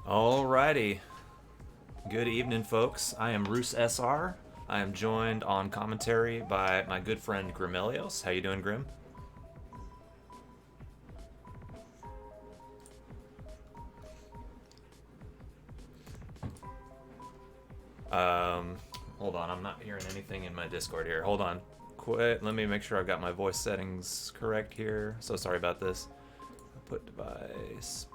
Alrighty. Good evening, folks. I am RooseSR. I am joined on commentary by my good friend Grimelios. How you doing, Grim? Hold on. I'm not hearing anything in my Discord here. Hold on. Quit. Let me make sure I've got my voice settings correct here. So sorry about this. Put device.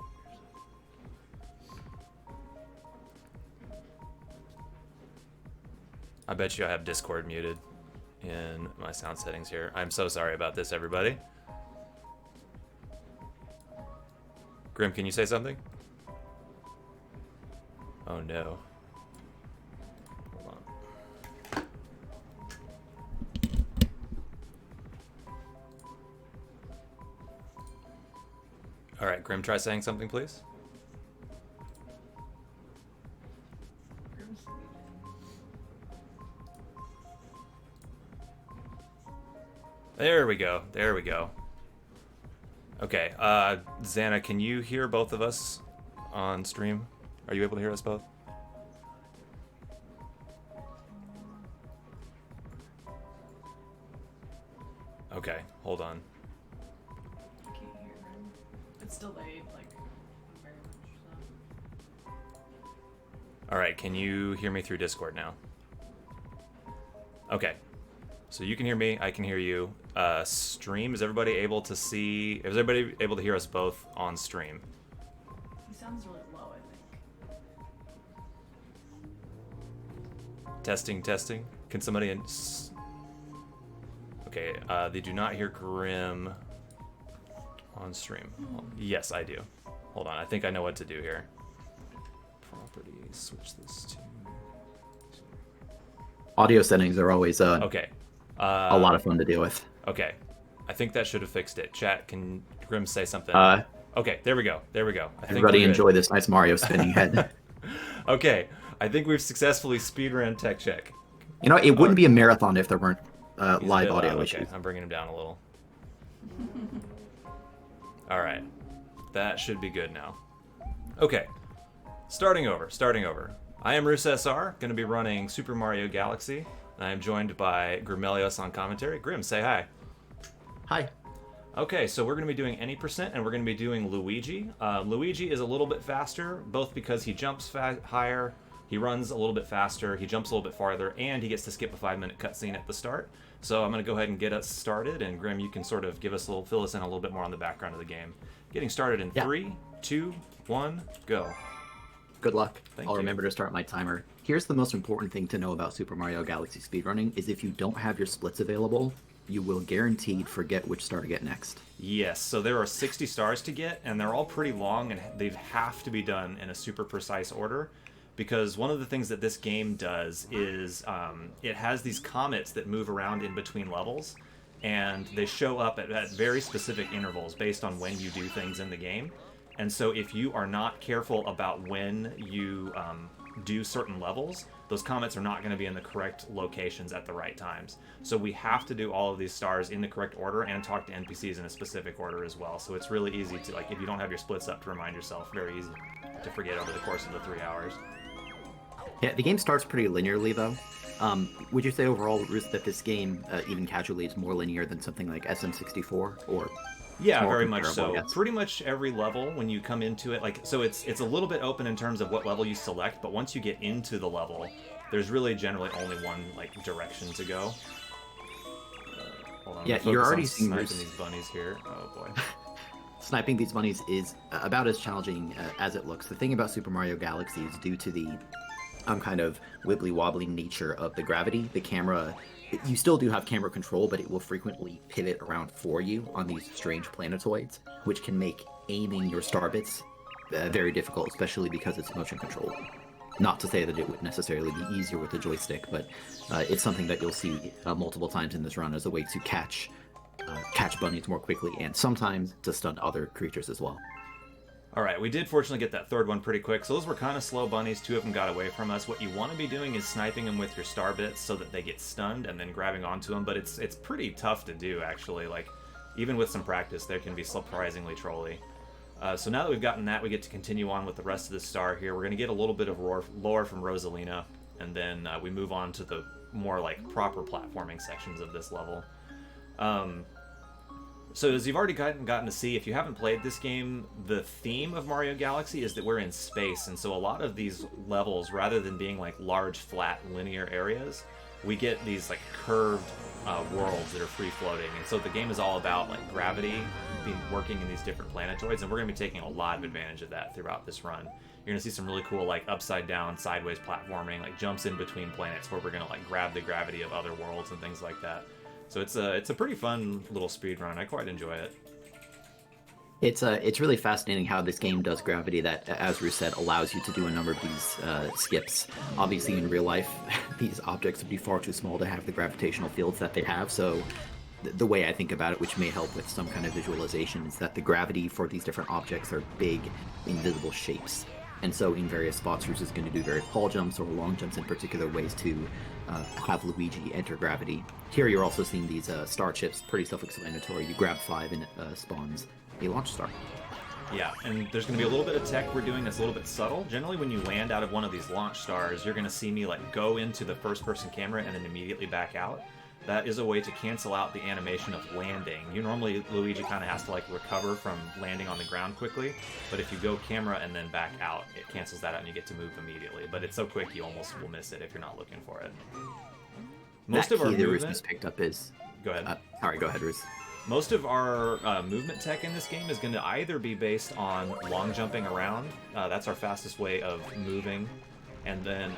I bet you I have Discord muted in my sound settings here. I'm so sorry about this, everybody. Grim, can you say something? Oh no. Hold on. Alright, Grim, try saying something, please. There we go. There we go. Okay, Xana, can you hear both of us on stream? Are you able to hear us both? Okay, hold on. I can't hear him. It's delayed, like, very much, so. Alright, can you hear me through Discord now? Okay. So you can hear me, I can hear you. Stream, is everybody able to see... Is everybody able to hear us both on stream? He sounds really low, I think. Testing, testing. Can somebody... Okay, they do not hear Grim on stream. Yes, I do. Hold on, I think I know what to do here. Properties, switch this to... Audio settings are always okay. A lot of fun to deal with. Okay, I think that should have fixed it. Chat, can Grim say something? Okay, there we go. There we go. Everybody enjoy this nice Mario spinning head. Okay, I think we've successfully speedrun tech check. You know, it wouldn't be a marathon if there weren't live audio issues. Okay, I'm bringing him down a little. All right, that should be good now. Okay, starting over. I am RooseSR, going to be running Super Mario Galaxy. I am joined by Grimelios on commentary. Grim, say hi. Hi. Okay, so we're going to be doing any percent, and we're going to be doing Luigi. Luigi is a little bit faster, both because he jumps higher, he runs a little bit faster, he jumps a little bit farther, and he gets to skip a 5-minute cutscene at the start. So I'm going to go ahead and get us started, and Grim, you can sort of fill us in a little bit more on the background of the game. Getting started in 3, 2, 1, go. Good luck. Thank I'll you. remember to start my timer. Here's the most important thing to know about Super Mario Galaxy speedrunning is if you don't have your splits available, you will guaranteed forget which star to get next. Yes, so there are 60 stars to get, and they're all pretty long, and they have to be done in a super precise order, because one of the things that this game does is it has these comets that move around in between levels, and they show up at very specific intervals based on when you do things in the game. And so if you are not careful about when you do certain levels, those comets are not going to be in the correct locations at the right times. So we have to do all of these stars in the correct order and talk to NPCs in a specific order as well. So it's really easy to, like, if you don't have your splits up, to remind yourself, very easy to forget over the course of the 3 hours. Yeah, the game starts pretty linearly, though. Would you say overall, Roos, that this game, even casually, is more linear than something like SM64 or... Yeah, very much so. Yes. Pretty much every level, when you come into it, like, so it's a little bit open in terms of what level you select, but once you get into the level, there's really generally only one, like, direction to go. Hold on, yeah, you're already seeing sniping these bunnies here. Oh boy. Sniping these bunnies is about as challenging as it looks. The thing about Super Mario Galaxy is due to the kind of wibbly-wobbly nature of the gravity, the camera... You still do have camera control, but it will frequently pivot around for you on these strange planetoids, which can make aiming your star bits very difficult, especially because it's motion controlled. Not to say that it would necessarily be easier with the joystick, but it's something that you'll see multiple times in this run as a way to catch bunnies more quickly, and sometimes to stun other creatures as well. Alright, we did fortunately get that third one pretty quick, so those were kind of slow bunnies. 2 of them got away from us. What you want to be doing is sniping them with your star bits so that they get stunned and then grabbing onto them, but it's pretty tough to do, actually. Like, even with some practice, they can be surprisingly trolly. So now that we've gotten that, we get to continue on with the rest of the star here. We're going to get a little bit of lore from Rosalina, and then we move on to the more like proper platforming sections of this level. So as you've already gotten to see, if you haven't played this game, the theme of Mario Galaxy is that we're in space, and so a lot of these levels, rather than being like large, flat, linear areas, we get these like curved worlds that are free floating. And so the game is all about like gravity being working in these different planetoids, and we're going to be taking a lot of advantage of that throughout this run. You're going to see some really cool like upside down, sideways platforming, like jumps in between planets where we're going to like grab the gravity of other worlds and things like that. So it's a pretty fun little speed run. I quite enjoy it. It's really fascinating how this game does gravity that, as Roos said, allows you to do a number of these skips. Obviously, in real life, these objects would be far too small to have the gravitational fields that they have. So the way I think about it, which may help with some kind of visualization, is that the gravity for these different objects are big, invisible shapes. And so in various spots, Roos is going to do very tall jumps or long jumps in particular ways to have Luigi enter gravity. Here you're also seeing these star chips, pretty self-explanatory. You grab 5 and it spawns a launch star. Yeah, and there's going to be a little bit of tech we're doing that's a little bit subtle. Generally, when you land out of one of these launch stars, you're going to see me like go into the first-person camera and then immediately back out. That is a way to cancel out the animation of landing. Normally, Luigi kind of has to like recover from landing on the ground quickly, but if you go camera and then back out, it cancels that out and you get to move immediately. But it's so quick you almost will miss it if you're not looking for it. Most of our movement Roos picked up is. Go ahead. Sorry, go ahead, Roos. Most of our movement tech in this game is going to either be based on long jumping around. That's our fastest way of moving. And then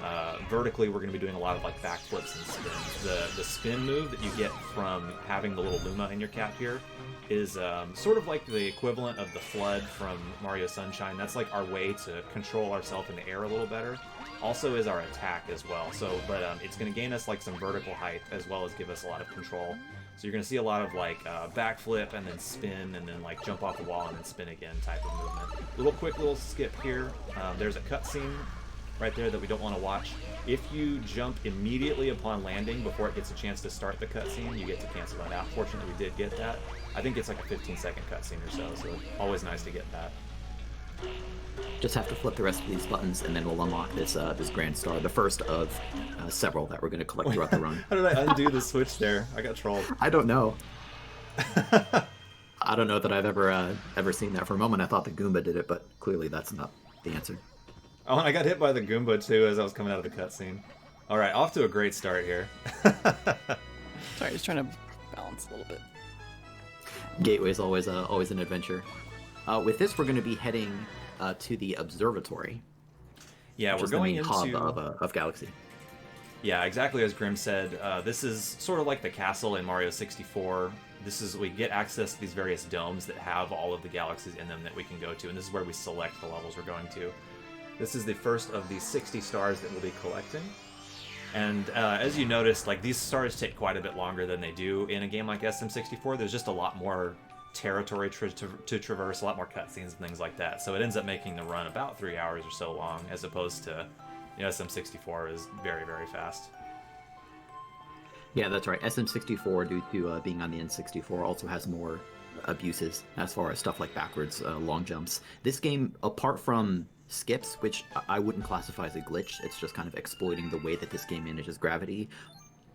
vertically, we're going to be doing a lot of like backflips and spins. The spin move that you get from having the little Luma in your cap here is sort of like the equivalent of the Flood from Mario Sunshine. That's like our way to control ourselves in the air a little better. Also is our attack as well. But it's going to gain us like some vertical height as well as give us a lot of control. So you're going to see a lot of like backflip and then spin and then like jump off the wall and then spin again type of movement. Quick little skip here. There's a cutscene right there that we don't want to watch. If you jump immediately upon landing before it gets a chance to start the cutscene, you get to cancel that out. Fortunately, we did get that. I think it's like a 15-second cutscene or so always nice to get that. Just have to flip the rest of these buttons, and then we'll unlock this Grand Star, the first of several that we're going to collect throughout the run. How did I undo the switch there? I got trolled. I don't know. I don't know that I've ever seen that. For a moment, I thought the Goomba did it, but clearly that's not the answer. Oh, and I got hit by the Goomba, too, as I was coming out of the cutscene. All right, off to a great start here. Sorry, just trying to balance a little bit. Gateway's always an adventure. With this, we're going to be heading to the observatory. Yeah, we're going into the main hub of Galaxy. Yeah, exactly as Grim said. This is sort of like the castle in Mario 64. We get access to these various domes that have all of the galaxies in them that we can go to, and this is where we select the levels we're going to. This is the first of the 60 stars that we'll be collecting. And as you noticed, like these stars take quite a bit longer than they do in a game like SM64. There's just a lot more territory to traverse, a lot more cutscenes and things like that. So it ends up making the run about 3 hours or so long, as opposed to SM64 is very, very fast. Yeah, that's right. SM64, due to being on the N64, also has more abuses as far as stuff like backwards long jumps. This game, apart from skips, which I wouldn't classify as a glitch, it's just kind of exploiting the way that this game manages gravity,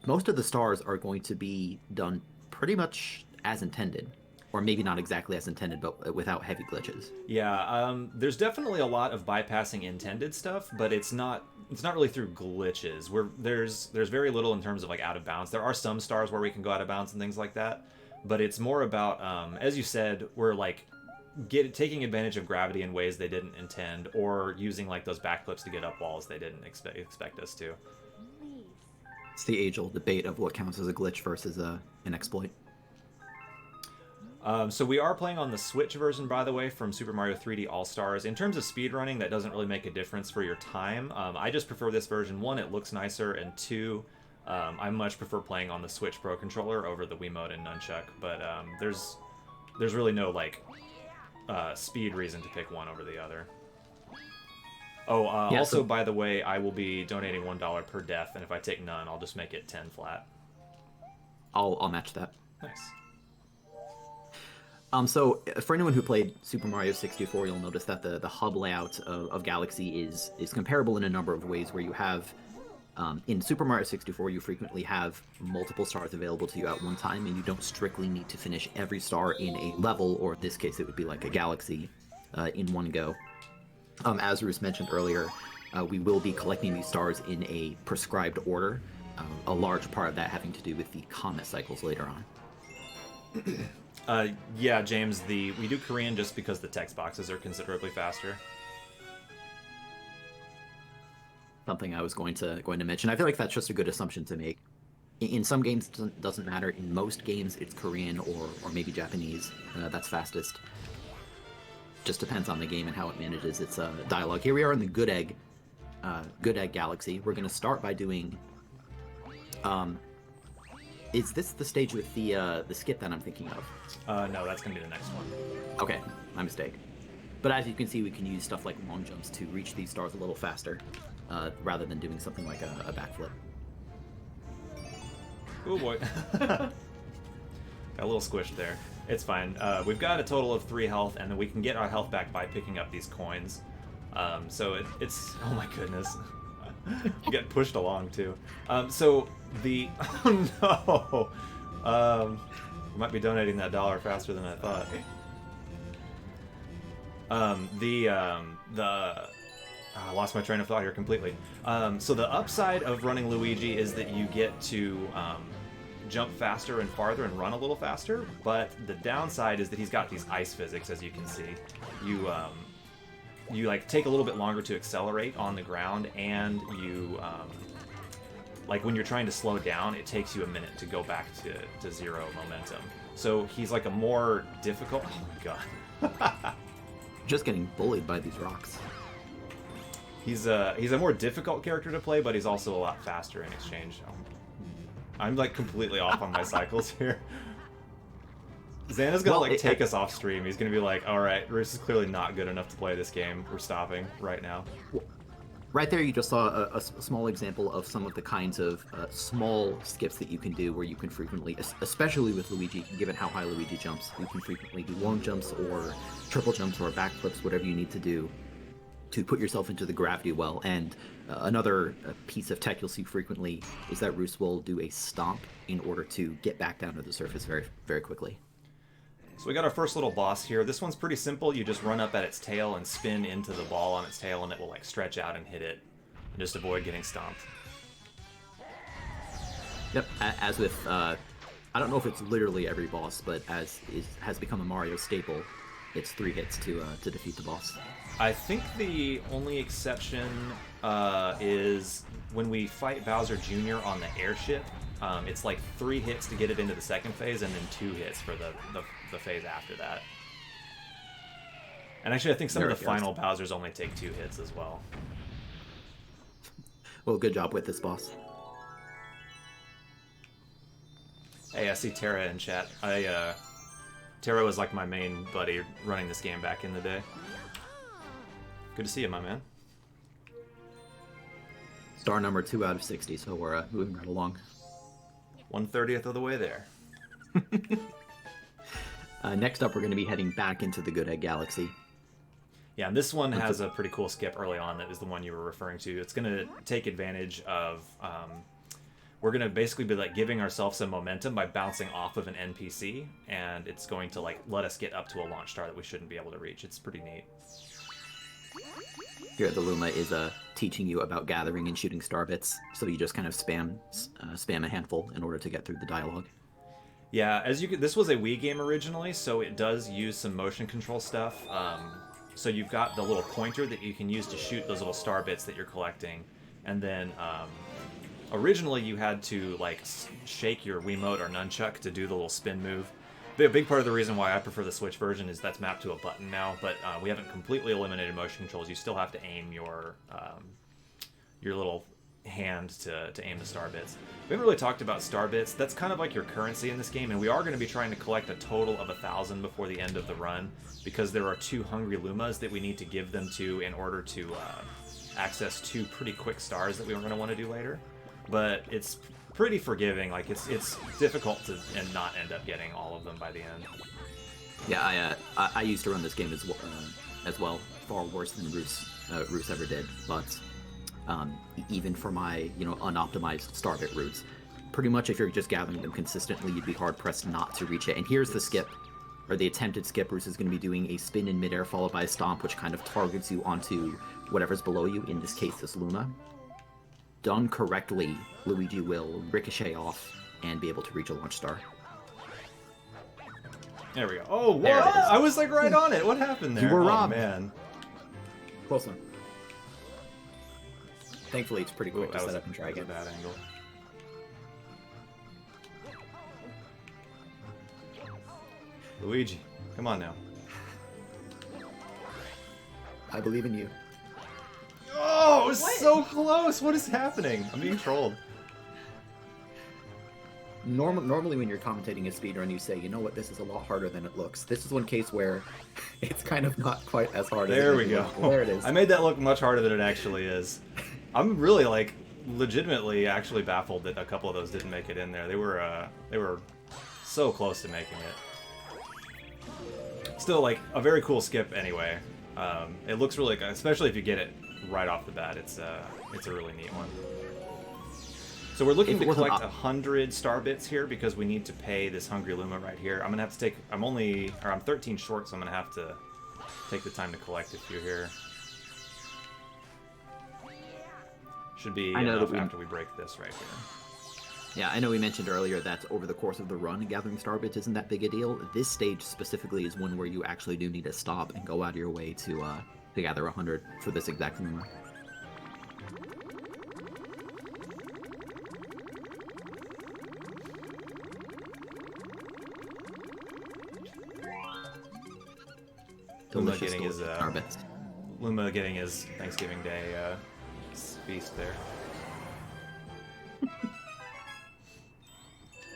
most of the stars are going to be done pretty much as intended. Or maybe not exactly as intended, but without heavy glitches. Yeah, there's definitely a lot of bypassing intended stuff, but it's not really through glitches. There's very little in terms of like out of bounds. There are some stars where we can go out of bounds and things like that, but it's more about, as you said, we're like taking advantage of gravity in ways they didn't intend, or using like those backflips to get up walls they didn't expect us to. It's the age-old debate of what counts as a glitch versus an exploit. So we are playing on the Switch version, by the way, from Super Mario 3D All-Stars. In terms of speedrunning, that doesn't really make a difference for your time. I just prefer this version. 1, it looks nicer, and 2, I much prefer playing on the Switch Pro Controller over the Wiimote and Nunchuck. But there's really no like speed reason to pick one over the other. Oh, also, by the way, I will be donating $1 per death, and if I take none, I'll just make it 10 flat. I'll match that. Nice. So for anyone who played Super Mario 64, you'll notice that the hub layout of Galaxy is comparable in a number of ways. Where you have in Super Mario 64, you frequently have multiple stars available to you at one time, and you don't strictly need to finish every star in a level, or in this case, it would be like a galaxy, in one go. As Roos mentioned earlier, we will be collecting these stars in a prescribed order. A large part of that having to do with the Comet cycles later on. Yeah, James, we do Korean just because the text boxes are considerably faster. Something I was going to mention. I feel like that's just a good assumption to make. In some games, it doesn't matter. In most games, it's Korean or maybe Japanese. That's fastest. Just depends on the game and how it manages its dialogue. Here we are in the Good Egg Galaxy. We're going to start by doing. Is this the stage with the skip that I'm thinking of? No, that's gonna be the next one. Okay, my mistake. But as you can see, we can use stuff like long jumps to reach these stars a little faster, rather than doing something like a backflip. Oh boy. Got a little squished there. It's fine. We've got a total of 3 health, and then we can get our health back by picking up these coins. So it's... Oh my goodness. You get pushed along, too. So the... Oh no! We might be donating that $1 faster than I thought. I lost my train of thought here completely. So the upside of running Luigi is that you get to jump faster and farther and run a little faster, but the downside is that he's got these ice physics, as you can see. You like take a little bit longer to accelerate on the ground, and you like when you're trying to slow down, it takes you a minute to go back to 0 momentum. So he's like a more difficult... Oh my god. Just getting bullied by these rocks. He's a more difficult character to play, but he's also a lot faster in exchange. I'm like completely off on my cycles here. Xana's gonna take us off stream. He's gonna be like, all right, Roos is clearly not good enough to play this game. We're stopping right now. Right there, you just saw a small example of some of the kinds of small skips that you can do, where you can frequently, especially with Luigi, given how high Luigi jumps, you can frequently do long jumps or triple jumps or backflips, whatever you need to do to put yourself into the gravity well. And another piece of tech you'll see frequently is that Roos will do a stomp in order to get back down to the surface very, very quickly. So we got our first little boss here. This one's pretty simple. You just run up at its tail and spin into the ball on its tail, and it will like stretch out and hit it. And just avoid getting stomped. Yep, as with, I don't know if it's literally every boss, but has become a Mario staple, it's 3 hits to defeat the boss. I think the only exception is when we fight Bowser Jr. on the airship. It's like 3 hits to get it into the second phase, and then 2 hits for the phase after that. And actually, I think some of the final Bowsers only take 2 hits as well. Well, good job with this boss. Hey, I see Tara in chat. Tara was like my main buddy running this game back in the day. Good to see you, my man. Star number 2 out of 60, so we're moving right along. 1/30th of the way there. Next up, we're going to be heading back into the Good Egg Galaxy. Yeah, and this one has a pretty cool skip early on. That is the one you were referring to. It's going to take advantage of... we're going to basically be like giving ourselves some momentum by bouncing off of an NPC, and it's going to like let us get up to a launch star that we shouldn't be able to reach. It's pretty neat. Here, the Luma is teaching you about gathering and shooting star bits, so you just kind of spam a handful in order to get through the dialogue. Yeah, this was a Wii game originally, so it does use some motion control stuff. So you've got the little pointer that you can use to shoot those little star bits that you're collecting, and then originally you had to like shake your Wiimote or nunchuck to do the little spin move. A big part of the reason why I prefer the Switch version is that's mapped to a button now, but we haven't completely eliminated motion controls. You still have to aim your little hand to aim the star bits. We haven't really talked about star bits. That's kind of like your currency in this game, and we are going to be trying to collect a total of 1,000 before the end of the run, because there are 2 hungry Lumas that we need to give them to in order to access 2 pretty quick stars that we were going to want to do later. But it's pretty forgiving. Like it's difficult to not end up getting all of them by the end. Yeah, I used to run this game as well, far worse than Roos ever did. But even for my unoptimized starbit routes, pretty much if you're just gathering them consistently, you'd be hard pressed not to reach it. And here's the skip, or the attempted skip. Roos is going to be doing a spin in midair followed by a stomp, which kind of targets you onto whatever's below you. In this case, this Luma. Done correctly, Luigi will ricochet off and be able to reach a launch star. There we go. Oh, what? There it is. I was like right on it. What happened there? You were oh, robbed. Man. Close one. Thankfully, it's pretty quick Ooh, to that set was up and try a again. bad angle. Luigi, come on now. I believe in you. Oh, it was What? so close. What is happening? I'm being trolled. Normally when you're commentating a speedrun, you say, you know what, this is a lot harder than it looks. This is one case where it's kind of not quite as hard There as we it go. looks. There it is. I made that look much harder than it actually is. I'm really like legitimately actually baffled that a couple of those didn't make it in there. They were so close to making it. Still, like a very cool skip anyway. It looks really good, especially if you get it right off the bat. It's a really neat one. So we're looking to collect 100 star bits here because we need to pay this Hungry Luma right here. I'm gonna have to take. I'm 13 short, so I'm gonna have to take the time to collect a few here. Should be enough after we break this right here. Yeah, I know we mentioned earlier that over the course of the run, gathering star bits isn't that big a deal. This stage specifically is one where you actually do need to stop and go out of your way to gather 100 for this exact Luma. Luma Delicious getting his star bits. Luma getting his Thanksgiving Day feast there.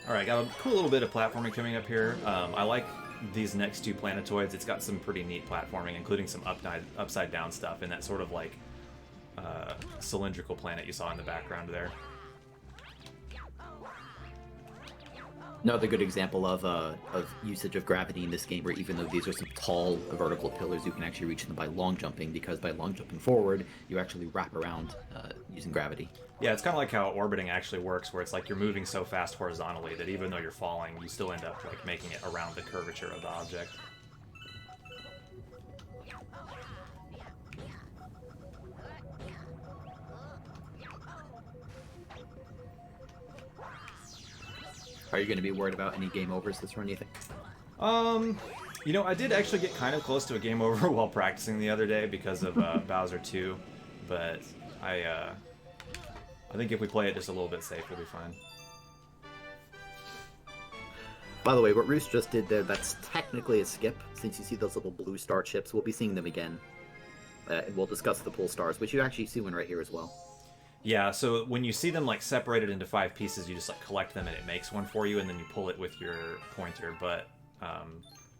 Alright, got a cool little bit of platforming coming up here. I like these next two planetoids. It's got some pretty neat platforming, including some upside down stuff in that sort of like cylindrical planet you saw in the background there. Another good example of usage of gravity in this game, where even though these are some tall vertical pillars, you can actually reach them by long jumping, because by long jumping forward, you actually wrap around using gravity. Yeah, it's kind of like how orbiting actually works, where it's like you're moving so fast horizontally that even though you're falling, you still end up like making it around the curvature of the object. Are you going to be worried about any game overs this run, you think? You know, I did actually get kind of close to a game over while practicing the other day because of Bowser 2, but I think if we play it just a little bit safe, we'll be fine. By the way, what Roos just did there, that's technically a skip. Since you see those little blue star chips, we'll be seeing them again. And we'll discuss the pull stars, which you actually see one right here as well. Yeah, so when you see them like separated into 5 pieces, you just like collect them and it makes one for you, and then you pull it with your pointer. But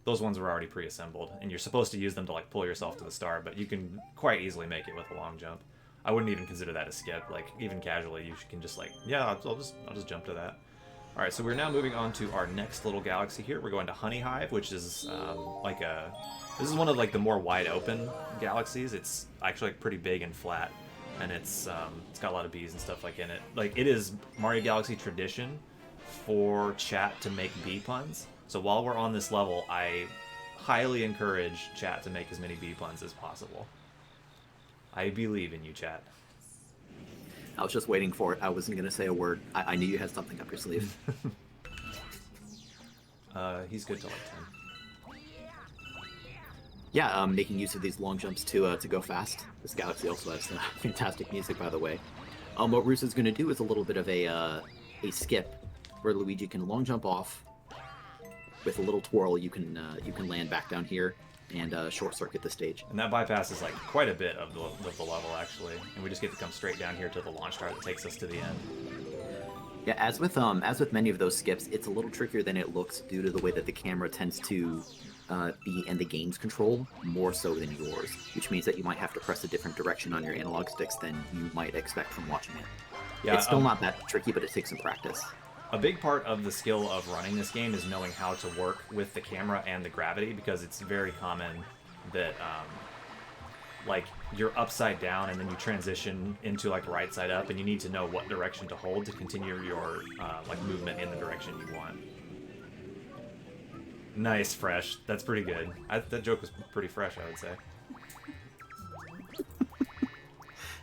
those ones are already pre-assembled, and you're supposed to use them to like pull yourself to the star, but you can quite easily make it with a long jump. I wouldn't even consider that a skip. Like even casually, you can just like, yeah, I'll just jump to that. All right, so we're now moving on to our next little galaxy here. We're going to Hive, which is this is one of like the more wide open galaxies. It's actually like, pretty big and flat. And it's got a lot of bees and stuff like in it. Like it is Mario Galaxy tradition for chat to make bee puns. So while we're on this level, I highly encourage chat to make as many bee puns as possible. I believe in you, chat. I was just waiting for it. I wasn't going to say a word. I knew you had something up your sleeve. He's good to like 10. Yeah, making use of these long jumps to go fast. This galaxy also has fantastic music, by the way. What Roos is going to do is a little bit of a skip, where Luigi can long jump off. With a little twirl, you can land back down here and short circuit the stage. And that bypasses like quite a bit of the level actually, and we just get to come straight down here to the launch star that takes us to the end. Yeah, as with many of those skips, it's a little trickier than it looks due to the way that the camera tends to be in the game's control more so than yours, which means that you might have to press a different direction on your analog sticks than you might expect from watching it. Yeah, it's still not that tricky, but it takes some practice. a big part of the skill of running this game is knowing how to work with the camera and the gravity, because it's very common that like you're upside down and then you transition into like right side up, and you need to know what direction to hold to continue your like movement in the direction you want. Nice, fresh. That's pretty good. That joke was pretty fresh, I would say.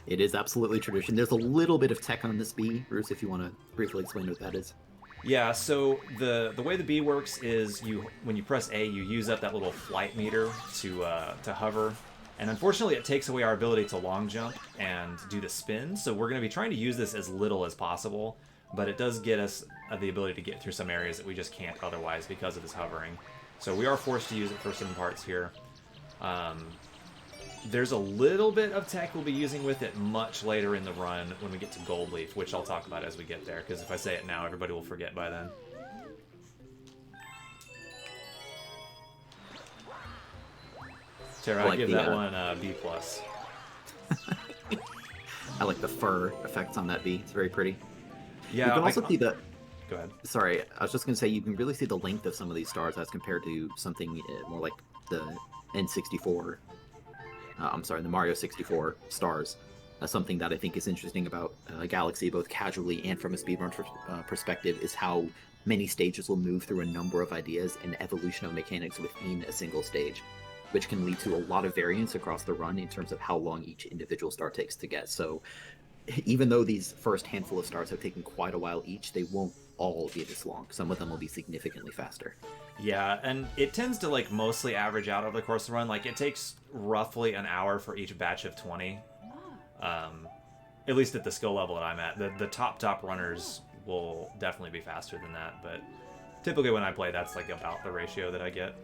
It is absolutely tradition. There's a little bit of tech on this bee, Bruce, if you want to briefly explain what that is. Yeah, so the way the bee works is when you press A, you use up that little flight meter to hover, and unfortunately it takes away our ability to long jump and do the spin. So we're going to be trying to use this as little as possible, but it does get us the ability to get through some areas that we just can't otherwise because of this hovering. So we are forced to use it for some parts here. There's a little bit of tech we'll be using with it much later in the run when we get to Gold Leaf, which I'll talk about as we get there, because if I say it now, everybody will forget by then. Tara, I give that one a B+. I like the fur effects on that bee. It's very pretty. Yeah, you can also see the... Go ahead. Sorry, I was just going to say, you can really see the length of some of these stars as compared to something more like the N64... the Mario 64 stars. Something that I think is interesting about Galaxy, both casually and from a speedrun perspective, is how many stages will move through a number of ideas and evolution of mechanics within a single stage, which can lead to a lot of variance across the run in terms of how long each individual star takes to get. So even though these first handful of stars have taken quite a while each, they won't all be this long. Some of them will be significantly faster. Yeah, and it tends to like mostly average out over the course of the run. Like it takes roughly an hour for each batch of 20. At least at the skill level that I'm at. The top runners will definitely be faster than that, but typically when I play, that's like about the ratio that I get.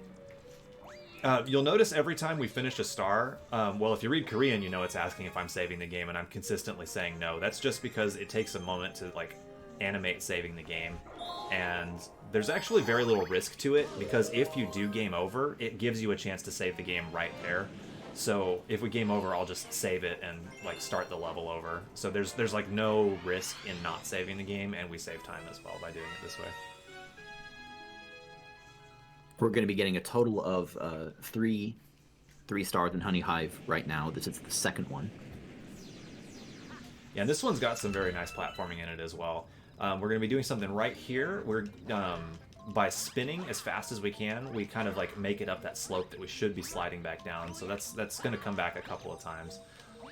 You'll notice every time we finish a star, well, if you read Korean, you know it's asking if I'm saving the game, and I'm consistently saying no. That's just because it takes a moment to like animate saving the game, and there's actually very little risk to it, because if you do game over, it gives you a chance to save the game right there. So if we game over, I'll just save it and like start the level over. So there's like no risk in not saving the game, and we save time as well by doing it this way. We're going to be getting a total of three stars in Honey Hive right now. This is the second one. Yeah, and this one's got some very nice platforming in it as well. We're going to be doing something right here. We're by spinning as fast as we can, we kind of like make it up that slope that we should be sliding back down. So that's going to come back a couple of times.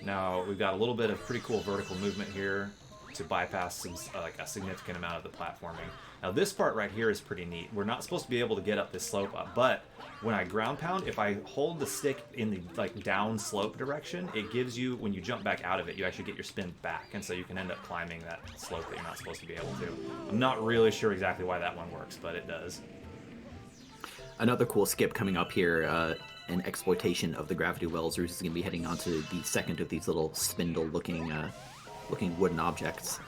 Now we've got a little bit of pretty cool vertical movement here to bypass some like a significant amount of the platforming. Now this part right here is pretty neat. We're not supposed to be able to get up this slope, but when I ground pound, if I hold the stick in the like down slope direction, it gives you, when you jump back out of it, you actually get your spin back, and so you can end up climbing that slope that you're not supposed to be able to. I'm not really sure exactly why that one works, but it does. Another cool skip coming up here, an exploitation of the gravity wells. Roos is going to be heading onto the second of these little spindle-looking wooden objects.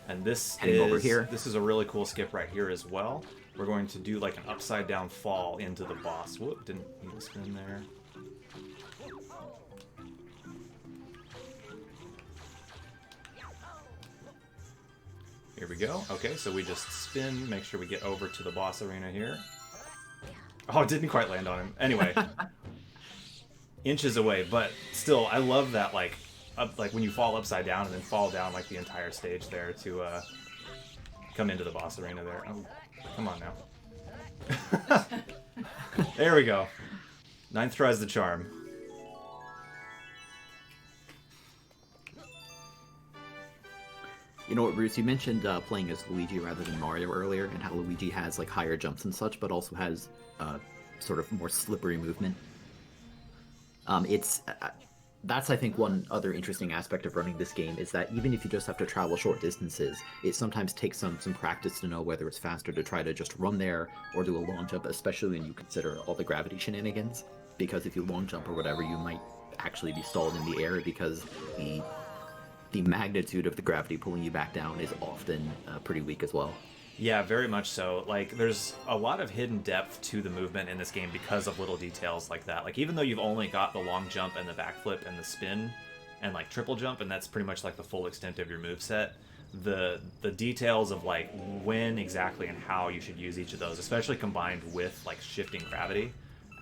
And this over here. This is a really cool skip right here as well. We're going to do like an upside down fall into the boss. Whoop, didn't need to spin there. Here we go. Okay, so we just spin, make sure we get over to the boss arena here. Oh, it didn't quite land on him. Anyway, inches away, but still, I love that like when you fall upside down and then fall down like the entire stage there to come into the boss arena there. Oh, come on now. There we go. 9th tries the charm. You know what, Bruce? You mentioned playing as Luigi rather than Mario earlier, and how Luigi has like higher jumps and such, but also has sort of more slippery movement. That's, I think, one other interesting aspect of running this game, is that even if you just have to travel short distances, it sometimes takes some practice to know whether it's faster to try to just run there or do a long jump, especially when you consider all the gravity shenanigans. Because if you long jump or whatever, you might actually be stalled in the air, because the magnitude of the gravity pulling you back down is often pretty weak as well. Yeah, very much so. Like, there's a lot of hidden depth to the movement in this game because of little details like that. Like, even though you've only got the long jump and the backflip and the spin and, like, triple jump, and that's pretty much, like, the full extent of your moveset, the details of like when exactly and how you should use each of those, especially combined with like shifting gravity,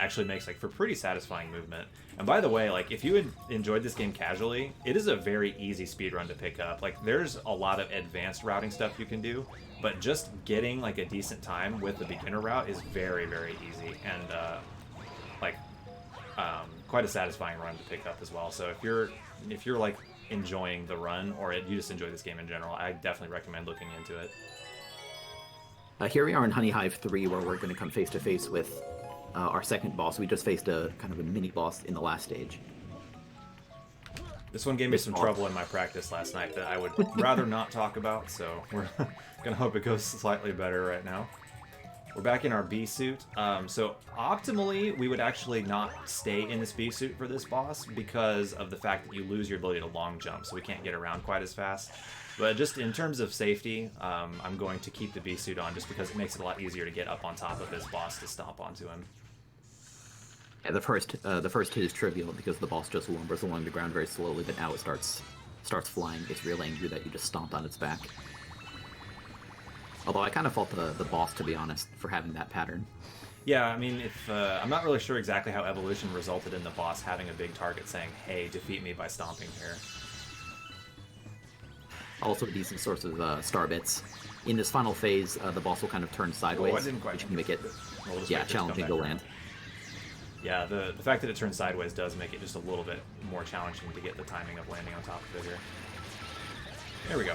actually makes like for pretty satisfying movement. And by the way, like if you enjoyed this game casually, it is a very easy speedrun to pick up. Like there's a lot of advanced routing stuff you can do, but just getting like a decent time with the beginner route is very, very easy and quite a satisfying run to pick up as well. So if you're like enjoying the run, or you just enjoy this game in general, I definitely recommend looking into it. Here we are in Honey Hive 3, where we're going to come face to face with our second boss. We just faced a kind of a mini boss in the last stage. This one gave me some trouble in my practice last night that I would rather not talk about, so we're gonna hope it goes slightly better right now. We're back in our B suit. So optimally, we would actually not stay in this B suit for this boss because of the fact that you lose your ability to long jump, so we can't get around quite as fast. But just in terms of safety, I'm going to keep the B suit on just because it makes it a lot easier to get up on top of this boss to stomp onto him. Yeah, the first hit is trivial because the boss just lumbers along the ground very slowly, but now it starts flying. It's real angry that you just stomped on its back. Although I kind of fault the boss, to be honest, for having that pattern. Yeah, I mean, if I'm not really sure exactly how evolution resulted in the boss having a big target saying, "Hey, defeat me by stomping here." Also a decent source of star bits. In this final phase, the boss will kind of turn sideways, which can make it challenging to land. Yeah, the fact that it turns sideways does make it just a little bit more challenging to get the timing of landing on top of it here. There we go.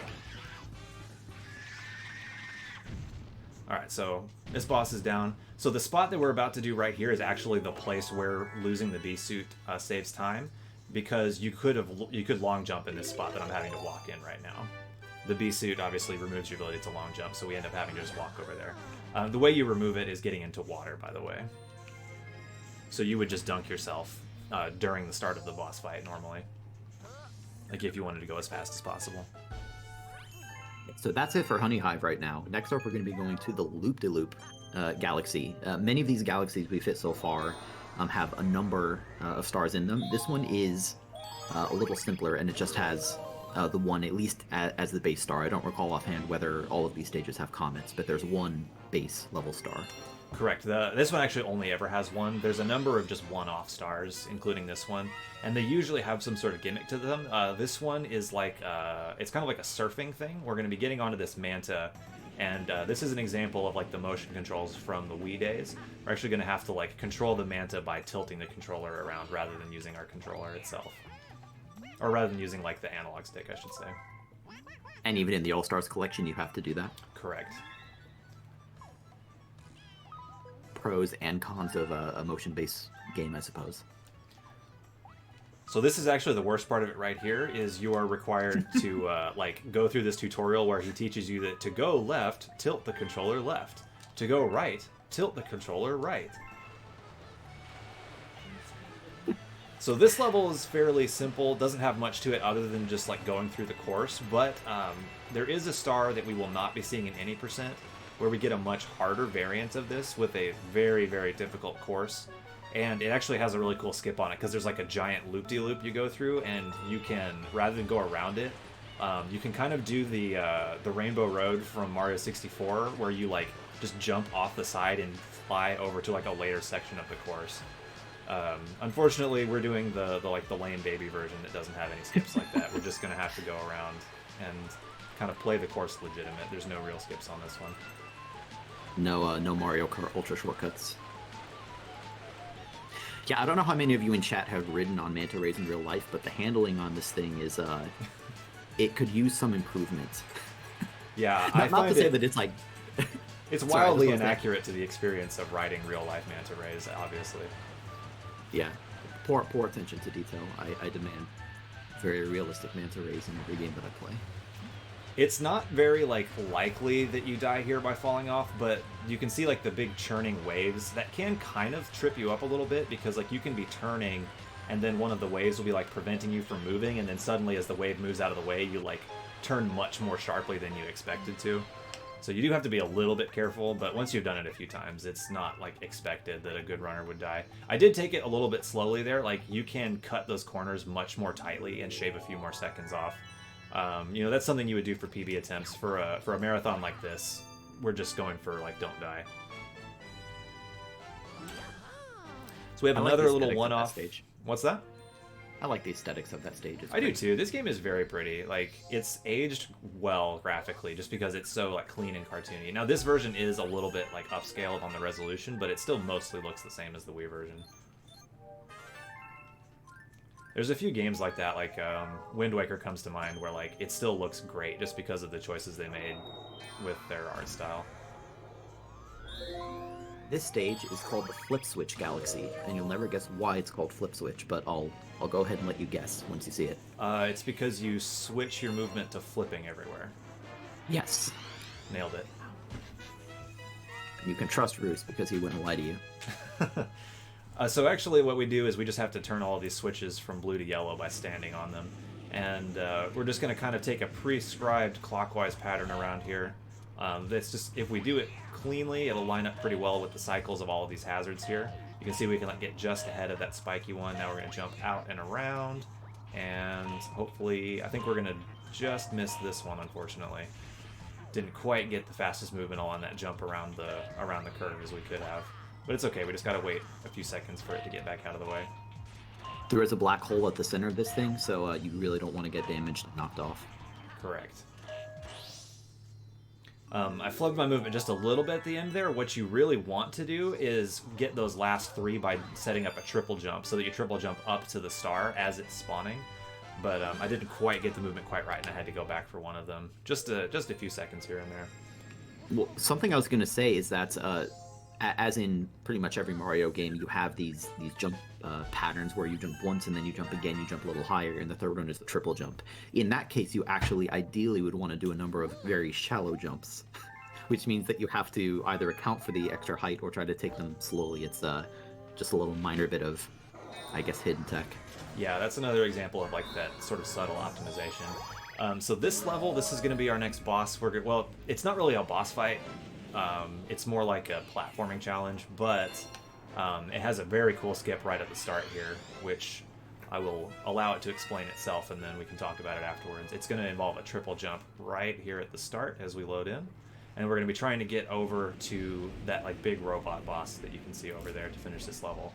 Alright, so this boss is down. So the spot that we're about to do right here is actually the place where losing the B-suit saves time, because you could long jump in this spot that I'm having to walk in right now. The B-suit obviously removes your ability to long jump, so we end up having to just walk over there. The way you remove it is getting into water, by the way. So you would just dunk yourself during the start of the boss fight normally, like if you wanted to go as fast as possible. So that's it for Honey Hive right now. Next up, we're going to be going to the Loop-de-Loop galaxy. Many of these galaxies we've hit so far have a number of stars in them. This one is a little simpler, and it just has the one, at least as the base star. I don't recall offhand whether all of these stages have comets, but there's one base level star. Correct. This one actually only ever has one. There's a number of just one-off stars, including this one, and they usually have some sort of gimmick to them. This one is like, it's kind of like a surfing thing. We're going to be getting onto this manta, and this is an example of like the motion controls from the Wii days. We're actually going to have to like control the manta by tilting the controller around rather than using our controller itself. Or rather than using like the analog stick, I should say. And even in the All-Stars collection, you have to do that? Correct. Pros and cons of a motion-based game, I suppose. So this is actually the worst part of it right here, is you are required to like go through this tutorial where he teaches you that to go left, tilt the controller left. To go right, tilt the controller right. So this level is fairly simple, doesn't have much to it other than just like going through the course, but there is a star that we will not be seeing in any percent, where we get a much harder variant of this with a very, very difficult course. And it actually has a really cool skip on it, because there's like a giant loop-de-loop you go through, and you can, rather than go around it, you can kind of do the Rainbow Road from Mario 64, where you like just jump off the side and fly over to like a later section of the course. Unfortunately, we're doing the lame baby version that doesn't have any skips like that. We're just gonna have to go around and kind of play the course legitimate. There's no real skips on this one. No Mario Kart Ultra shortcuts. Yeah, I don't know how many of you in chat have ridden on manta rays in real life, but the handling on this thing is, it could use some improvement. Yeah, not to say that it's like... It's wildly inaccurate to the experience of riding real-life manta rays, obviously. Yeah, poor attention to detail. I demand very realistic manta rays in every game that I play. It's not very likely that you die here by falling off, but you can see like the big churning waves that can kind of trip you up a little bit, because like you can be turning and then one of the waves will be like preventing you from moving, and then suddenly as the wave moves out of the way, you like turn much more sharply than you expected to. So you do have to be a little bit careful, but once you've done it a few times, it's not like expected that a good runner would die. I did take it a little bit slowly there. Like you can cut those corners much more tightly and shave a few more seconds off. That's something you would do for PB attempts. For a marathon like this, we're just going for like don't die. So we have I like another the little aesthetics of that one-off. stage. What's that? I like the aesthetics of that stage. It's I do great. too. This game is very pretty. Like, it's aged well graphically, just because it's so like clean and cartoony. Now, this version is a little bit like upscaled on the resolution, but it still mostly looks the same as the Wii version. There's a few games like that, like Wind Waker comes to mind, where like it still looks great just because of the choices they made with their art style. This stage is called the Flip Switch Galaxy, and you'll never guess why it's called Flip Switch, but I'll go ahead and let you guess once you see it. It's because you switch your movement to flipping everywhere. Yes. Nailed it. You can trust Roos because he wouldn't lie to you. So actually what we do is we just have to turn all of these switches from blue to yellow by standing on them. And we're just going to kind of take a prescribed clockwise pattern around here. That's just, if we do it cleanly, it'll line up pretty well with the cycles of all of these hazards here. You can see we can like get just ahead of that spiky one. Now we're going to jump out and around. And hopefully, I think we're going to just miss this one, unfortunately. Didn't quite get the fastest movement on that jump around the curve as we could have. But it's okay, we just gotta wait a few seconds for it to get back out of the way. There is a black hole at the center of this thing, so you really don't want to get damaged and knocked off. Correct. I flubbed my movement just a little bit at the end there. What you really want to do is get those last three by setting up a triple jump, so that you triple jump up to the star as it's spawning. But I didn't quite get the movement quite right, and I had to go back for one of them. Just a few seconds here and there. Well, something I was going to say is that, as in pretty much every Mario game, you have these jump patterns where you jump once and then you jump again, you jump a little higher, and the third one is the triple jump. In that case, you actually ideally would want to do a number of very shallow jumps, which means that you have to either account for the extra height or try to take them slowly. It's just a little minor bit of, I guess, hidden tech. Yeah, that's another example of like that sort of subtle optimization. So this level, this is going to be our next boss. Well, it's not really a boss fight. It's more like a platforming challenge, but it has a very cool skip right at the start here, which I will allow it to explain itself, and then we can talk about it afterwards. It's going to involve a triple jump right here at the start as we load in, and we're going to be trying to get over to that like big robot boss that you can see over there to finish this level.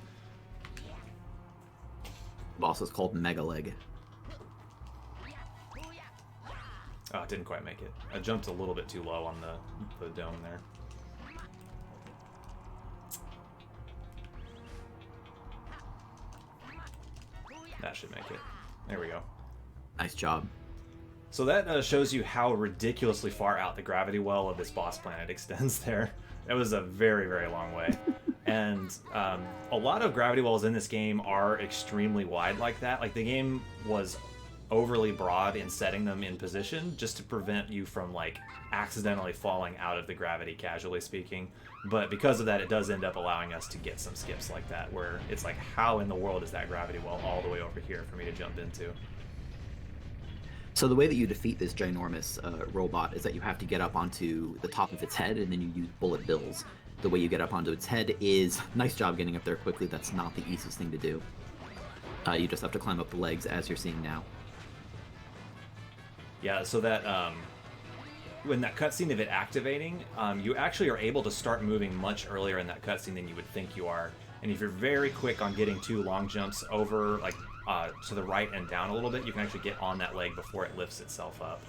The boss is called Mega Leg. Oh, it didn't quite make it. I jumped a little bit too low on the dome there. That should make it. There we go. Nice job. So that shows you how ridiculously far out the gravity well of this boss planet extends there. It was a very, very long way. And a lot of gravity wells in this game are extremely wide like that. Like, the game was overly broad in setting them in position just to prevent you from like accidentally falling out of the gravity, casually speaking. But because of that, it does end up allowing us to get some skips like that, where it's like, how in the world is that gravity well all the way over here for me to jump into? So the way that you defeat this ginormous robot is that you have to get up onto the top of its head, and then you use bullet bills. The way you get up onto its head is, nice job getting up there quickly, that's not the easiest thing to do. You just have to climb up the legs, as you're seeing now. Yeah, so that when that cutscene of it activating, you actually are able to start moving much earlier in that cutscene than you would think you are. And if you're very quick on getting two long jumps over, like to the right and down a little bit, you can actually get on that leg before it lifts itself up.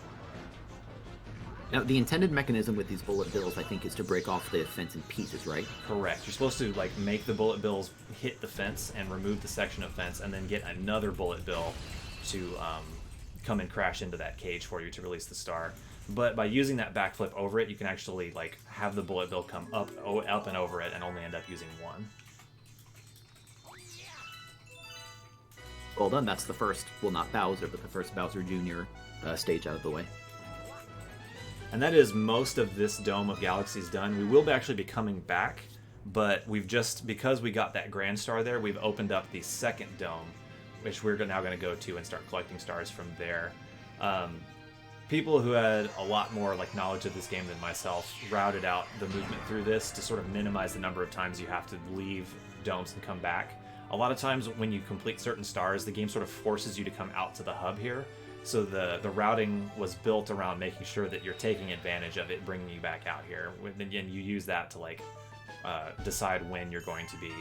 Now, the intended mechanism with these bullet bills, I think, is to break off the fence in pieces, right? Correct. You're supposed to like make the bullet bills hit the fence and remove the section of fence, and then get another bullet bill to come and crash into that cage for you to release the star. But by using that backflip over it, you can actually like have the bullet bill come up and over it and only end up using one. Well done, that's the first, well, not Bowser, but the first Bowser Jr. Stage out of the way. And that is most of this Dome of Galaxies done. We will actually be coming back, but we've just, because we got that Grand Star there, we've opened up the second dome, which we're now going to go to and start collecting stars from there. People who had a lot more like knowledge of this game than myself routed out the movement through this to sort of minimize the number of times you have to leave domes and come back. A lot of times when you complete certain stars, the game sort of forces you to come out to the hub here. So the routing was built around making sure that you're taking advantage of it, bringing you back out here. And you use that to like decide when you're going to be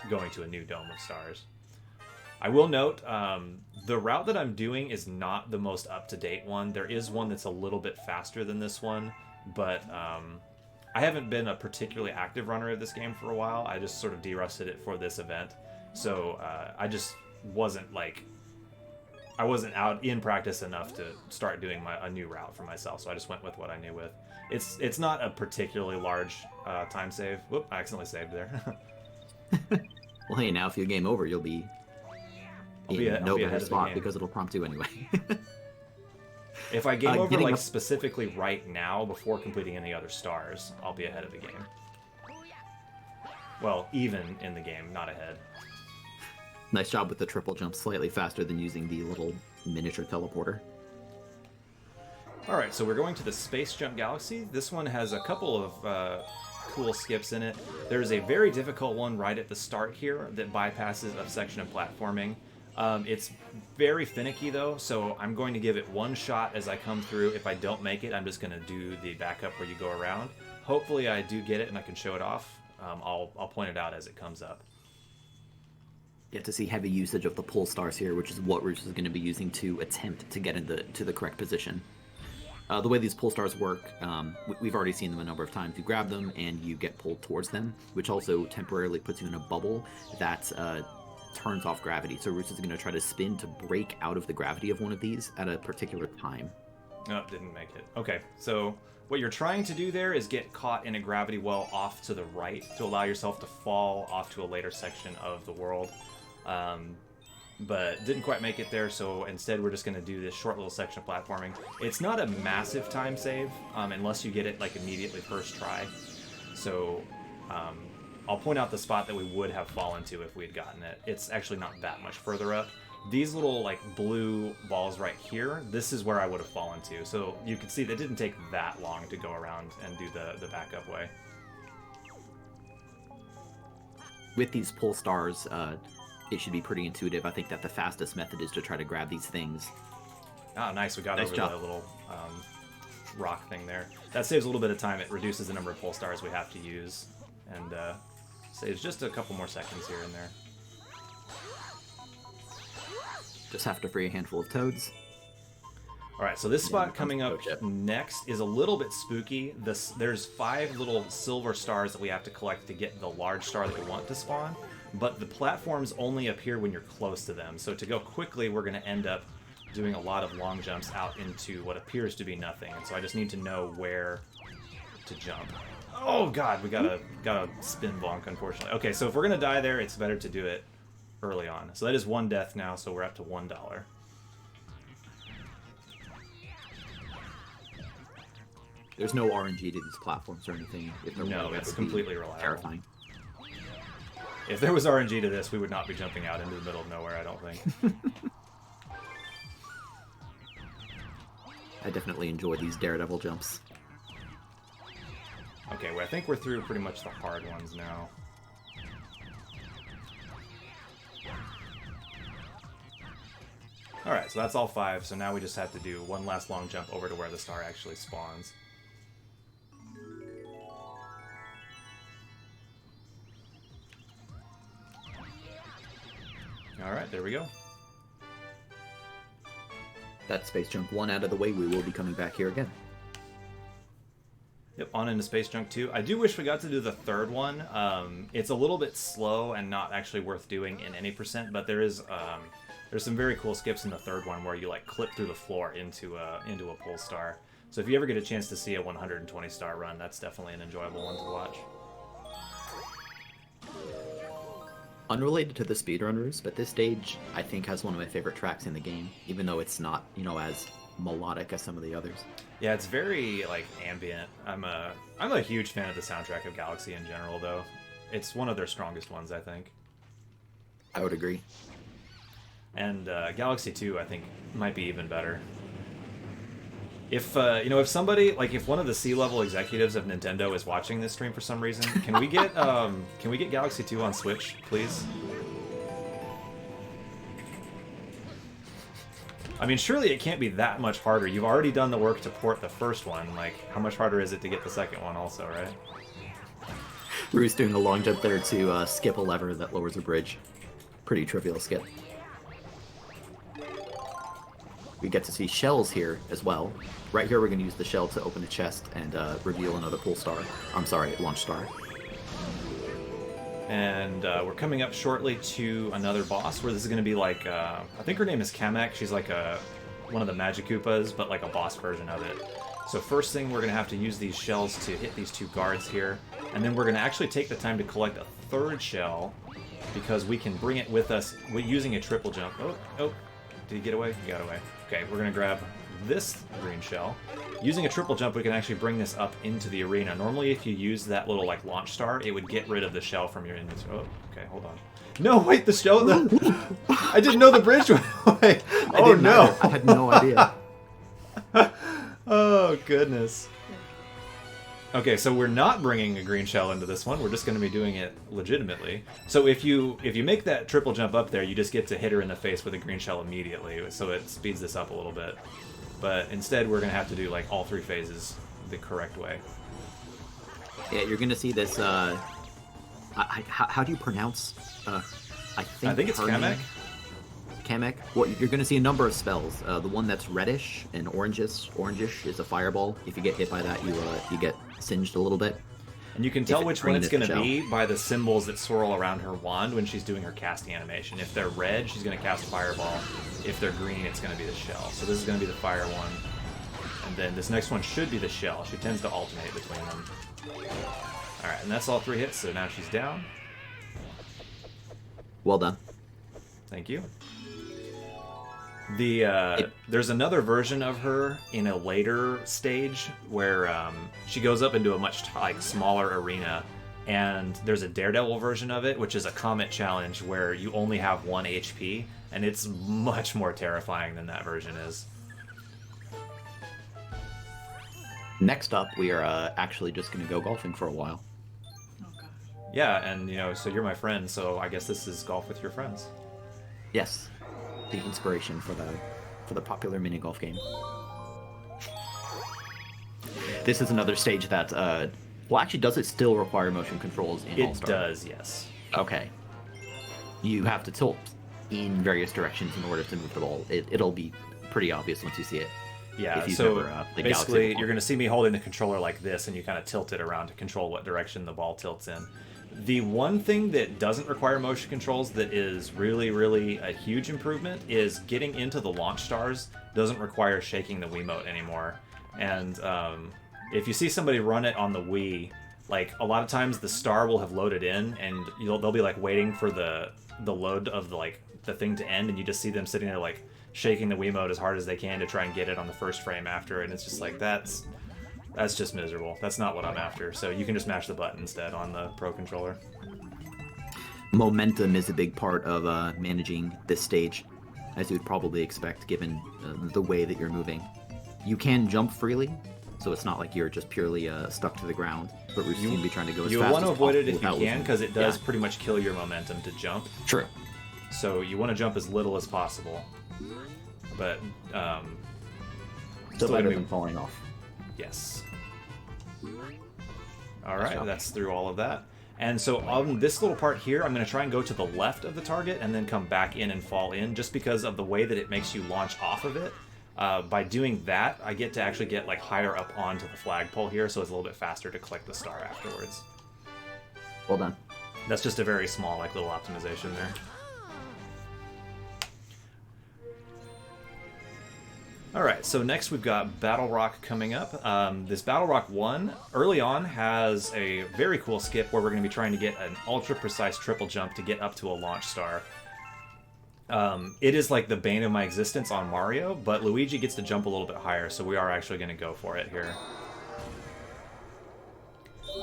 going to a new Dome of Stars. I will note, the route that I'm doing is not the most up-to-date one. There is one that's a little bit faster than this one, but I haven't been a particularly active runner of this game for a while. I just sort of derusted it for this event. So I just wasn't like... I wasn't out in practice enough to start doing a new route for myself, so I just went with what I knew with. It's not a particularly large time save. Whoop, I accidentally saved there. Well, hey, now if you game over, you'll be in no better spot because it'll prompt you anyway. If I game over like up... specifically right now before completing any other stars, I'll be ahead of the game. Well, even in the game, not ahead. Nice job with the triple jump, slightly faster than using the little miniature teleporter. Alright, so we're going to the Space Jump Galaxy. This one has a couple of cool skips in it. There's a very difficult one right at the start here that bypasses a section of platforming. It's very finicky though, so I'm going to give it one shot as I come through. If I don't make it, I'm just going to do the backup where you go around. Hopefully I do get it and I can show it off. I'll point it out as it comes up. Get to see heavy usage of the pull stars here, which is what Roos is going to be using to attempt to get into the correct position. The way these pull stars work, we've already seen them a number of times. You grab them and you get pulled towards them, which also temporarily puts you in a bubble that turns off gravity. So Roos is going to try to spin to break out of the gravity of one of these at a particular time. Oh, didn't make it. Okay, so what you're trying to do there is get caught in a gravity well off to the right to allow yourself to fall off to a later section of the world. But didn't quite make it there, so instead we're just going to do this short little section of platforming. It's not a massive time save, unless you get it like immediately first try. So I'll point out the spot that we would have fallen to if we had gotten it. It's actually not that much further up. These little like blue balls right here, this is where I would have fallen to. So you can see that it didn't take that long to go around and do the backup way. With these pull stars, it should be pretty intuitive. I think that the fastest method is to try to grab these things. Ah, nice. We got Nice over job. the little rock thing there. That saves a little bit of time. It reduces the number of pull stars we have to use, and saves just a couple more seconds here and there. Just have to free a handful of toads. All right, so this spot comes coming the up coach up. next is a little bit spooky. There's 5 little silver stars that we have to collect to get the large star that we want to spawn, but the platforms only appear when you're close to them. So to go quickly, we're going to end up doing a lot of long jumps out into what appears to be nothing. And so I just need to know where to jump. Oh god, we got a spin bonk, unfortunately. Okay, so if we're going to die there, it's better to do it early on. So that is 1 death now, so we're up to $1. There's no RNG to these platforms or anything. If there No, were, that it's would be completely reliable. terrifying. If there was RNG to this, we would not be jumping out into the middle of nowhere, I don't think. I definitely enjoy these daredevil jumps. Okay, well, I think we're through pretty much the hard ones now. Alright, so that's all 5, so now we just have to do one last long jump over to where the star actually spawns. Alright, there we go. That space junk 1 out of the way, we will be coming back here again. Yep, on into Space Junk 2. I do wish we got to do the third one. It's a little bit slow and not actually worth doing in any percent, but there's some very cool skips in the third one where you like clip through the floor into a pull star. So if you ever get a chance to see a 120 star run, that's definitely an enjoyable one to watch. Unrelated to the speedrunners, but this stage I think has one of my favorite tracks in the game, even though it's not, as melodic as some of the others. Yeah, it's very like ambient. I'm a huge fan of the soundtrack of Galaxy in general, though. It's one of their strongest ones, I think. I would agree. And Galaxy 2, I think, might be even better. If if somebody, like, if one of the C-level executives of Nintendo is watching this stream for some reason, can we get Galaxy 2 on Switch, please? I mean, surely it can't be that much harder. You've already done the work to port the first one. Like, how much harder is it to get the second one also, right? Roos doing a long jump there to skip a lever that lowers a bridge. Pretty trivial skip. We get to see shells here as well. Right here, we're going to use the shell to open a chest and reveal another pull star. I'm sorry, launch star. And we're coming up shortly to another boss where this is going to be like, I think her name is Kamek. She's like one of the Magic Koopas, but like a boss version of it. So first thing, we're going to have to use these shells to hit these two guards here. And then we're going to actually take the time to collect a third shell because we can bring it with us using a triple jump. Oh, did he get away? He got away. Okay, we're going to grab this green shell. Using a triple jump, we can actually bring this up into the arena. Normally, if you use that little like launch star, it would get rid of the shell from your inventory. Oh, okay, hold on. No, wait, the shell. I didn't know the bridge went away. Oh no! I had no idea. Oh goodness. Okay, so we're not bringing a green shell into this one. We're just going to be doing it legitimately. So if you make that triple jump up there, you just get to hit her in the face with a green shell immediately. So it speeds this up a little bit. But instead, we're going to have to do like all three phases the correct way. Yeah, you're going to see this. How do you pronounce? I think it's Kamek. Kamek. Well, you're going to see a number of spells. The one that's reddish and orangish is a fireball. If you get hit by that, you get singed a little bit. And you can tell which one it's going to be by the symbols that swirl around her wand when she's doing her casting animation. If they're red, she's going to cast Fireball. If they're green, it's going to be the shell. So this is going to be the fire one. And then this next one should be the shell. She tends to alternate between them. Alright, and that's all three hits, so now she's down. Well done. Thank you. There's another version of her in a later stage where she goes up into a much smaller arena, and there's a Daredevil version of it, which is a Comet challenge where you only have 1 HP, and it's much more terrifying than that version is. Next up, we are actually just going to go golfing for a while. Oh gosh. Yeah, and so you're my friend, so I guess this is golf with your friends. Yes. The inspiration for the popular mini golf game. This is another stage that well, actually, does it still require motion controls in All-Star? It does, yes. Okay. You have to tilt in various directions in order to move the ball. It'll be pretty obvious once you see it. Yeah, so basically you're going to see me holding the controller like this, and you kind of tilt it around to control what direction the ball tilts in. The one thing that doesn't require motion controls that is really, really a huge improvement is getting into the launch stars doesn't require shaking the Wiimote anymore. And if you see somebody run it on the Wii, like a lot of times the star will have loaded in, and they'll be like waiting for the load of the thing to end, and you just see them sitting there like shaking the Wiimote as hard as they can to try and get it on the first frame after, and it's just like that's just miserable. That's not what I'm after. So you can just mash the button instead on the Pro Controller. Momentum is a big part of managing this stage, as you would probably expect given the way that you're moving. You can jump freely, so it's not like you're just purely stuck to the ground, but we're just going to be trying to go as fast as possible. You want to avoid it if you can, because it does Yeah. pretty much kill your momentum to jump. True. So you want to jump as little as possible. But Still better than falling off. Yes. Alright, that's through all of that. And so on this little part here, I'm going to try and go to the left of the target and then come back in and fall in, just because of the way that it makes you launch off of it. By doing that, I get to actually get like higher up onto the flagpole here, so it's a little bit faster to collect the star afterwards. Well done. That's just a very small like little optimization there. Alright, so next we've got Battle Rock coming up. This Battle Rock 1, early on, has a very cool skip where we're going to be trying to get an ultra-precise triple jump to get up to a launch star. It is like the bane of my existence on Mario, but Luigi gets to jump a little bit higher, so we are actually going to go for it here.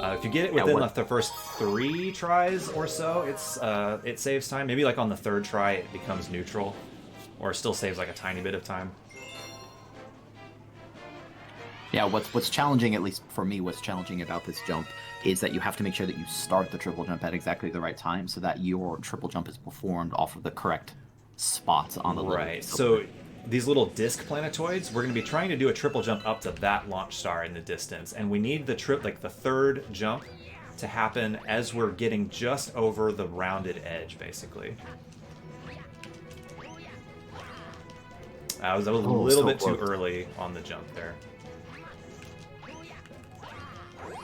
If you get it within the first 3 tries or so, it saves time. Maybe like on the 3rd try it becomes neutral, or still saves like a tiny bit of time. Yeah, what's challenging, at least for me, what's challenging about this jump is that you have to make sure that you start the triple jump at exactly the right time so that your triple jump is performed off of the correct spots on the Right. So these little disc planetoids, we're going to be trying to do a triple jump up to that launch star in the distance, and we need the the third jump to happen as we're getting just over the rounded edge, basically. I was a little bit too early on the jump there.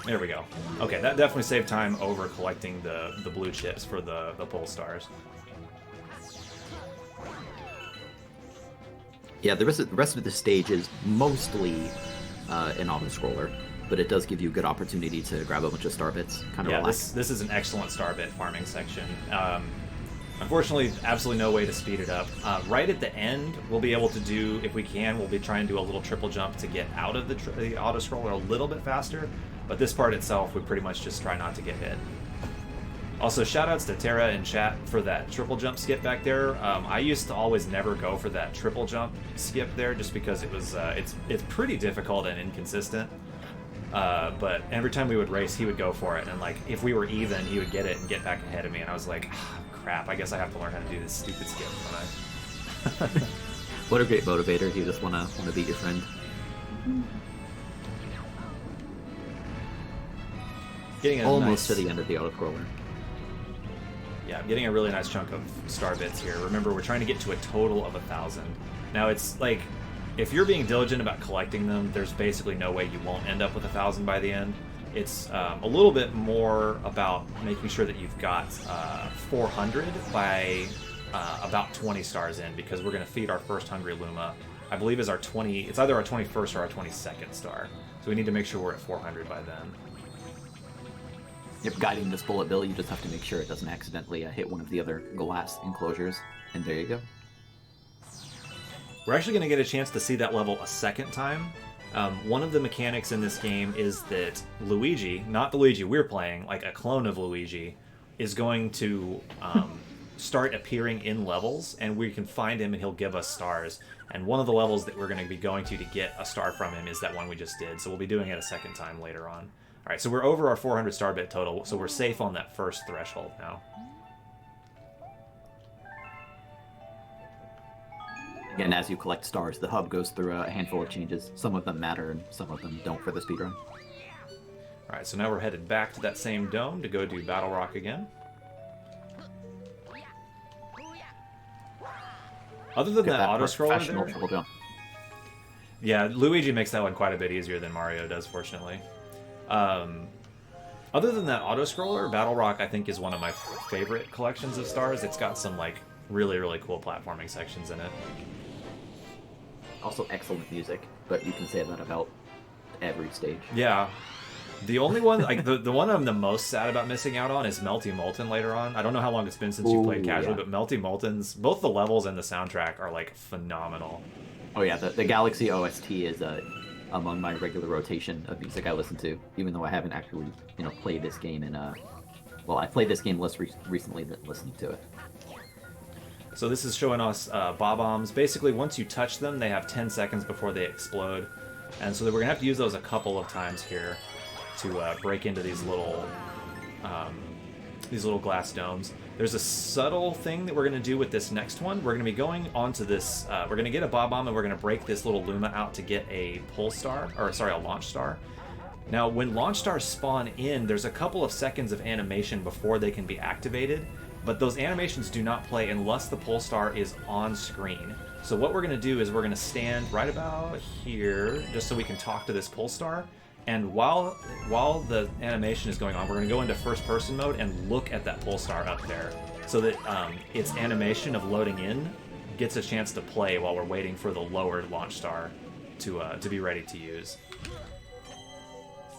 There we go. Okay, that definitely saved time over collecting the blue chips for the pole stars. Yeah, the rest of the stage is mostly an auto-scroller, but it does give you a good opportunity to grab a bunch of star bits, kind of relax. This is an excellent star bit farming section. Unfortunately, absolutely no way to speed it up. Right at the end, we'll be able to do, if we can, we'll be trying to do a little triple jump to get out of the auto-scroller a little bit faster, but this part itself, we pretty much just try not to get hit. Also, shoutouts to Tara in chat for that triple jump skip back there. I used to always never go for that triple jump skip there just because it was it's pretty difficult and inconsistent. But every time we would race, he would go for it, and like if we were even, he would get it and get back ahead of me, and I was like, crap, I guess I have to learn how to do this stupid skip, don't I? What a great motivator. You just wanna beat your friend. Getting almost to the end of the autoscroller. Yeah, I'm getting a really nice chunk of star bits here. Remember, we're trying to get to a total of 1,000. Now, it's like, if you're being diligent about collecting them, there's basically no way you won't end up with 1,000 by the end. It's a little bit more about making sure that you've got 400 by about 20 stars in, because we're going to feed our first Hungry Luma, I believe is it's either our 21st or our 22nd star. So we need to make sure we're at 400 by then. Yep, guiding this bullet bill, you just have to make sure it doesn't accidentally hit one of the other glass enclosures, and there you go. We're actually going to get a chance to see that level a second time. One of the mechanics in this game is that Luigi, not the Luigi we're playing, like a clone of Luigi, is going to start appearing in levels, and we can find him and he'll give us stars. And one of the levels that we're going to be going to get a star from him is that one we just did, so we'll be doing it a second time later on. Alright, so we're over our 400 star bit total, so we're safe on that first threshold now. Again, as you collect stars, the hub goes through a handful of changes. Some of them matter, and some of them don't for the speedrun. Alright, so now we're headed back to that same dome to go do Battle Rock again. Other than that auto-scroller there... Yeah, Luigi makes that one quite a bit easier than Mario does, fortunately. Other than that auto-scroller, Battle Rock I think is one of my favorite collections of stars. It's got some like really, really cool platforming sections in it. Also excellent music, but you can say that about every stage. Yeah. The only one, like the one I'm the most sad about missing out on is Melty Molten later on. I don't know how long it's been since you played casually, but Melty Molten's, both the levels and the soundtrack are like phenomenal. Oh yeah, the Galaxy OST is among my regular rotation of music I listen to, even though I haven't actually, played this game in well, I played this game less recently than listening to it. So this is showing us bob-ombs. Basically, once you touch them, they have 10 seconds before they explode. And so we're going to have to use those a couple of times here to break into these little glass domes. There's a subtle thing that we're going to do with this next one. We're going to be going onto this, we're going to get a bob-omb and we're going to break this little Luma out to get a pole star, or sorry, a launch star. Now, when launch stars spawn in, there's a couple of seconds of animation before they can be activated, but those animations do not play unless the pole star is on screen. So what we're going to do is we're going to stand right about here, just so we can talk to this pole star. And while the animation is going on, we're going to go into first-person mode and look at that pole star up there, so that its animation of loading in gets a chance to play while we're waiting for the lowered launch star to be ready to use.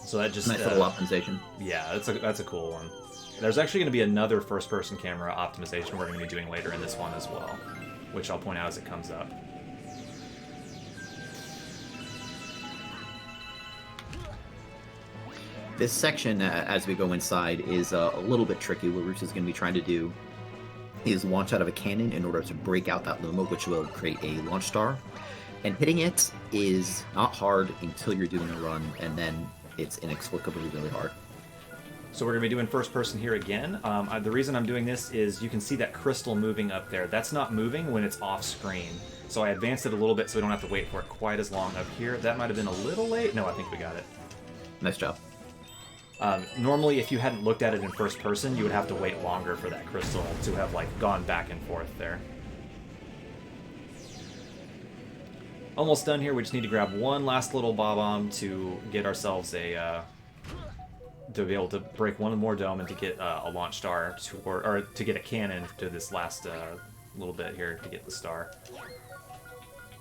So that just nice little optimization. Yeah, that's a cool one. There's actually going to be another first-person camera optimization we're going to be doing later in this one as well, which I'll point out as it comes up. This section, as we go inside, is a little bit tricky. What Roos is going to be trying to do is launch out of a cannon in order to break out that Luma, which will create a launch star. And hitting it is not hard until you're doing a run, and then it's inexplicably really hard. So we're going to be doing first person here again. The reason I'm doing this is you can see that crystal moving up there. That's not moving when it's off screen. So I advanced it a little bit so we don't have to wait for it quite as long up here. That might have been a little late. No, I think we got it. Nice job. Normally, if you hadn't looked at it in first person, you would have to wait longer for that crystal to have like gone back and forth there. Almost done here. We just need to grab one last little bob-omb to get ourselves a... to be able to break one more dome and to get a launch star, or to get a cannon to this last little bit here to get the star.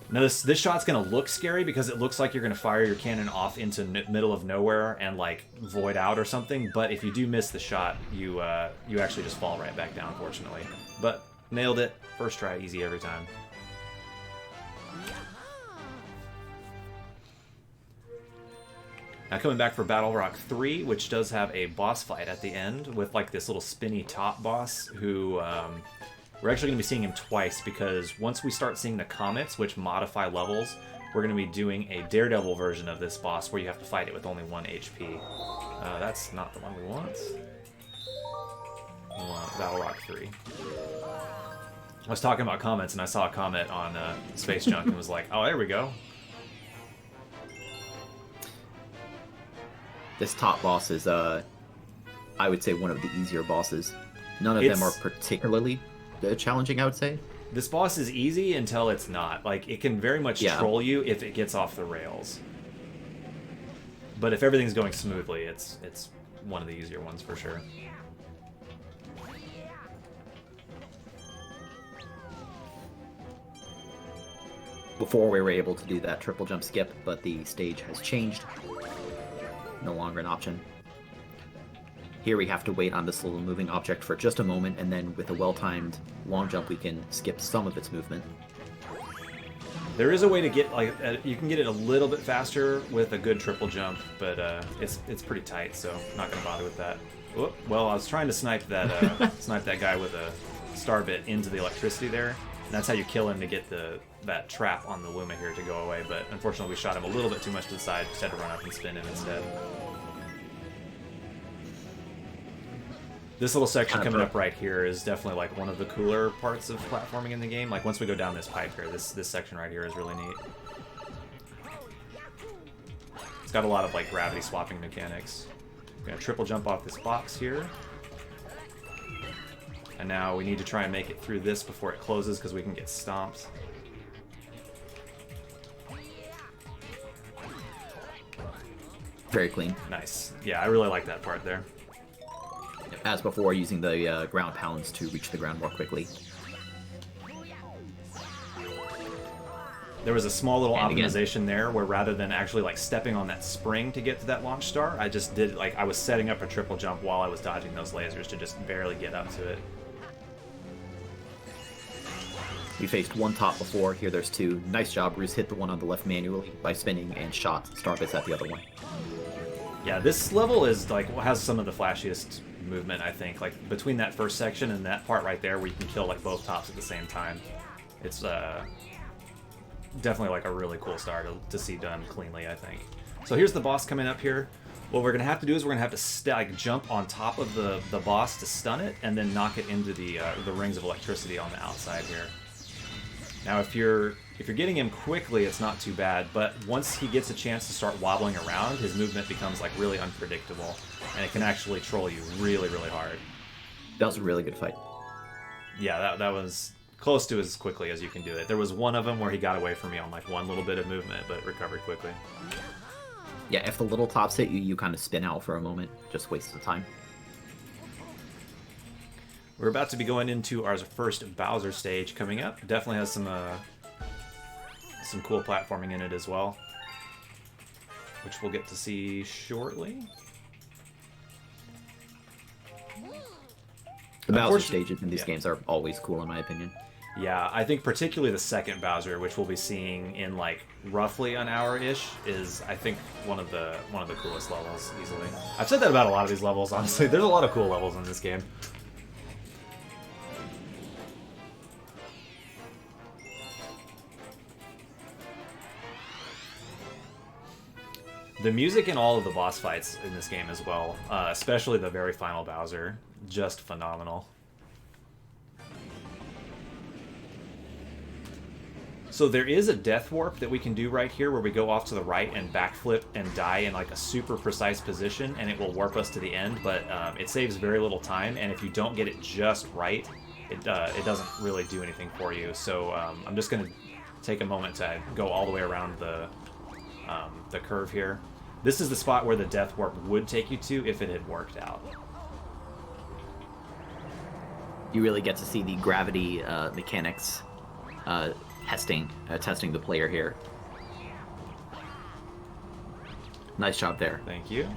Now this shot's gonna look scary because it looks like you're gonna fire your cannon off into middle of nowhere and like void out or something. But if you do miss the shot, you actually just fall right back down, fortunately. But nailed it, first try, easy every time. Now coming back for Battle Rock 3, which does have a boss fight at the end with like this little spinny top boss who we're actually going to be seeing him twice because once we start seeing the comets, which modify levels, we're going to be doing a Daredevil version of this boss where you have to fight it with only 1 HP. That's not the one we want. We want Battle Rock 3. I was talking about comets and I saw a comet on Space Junk and was like, oh, there we go. This top boss is, I would say, one of the easier bosses. None of them are particularly challenging, I would say. This boss is easy until it's not. Like, it can very much troll you if it gets off the rails. But if everything's going smoothly, it's one of the easier ones for sure. Before we were able to do that triple jump skip, but the stage has changed. No longer an option. Here we have to wait on this little moving object for just a moment, and then with a well-timed long jump we can skip some of its movement. There is a way to get, like, you can get it a little bit faster with a good triple jump, but it's pretty tight, so I'm not going to bother with that. Whoop. Well, I was trying to snipe that snipe that guy with a star bit into the electricity there, and that's how you kill him to get that trap on the Luma here to go away, but unfortunately we shot him a little bit too much to the side, just had to run up and spin him instead. This little section coming up right here is definitely like one of the cooler parts of platforming in the game. Like once we go down this pipe here, this section right here is really neat. It's got a lot of like gravity swapping mechanics. We're gonna triple jump off this box here. And now we need to try and make it through this before it closes because we can get stomped. Very clean. Nice. Yeah, I really like that part there. As before, using the ground pounds to reach the ground more quickly. There was a small little optimization there where rather than actually like stepping on that spring to get to that launch star, I just did like I was setting up a triple jump while I was dodging those lasers to just barely get up to it. We faced one top before, here there's two. Nice job, Roos hit the one on the left manually by spinning and shot Starbits at the other one. Yeah, this level is like has some of the flashiest movement, I think. Like between that first section and that part right there where you can kill like both tops at the same time. It's definitely like a really cool star to see done cleanly, I think. So here's the boss coming up here. What we're gonna have to do is we're gonna have to like jump on top of the boss to stun it and then knock it into the rings of electricity on the outside here. Now if you're getting him quickly, it's not too bad, but once he gets a chance to start wobbling around, his movement becomes like really unpredictable, and it can actually troll you really, really hard. That was a really good fight. Yeah, that was close to as quickly as you can do it. There was one of them where he got away from me on like one little bit of movement, but recovered quickly. Yeah, if the little tops hit you, you kind of spin out for a moment. Just waste of time. We're about to be going into our first Bowser stage coming up. Definitely has some cool platforming in it as well, which we'll get to see shortly. The Bowser stages in these games are always cool, in my opinion. Yeah, I think particularly the second Bowser, which we'll be seeing in like roughly an hour-ish, is I think one of the coolest levels easily. I've said that about a lot of these levels, honestly. There's a lot of cool levels in this game. The music in all of the boss fights in this game as well, especially the very final Bowser, just phenomenal. So there is a death warp that we can do right here where we go off to the right and backflip and die in like a super precise position, and it will warp us to the end, but it saves very little time, and if you don't get it just right, it doesn't really do anything for you. So I'm just going to take a moment to go all the way around the curve here. This is the spot where the death warp would take you to if it had worked out. You really get to see the gravity mechanics testing the player here. Nice job there. Thank you.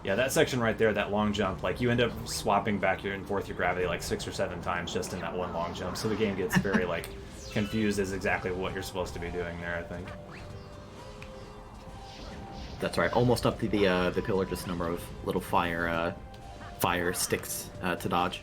Yeah, that section right there, that long jump, like you end up swapping back and forth your gravity like 6 or 7 times just in that one long jump. So the game gets very like confused as exactly what you're supposed to be doing there, I think. That's right. Almost up to the pillar, just a number of little fire sticks to dodge.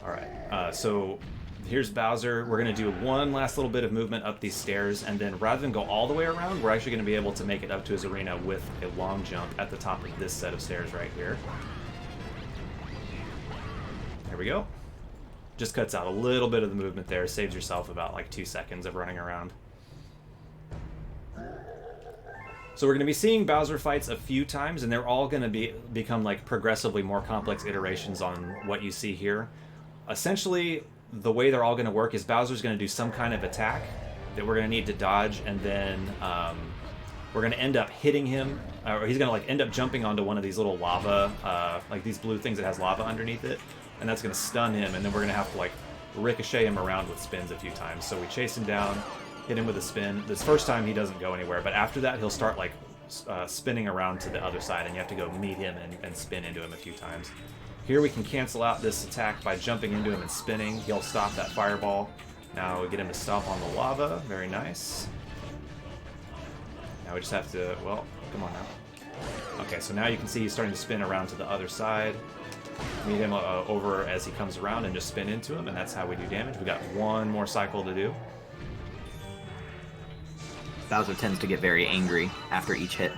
All right. So here's Bowser. We're going to do one last little bit of movement up these stairs, and then rather than go all the way around, we're actually going to be able to make it up to his arena with a long jump at the top of this set of stairs right here. There we go. Just cuts out a little bit of the movement there, saves yourself about like 2 seconds of running around. So we're going to be seeing Bowser fights a few times, and they're all going to become like progressively more complex iterations on what you see here. Essentially, the way they're all going to work is Bowser's going to do some kind of attack that we're going to need to dodge, and then we're going to end up hitting him, or he's going to like end up jumping onto one of these little lava, like these blue things that has lava underneath it, and that's going to stun him, and then we're going to have to like ricochet him around with spins a few times. So we chase him down, hit him with a spin. This first time he doesn't go anywhere, but after that he'll start like spinning around to the other side, and you have to go meet him and spin into him a few times. Here we can cancel out this attack by jumping into him and spinning. He'll stop that fireball. Now we get him to stomp on the lava. Very nice. Now we just have to, well, come on now. Okay, so now you can see he's starting to spin around to the other side. Meet him over as he comes around and just spin into him, and that's how we do damage. We got one more cycle to do. Bowser tends to get very angry after each hit.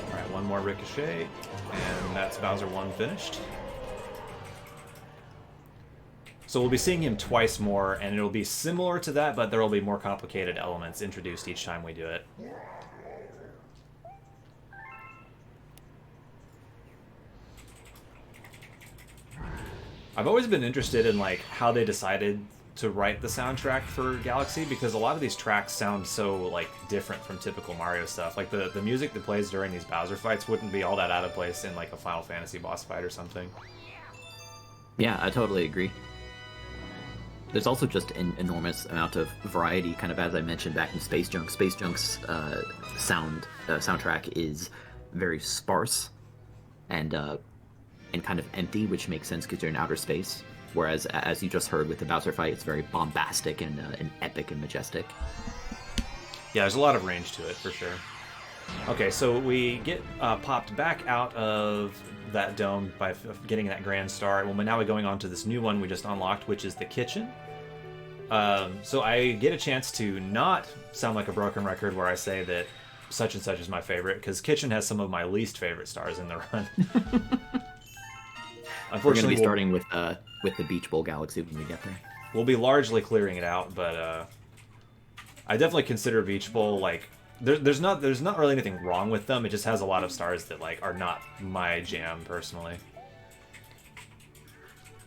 Alright, one more ricochet, and that's Bowser 1 finished. So we'll be seeing him twice more, and it'll be similar to that, but there will be more complicated elements introduced each time we do it. I've always been interested in like how they decided to write the soundtrack for Galaxy, because a lot of these tracks sound so like different from typical Mario stuff. Like the music that plays during these Bowser fights wouldn't be all that out of place in like a Final Fantasy boss fight or something. Yeah, I totally agree. There's also just an enormous amount of variety, kind of as I mentioned back in Space Junk. Space Junk's soundtrack is very sparse and kind of empty, which makes sense because you're in outer space. Whereas, as you just heard with the Bowser fight, it's very bombastic and epic and majestic. Yeah, there's a lot of range to it, for sure. Okay, so we get popped back out of that dome by getting that grand star. Well, now we're going on to this new one we just unlocked, which is the kitchen. So I get a chance to not sound like a broken record where I say that such and such is my favorite, because kitchen has some of my least favorite stars in the run. We're going to be starting with the Beach Bowl Galaxy when we get there. We'll be largely clearing it out, but I definitely consider Beach Bowl like there's not really anything wrong with them. It just has a lot of stars that like are not my jam personally.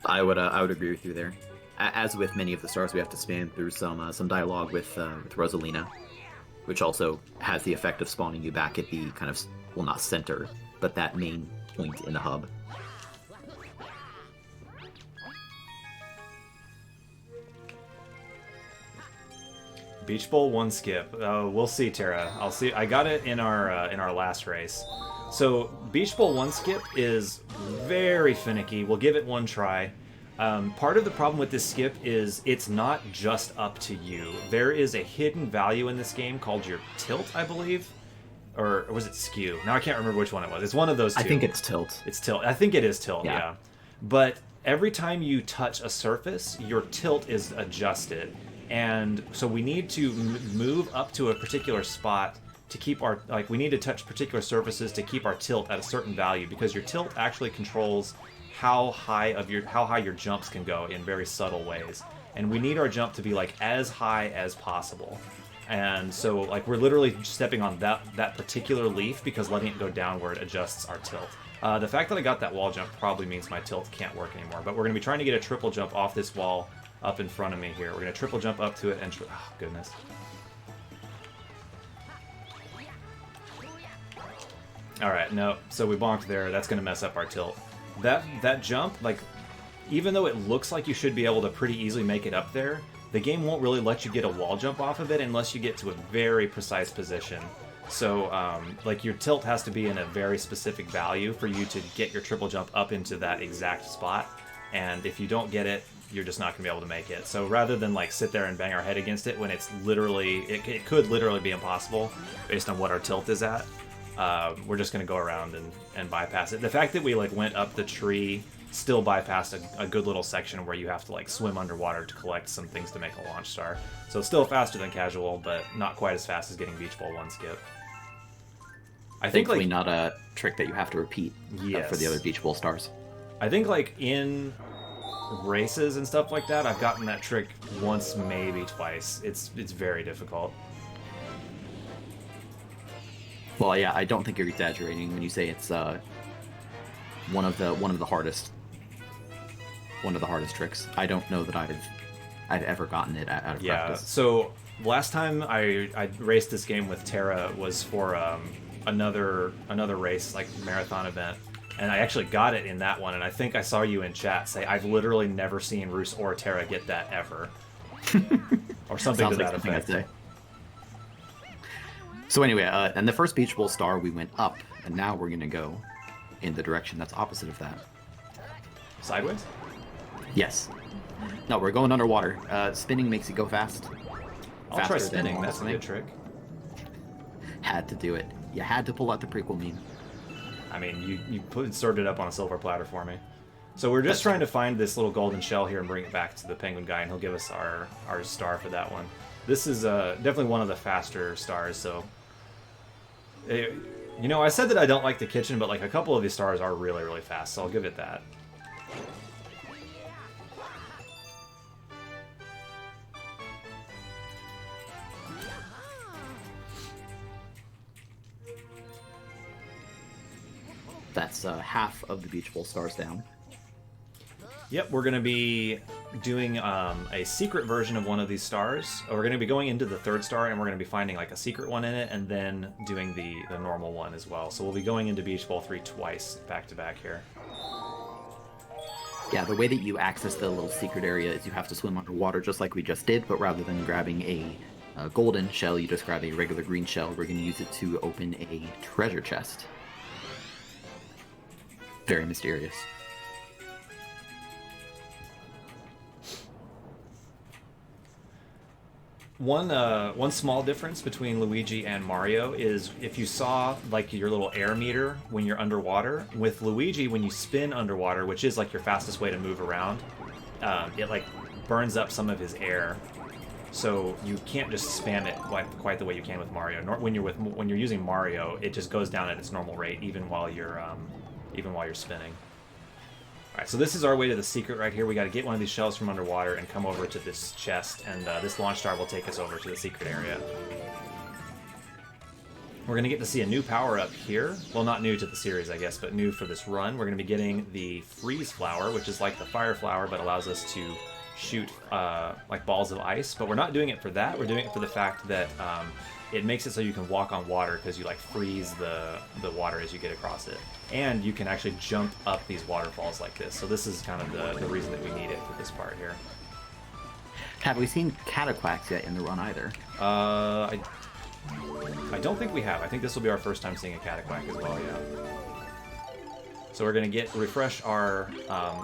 I would agree with you there. As with many of the stars, we have to span through some dialogue with Rosalina, which also has the effect of spawning you back at the kind of, well, not center, but that main point in the hub. Beach Bowl 1 skip. We'll see, Tara. I'll see. I got it in our last race. So Beach Bowl 1 skip is very finicky. We'll give it one try. Part of the problem with this skip is it's not just up to you. There is a hidden value in this game called your tilt, I believe. or was it skew? Now I can't remember which one it was. It's one of those two. I think it's tilt. It's tilt. I think it is tilt, Yeah. yeah. But every time you touch a surface, your tilt is adjusted. And so we need to move up to a particular spot to keep our, like, we need to touch particular surfaces to keep our tilt at a certain value, because your tilt actually controls how high your jumps can go in very subtle ways. And we need our jump to be like as high as possible. And so, like, we're literally stepping on that particular leaf because letting it go downward adjusts our tilt. The fact that I got that wall jump probably means my tilt can't work anymore. But we're going to be trying to get a triple jump off this wall up in front of me here. We're going to triple jump up to it and... oh, goodness. Alright, no. So we bonked there. That's going to mess up our tilt. That jump, like, even though it looks like you should be able to pretty easily make it up there, the game won't really let you get a wall jump off of it unless you get to a very precise position. So, like, your tilt has to be in a very specific value for you to get your triple jump up into that exact spot. And if you don't get it, you're just not going to be able to make it. So rather than, like, sit there and bang our head against it when it's literally... It could literally be impossible based on what our tilt is at. We're just going to go around and bypass it. The fact that we, like, went up the tree still bypassed a good little section where you have to, like, swim underwater to collect some things to make a launch star. So it's still faster than casual, but not quite as fast as getting Beach Bowl 1 skip. I think, Thankfully, like, not a trick that you have to repeat for the other Beach Bowl stars. I think, like, in races and stuff like that, I've gotten that trick once, maybe twice. It's very difficult. Well, yeah, I don't think you're exaggerating when you say it's one of the hardest tricks. I don't know that I've ever gotten it out of practice. So last time I raced this game with Tara was for another race, like, marathon event, and I actually got it in that one. And I think I saw you in chat say, "I've literally never seen Roos or Tara get that ever," or something to that effect. I'd say. So anyway, and the first Beach Bowl star, we went up, and now we're gonna go in the direction that's opposite of that. Sideways? Yes. No, we're going underwater. Spinning makes it go fast. I'll try Faster than spinning. normal That's a good trick. Had to do it. You had to pull out the prequel meme. I mean, you served it up on a silver platter for me. So we're just trying to find this little golden shell here and bring it back to the penguin guy, and he'll give us our star for that one. This is definitely one of the faster stars, so... you know, I said that I don't like the kitchen, but, like, a couple of these stars are really, really fast, so I'll give it that. That's half of the Beach Bowl stars down. Yep, we're going to be doing a secret version of one of these stars. We're going to be going into the third star, and we're going to be finding, like, a secret one in it, and then doing the normal one as well. So we'll be going into Beach Bowl 3 twice, back-to-back here. Yeah, the way that you access the little secret area is you have to swim underwater just like we just did, but rather than grabbing a golden shell, you just grab a regular green shell. We're going to use it to open a treasure chest. Very mysterious. One small difference between Luigi and Mario is if you saw, like, your little air meter when you're underwater, with Luigi, when you spin underwater, which is, like, your fastest way to move around, it, like, burns up some of his air. So you can't just spam it quite the way you can with Mario. When you're using Mario, it just goes down at its normal rate, even while you're spinning. Alright, so this is our way to the secret right here. We got to get one of these shells from underwater and come over to this chest, and this launch star will take us over to the secret area. We're going to get to see a new power-up here. Well, not new to the series, I guess, but new for this run. We're going to be getting the Freeze Flower, which is like the Fire Flower, but allows us to shoot like balls of ice. But we're not doing it for that. We're doing it for the fact that it makes it so you can walk on water, because you, like, freeze the water as you get across it. And you can actually jump up these waterfalls like this. So this is kind of the reason that we need it for this part here. Have we seen Cataquacks yet in the run either? I don't think we have. I think this will be our first time seeing a Cataquack as well, yeah. So we're going to refresh our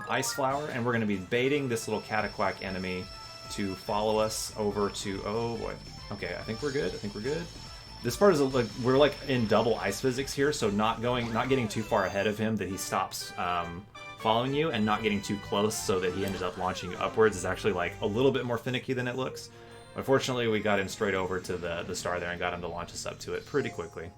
Ice Flower, and we're going to be baiting this little Cataquack enemy to follow us over to... Oh, boy. Okay, I think we're good. This part is like we're like in double ice physics here, so not getting too far ahead of him that he stops following you, and not getting too close so that he ended up launching you upwards is actually like a little bit more finicky than it looks. Unfortunately, we got him straight over to the star there and got him to launch us up to it pretty quickly.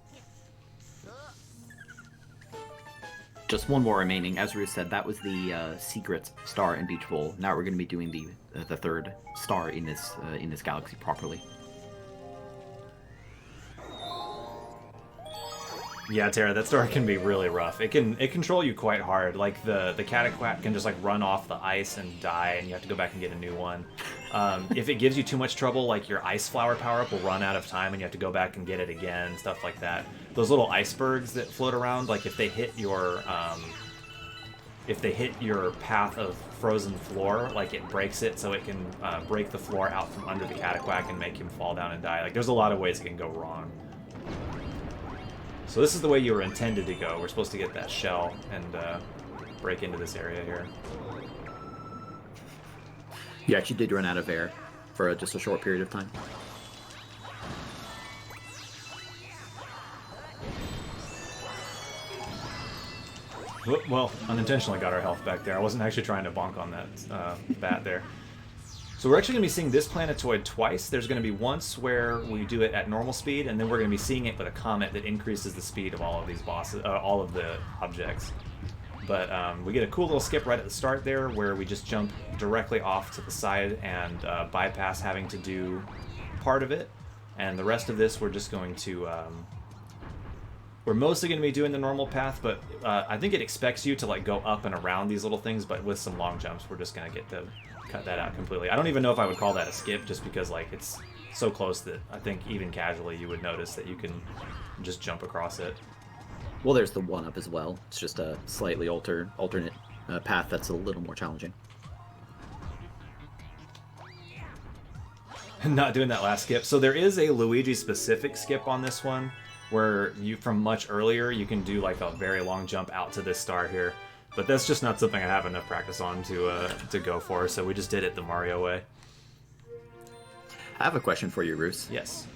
Just one more remaining. As Roos said, that was the secret star in Beach Bowl. Now we're going to be doing the third star in this galaxy properly. Yeah, Tara, that star can be really rough. It can control you quite hard. Like the Cataquack can just like run off the ice and die, and you have to go back and get a new one. If it gives you too much trouble, like your ice flower power up will run out of time, and you have to go back and get it again, stuff like that. Those little icebergs that float around, like if they hit your path of frozen floor, like it breaks it, so it can break the floor out from under the Cataquack and make him fall down and die. Like there's a lot of ways it can go wrong. So this is the way you were intended to go. We're supposed to get that shell and break into this area here. You actually did run out of air for just a short period of time. Well, unintentionally got our health back there. I wasn't actually trying to bonk on that bat there. So we're actually going to be seeing this planetoid twice. There's going to be once where we do it at normal speed, and then we're going to be seeing it with a comet that increases the speed of all of these bosses, all of the objects. But we get a cool little skip right at the start there, where we just jump directly off to the side and bypass having to do part of it. And the rest of this, we're just going to... we're mostly going to be doing the normal path, but I think it expects you to like go up and around these little things, but with some long jumps, we're just going to get to cut that out completely. I don't even know if I would call that a skip, just because like it's so close that I think even casually you would notice that you can just jump across it. Well, there's the one-up as well. It's just a slightly alternate path that's a little more challenging. Not doing that last skip. So there is a Luigi-specific skip on this one, where you, from much earlier, you can do like a very long jump out to this star here. But that's just not something I have enough practice on to go for, so we just did it the Mario way. I have a question for you, Roos. Yes.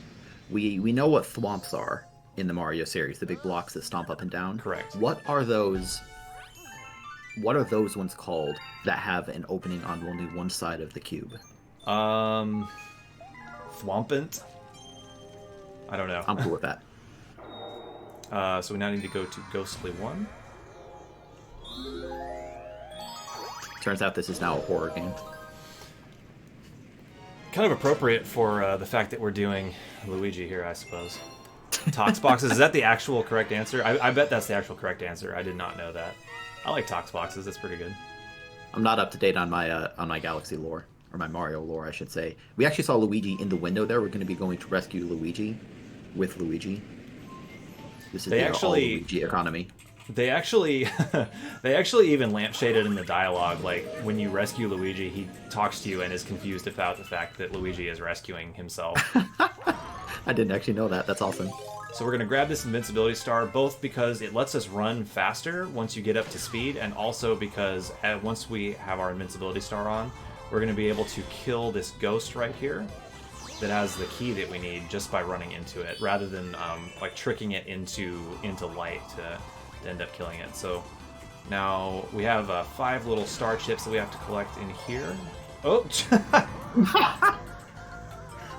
We know what thwomps are in the Mario series, the big blocks that stomp up and down. Correct. What are those ones called that have an opening on only one side of the cube? Thwompant? I don't know. I'm cool with that. So we now need to go to Ghostly 1. Turns out this is now a horror game. Kind of appropriate for the fact that we're doing Luigi here, I suppose. Tox boxes, is that the actual correct answer? I bet that's the actual correct answer. I did not know that. I like Tox boxes, that's pretty good. I'm not up to date on my Galaxy lore, or my Mario lore, I should say. We actually saw Luigi in the window there. We're going to be going to rescue Luigi with Luigi. This is all Luigi economy. They actually even lampshaded in the dialogue, like when you rescue Luigi, he talks to you and is confused about the fact that Luigi is rescuing himself. I didn't actually know that. That's awesome. So we're going to grab this Invincibility Star, both because it lets us run faster once you get up to speed, and also because once we have our Invincibility Star on, we're going to be able to kill this ghost right here that has the key that we need just by running into it, rather than like tricking it into light to end up killing it. So now we have 5 little star chips that we have to collect in here. Oh!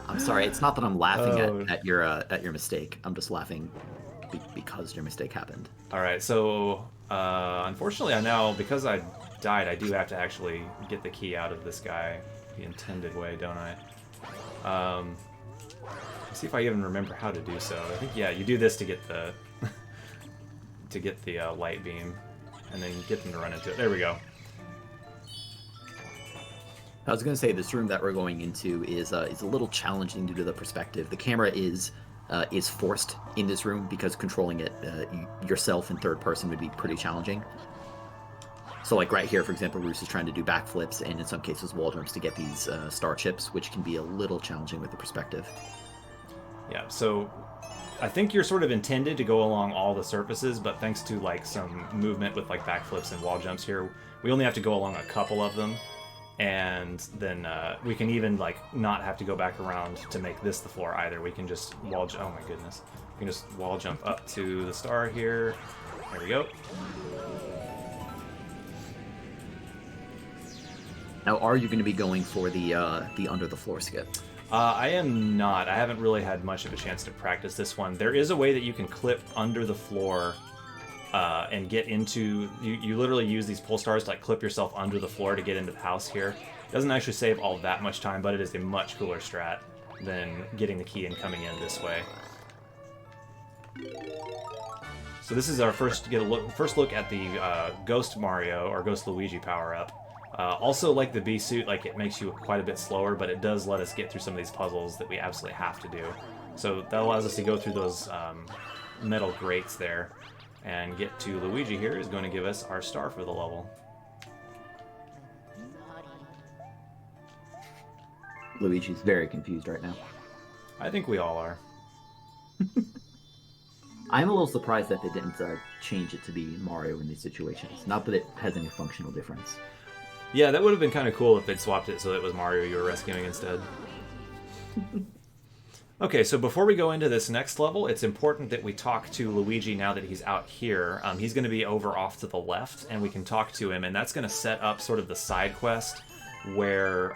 I'm sorry. It's not that I'm laughing at your mistake. I'm just laughing because your mistake happened. All right. So unfortunately, because I died, I do have to actually get the key out of this guy the intended way, don't I? Let's see if I even remember how to do so. I think you do this to get the light beam, and then get them to run into it. There we go. I was going to say this room that we're going into is a little challenging due to the perspective. The camera is forced in this room because controlling it yourself in third person would be pretty challenging. So like right here, for example, Roos is trying to do backflips and in some cases wall jumps to get these star chips, which can be a little challenging with the perspective. Yeah, so I think you're sort of intended to go along all the surfaces, but thanks to like some movement with like backflips and wall jumps here, we only have to go along a couple of them. And then we can even like not have to go back around to make this the floor either. We can just oh my goodness. We can just wall jump up to the star here. There we go. Now, are you going to be going for the under the floor skip? I am not. I haven't really had much of a chance to practice this one. There is a way that you can clip under the floor and get into... You literally use these pull stars to like clip yourself under the floor to get into the house here. It doesn't actually save all that much time, but it is a much cooler strat than getting the key and coming in this way. So this is our first look at the Ghost Mario or Ghost Luigi power-up. Also, like the B-suit, like it makes you quite a bit slower, but it does let us get through some of these puzzles that we absolutely have to do. So that allows us to go through those metal grates there and get to Luigi here is going to give us our star for the level. Luigi's very confused right now. I think we all are. I'm a little surprised that they didn't change it to be Mario in these situations. Not that it has any functional difference. Yeah, that would have been kind of cool if they'd swapped it so that it was Mario you were rescuing instead. Okay, so before we go into this next level, it's important that we talk to Luigi now that he's out here. He's going to be over off to the left, and we can talk to him, and that's going to set up sort of the side quest where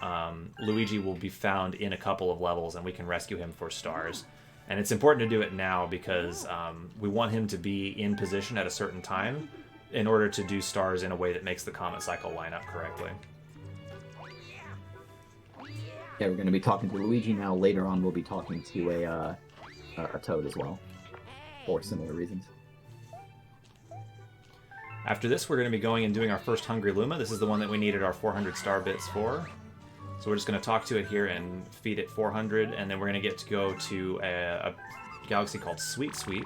Luigi will be found in a couple of levels, and we can rescue him for stars. And it's important to do it now because we want him to be in position at a certain time in order to do stars in a way that makes the Comet cycle line up correctly. Yeah, we're going to be talking to Luigi now. Later on, we'll be talking to a Toad as well, for similar reasons. After this, we're going to be going and doing our first Hungry Luma. This is the one that we needed our 400 star bits for. So we're just going to talk to it here and feed it 400, and then we're going to get to go to a galaxy called Sweet Sweet,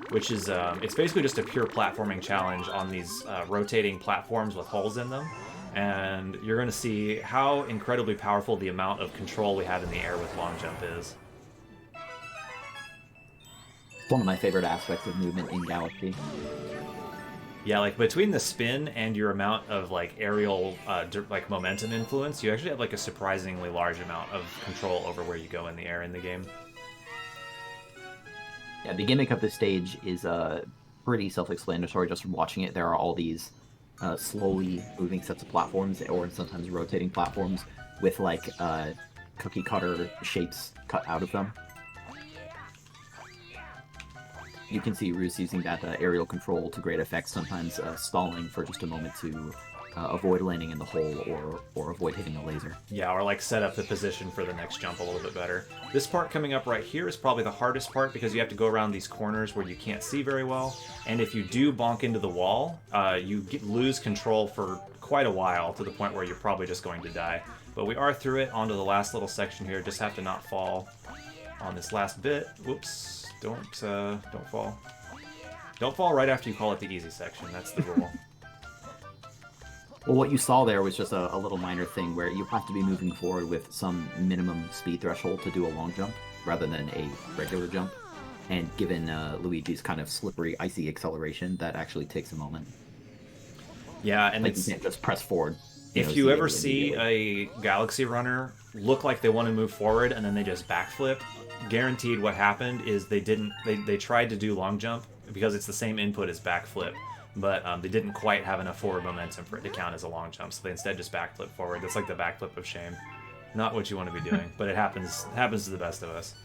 which is it's basically just a pure platforming challenge on these rotating platforms with holes in them, and you're going to see how incredibly powerful the amount of control we have in the air with long jump is. One of my favorite aspects of movement in Galaxy. Yeah, like between the spin and your amount of like aerial like momentum influence, you actually have like a surprisingly large amount of control over where you go in the air in the game. Yeah, the gimmick of this stage is pretty self-explanatory just from watching it. There are all these slowly moving sets of platforms, or sometimes rotating platforms, with like cookie cutter shapes cut out of them. You can see Roos using that aerial control to great effect, sometimes stalling for just a moment to avoid landing in the hole or avoid hitting a laser. Yeah, or like set up the position for the next jump a little bit better. This part coming up right here is probably the hardest part because you have to go around these corners where you can't see very well. And if you do bonk into the wall, you lose control for quite a while to the point where you're probably just going to die. But we are through it onto the last little section here. Just have to not fall on this last bit. Whoops. Don't fall. Don't fall right after you call it the easy section. That's the rule. Well, what you saw there was just a little minor thing where you have to be moving forward with some minimum speed threshold to do a long jump rather than a regular jump. And given Luigi's kind of slippery, icy acceleration, that actually takes a moment. Yeah, and like it's... you can't just press forward. If you ever see a Galaxy runner look like they want to move forward and then they just backflip, guaranteed what happened is they tried to do long jump because it's the same input as backflip, but they didn't quite have enough forward momentum for it to count as a long jump, so they instead just backflip forward. That's like the backflip of shame. Not what you want to be doing, but it happens to the best of us.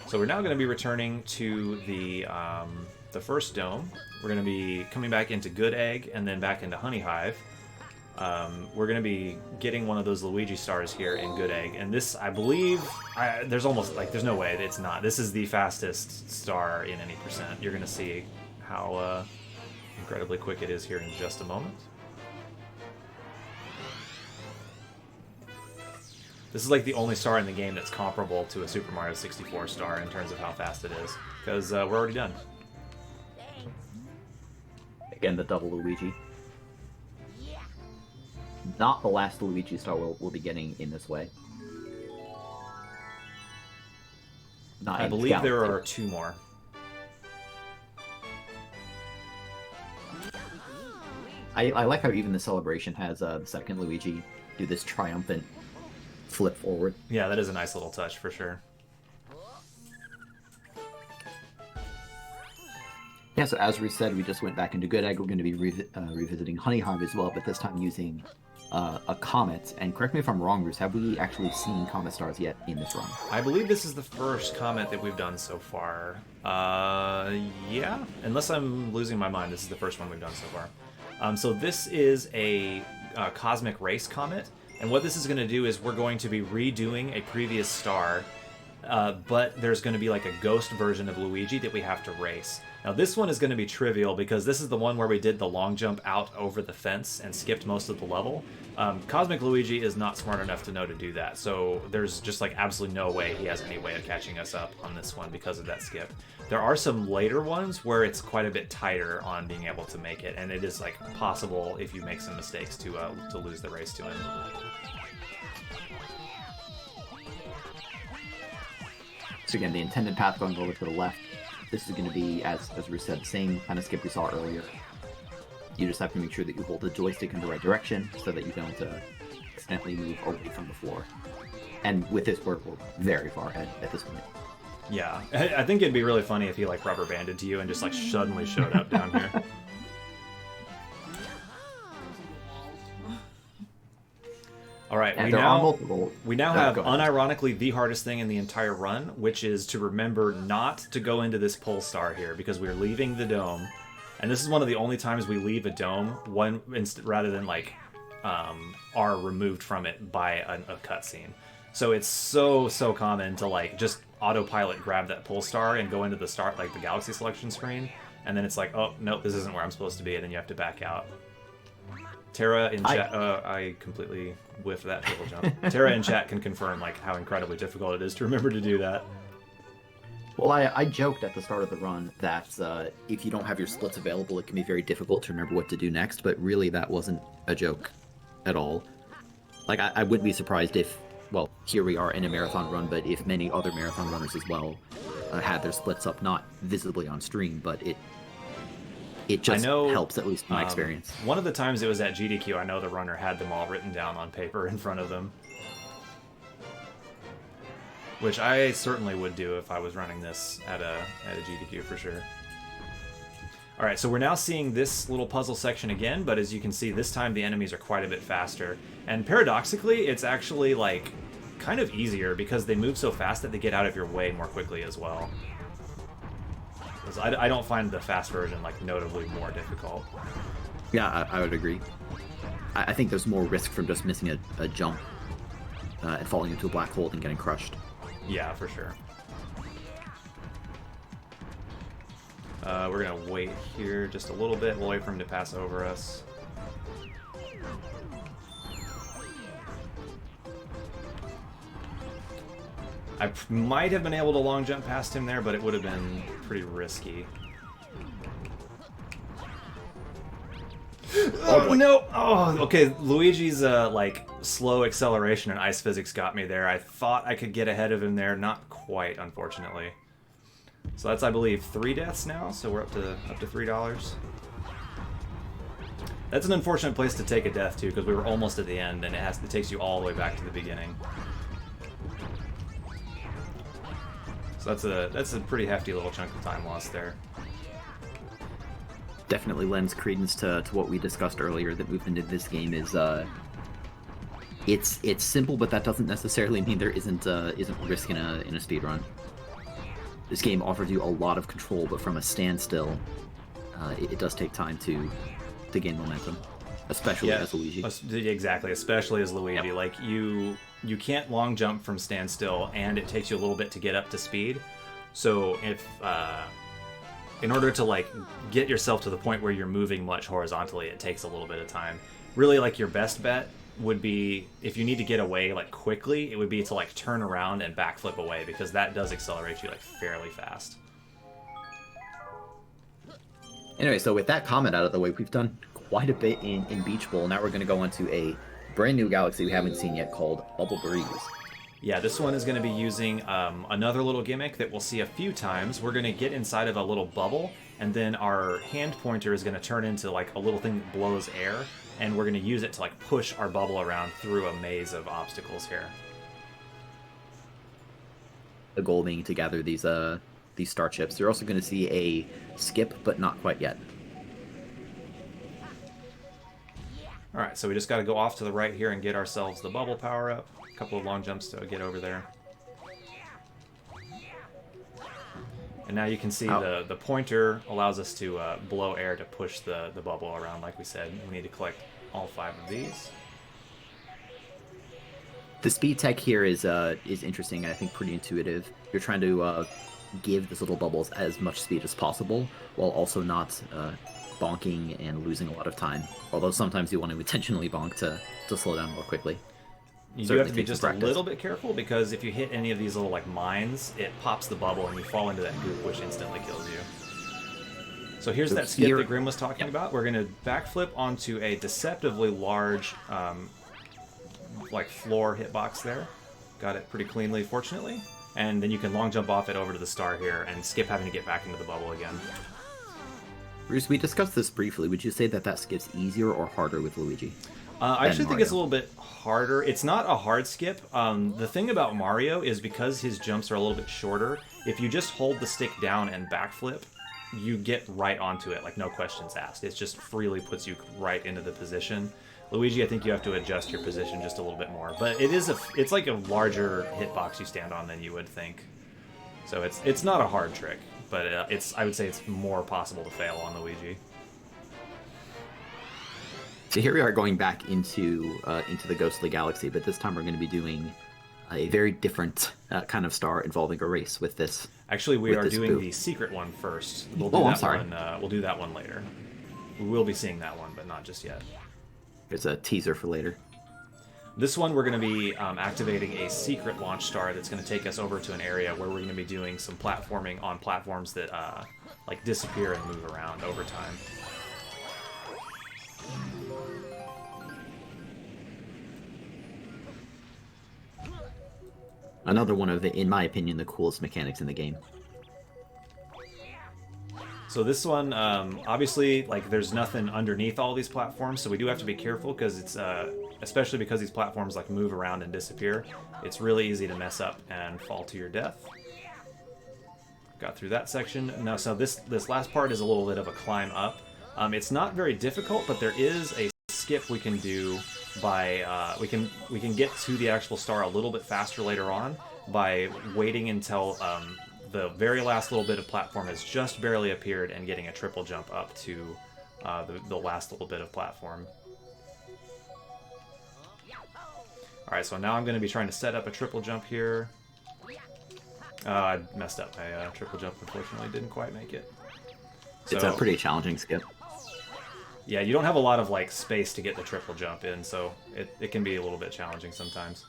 So we're now going to be returning to the first dome. We're going to be coming back into Good Egg and then back into Honey Hive. We're going to be getting one of those Luigi stars here in Good Egg, and this, I believe, there's no way that it's not. This is the fastest star in any percent. You're going to see how incredibly quick it is here in just a moment. This is like the only star in the game that's comparable to a Super Mario 64 star in terms of how fast it is, because we're already done. Again, the double Luigi. Not the last Luigi star we'll be getting in this way. Not I believe Galaxy. there are 2 more. I like how even the celebration has the second Luigi do this triumphant flip forward. Yeah, that is a nice little touch for sure. Yeah, so as we said, we just went back into Good Egg. We're going to be revisiting Honey Hive as well, but this time using a Comet. And correct me if I'm wrong, Roos, have we actually seen Comet Stars yet in this run? I believe this is the first Comet that we've done so far. Yeah, unless I'm losing my mind, this is the first one we've done so far. So this is a Cosmic Race Comet, and what this is going to do is we're going to be redoing a previous star, but there's going to be like a ghost version of Luigi that we have to race. Now this one is going to be trivial because this is the one where we did the long jump out over the fence and skipped most of the level. Cosmic Luigi is not smart enough to know to do that, so there's just like absolutely no way he has any way of catching us up on this one because of that skip. There are some later ones where it's quite a bit tighter on being able to make it, and it is like possible if you make some mistakes to lose the race to him. So again, the intended path going over to the left. This is going to be, as we said, the same kind of skip we saw earlier. You just have to make sure that you hold the joystick in the right direction so that you don't accidentally move away from the floor. And with this, we're very far ahead at this point. Yeah, I think it'd be really funny if he like rubber banded to you and just like suddenly showed up down here. All right, we now have unironically the hardest thing in the entire run, which is to remember not to go into this pole star here because we're leaving the dome, and this is one of the only times we leave a dome rather than like are removed from it by a cutscene. So it's so common to like just autopilot grab that pole star and go into the start like the galaxy selection screen, and then it's like, oh nope, this isn't where I'm supposed to be, and then you have to back out. Tara in chat, I completely whiffed that triple jump. Tara in chat can confirm like how incredibly difficult it is to remember to do that. Well, I joked at the start of the run that if you don't have your splits available, it can be very difficult to remember what to do next, but really that wasn't a joke at all. Like, I wouldn't be surprised if, well, here we are in a marathon run, but if many other marathon runners as well had their splits up, not visibly on stream, but it just helps, at least in my experience. One of the times it was at GDQ, I know the runner had them all written down on paper in front of them. Which I certainly would do if I was running this at a GDQ for sure. Alright, so we're now seeing this little puzzle section again, but as you can see, this time the enemies are quite a bit faster. And paradoxically, it's actually like kind of easier because they move so fast that they get out of your way more quickly as well. I don't find the fast version like notably more difficult. Yeah, I would agree. I think there's more risk from just missing a jump and falling into a black hole than getting crushed. Yeah, for sure. We're gonna wait here just a little bit. We'll wait for him to pass over us. I might have been able to long jump past him there, but it would have been pretty risky. Oh no! Oh, okay. Luigi's like slow acceleration and ice physics got me there. I thought I could get ahead of him there, not quite, unfortunately. So that's, I believe, 3 deaths now. So we're up to $3. That's an unfortunate place to take a death too, because we were almost at the end, and it takes you all the way back to the beginning. So that's a pretty hefty little chunk of time lost there. Definitely lends credence to what we discussed earlier, that movement in this game is it's simple, but that doesn't necessarily mean there isn't risk in a speedrun. This game offers you a lot of control, but from a standstill, it does take time to gain momentum, especially as Luigi. Exactly, especially as Luigi. Yep. Like you can't long jump from standstill, and it takes you a little bit to get up to speed. So if in order to like get yourself to the point where you're moving much horizontally, it takes a little bit of time. Really, like your best bet would be, if you need to get away like quickly, it would be to like turn around and backflip away, because that does accelerate you like fairly fast. Anyway, so with that comment out of the way, we've done quite a bit in Beach Bowl. Now we're going to go into a brand new galaxy we haven't seen yet called Bubble Breeze. Yeah, this one is going to be using another little gimmick that we'll see a few times. We're going to get inside of a little bubble, and then our hand pointer is going to turn into like a little thing that blows air, and we're going to use it to like push our bubble around through a maze of obstacles here. The goal being to gather these star chips. You're also going to see a skip, but not quite yet. All right, so we just got to go off to the right here and get ourselves the bubble power up. A couple of long jumps to get over there. And now you can see the pointer allows us to blow air to push the bubble around, like we said. We need to collect all 5 of these. The speed tech here is interesting and I think pretty intuitive. You're trying to give these little bubbles as much speed as possible while also not bonking and losing a lot of time. Although sometimes you want to intentionally bonk to slow down more quickly. You do have to be just a little bit careful, because if you hit any of these little like mines, it pops the bubble and you fall into that goop, which instantly kills you. So here's that skip that Grim was talking about. We're going to backflip onto a deceptively large like floor hitbox there. Got it pretty cleanly, fortunately. And then you can long jump off it over to the star here and skip having to get back into the bubble again. Bruce, we discussed this briefly. Would you say that skip's easier or harder with Luigi? I actually think it's a little bit harder. It's not a hard skip. The thing about Mario is because his jumps are a little bit shorter, if you just hold the stick down and backflip, you get right onto it, like no questions asked. It just freely puts you right into the position. Luigi, I think you have to adjust your position just a little bit more. But it's like a larger hitbox you stand on than you would think. So it's not a hard trick, but I would say it's more possible to fail on Luigi. So here we are going back into the Ghostly Galaxy, but this time we're going to be doing a very different kind of star involving a race with this. Actually, we are doing the secret one first. We'll do that one. We'll do that one later. We will be seeing that one, but not just yet. There's a teaser for later. This one, we're going to be activating a secret launch star that's going to take us over to an area where we're going to be doing some platforming on platforms that like disappear and move around over time. Another one of in my opinion, the coolest mechanics in the game. So this one, obviously, like there's nothing underneath all these platforms, so we do have to be careful because it's, especially because these platforms like move around and disappear, it's really easy to mess up and fall to your death. Got through that section. Now, so this last part is a little bit of a climb up. It's not very difficult, but there is a skip we can do by we can get to the actual star a little bit faster later on by waiting until the very last little bit of platform has just barely appeared and getting a triple jump up to the last little bit of platform. Alright, so now I'm going to be trying to set up a triple jump here. I messed up. My triple jump unfortunately didn't quite make it. It's a pretty challenging skip. Yeah, you don't have a lot of like space to get the triple jump in, so it can be a little bit challenging sometimes.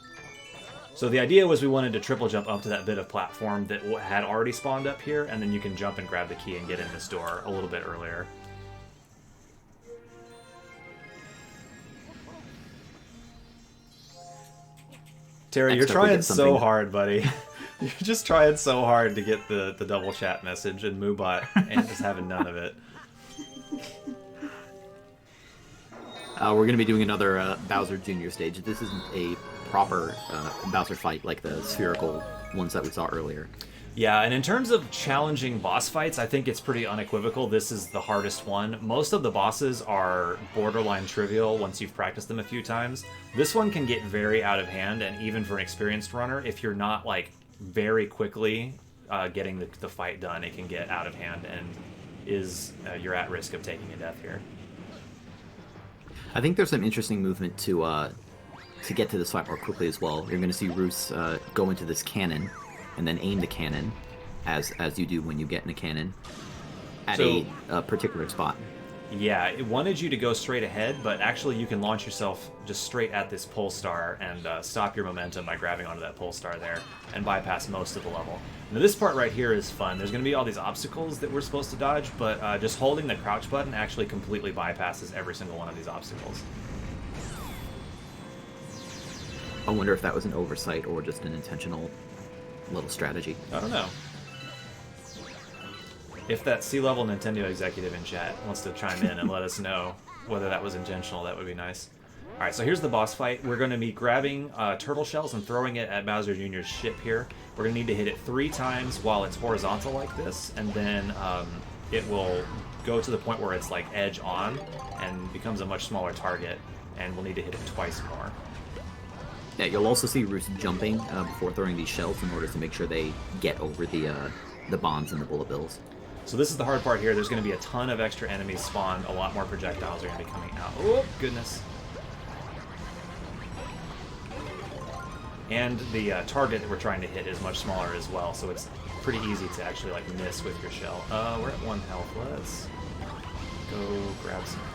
So the idea was we wanted to triple jump up to that bit of platform that had already spawned up here, and then you can jump and grab the key and get in this door a little bit earlier. Terry, you're trying so hard, buddy. You're just trying so hard to get the double chat message and Moobot and just having none of it. We're going to be doing another Bowser Jr. stage. This isn't a proper Bowser fight like the spherical ones that we saw earlier. Yeah, and in terms of challenging boss fights, I think it's pretty unequivocal. This is the hardest one. Most of the bosses are borderline trivial once you've practiced them a few times. This one can get very out of hand, and even for an experienced runner, if you're not like very quickly getting the fight done, it can get out of hand, and you're at risk of taking a death here. I think there's some interesting movement to get to this fight more quickly as well. You're going to see Roos go into this cannon and then aim the cannon, as you do when you get in a cannon, at a particular spot. Yeah, it wanted you to go straight ahead, but actually you can launch yourself just straight at this pole star and stop your momentum by grabbing onto that pole star there and bypass most of the level. Now this part right here is fun. There's going to be all these obstacles that we're supposed to dodge, but just holding the crouch button actually completely bypasses every single one of these obstacles. I wonder if that was an oversight or just an intentional little strategy. I don't know. If that C-level Nintendo executive in chat wants to chime in and let us know whether that was intentional, that would be nice. Alright, so here's the boss fight. We're going to be grabbing turtle shells and throwing it at Bowser Jr.'s ship here. We're going to need to hit it 3 times while it's horizontal like this, and then it will go to the point where it's like edge on and becomes a much smaller target, and we'll need to hit it twice more. Yeah, you'll also see Roos jumping before throwing these shells in order to make sure they get over the bombs and the bullet bills. So this is the hard part here. There's going to be a ton of extra enemies spawned. A lot more projectiles are going to be coming out. Oh, goodness. And the target that we're trying to hit is much smaller as well, so it's pretty easy to actually like miss with your shell. We're at 1 health. Let's go grab some health.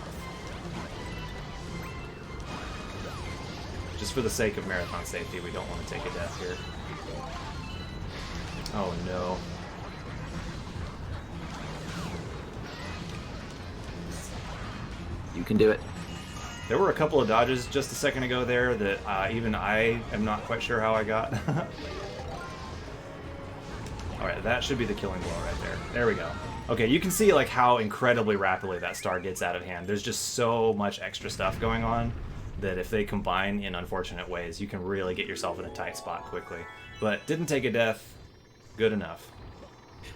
Just for the sake of marathon safety, we don't want to take a death here. Oh no. You can do it. There were a couple of dodges just a second ago there that even I am not quite sure how I got. Alright, that should be the killing blow right there. There we go. Okay, you can see like how incredibly rapidly that star gets out of hand. There's just so much extra stuff going on that if they combine in unfortunate ways, you can really get yourself in a tight spot quickly. But didn't take a death. Good enough.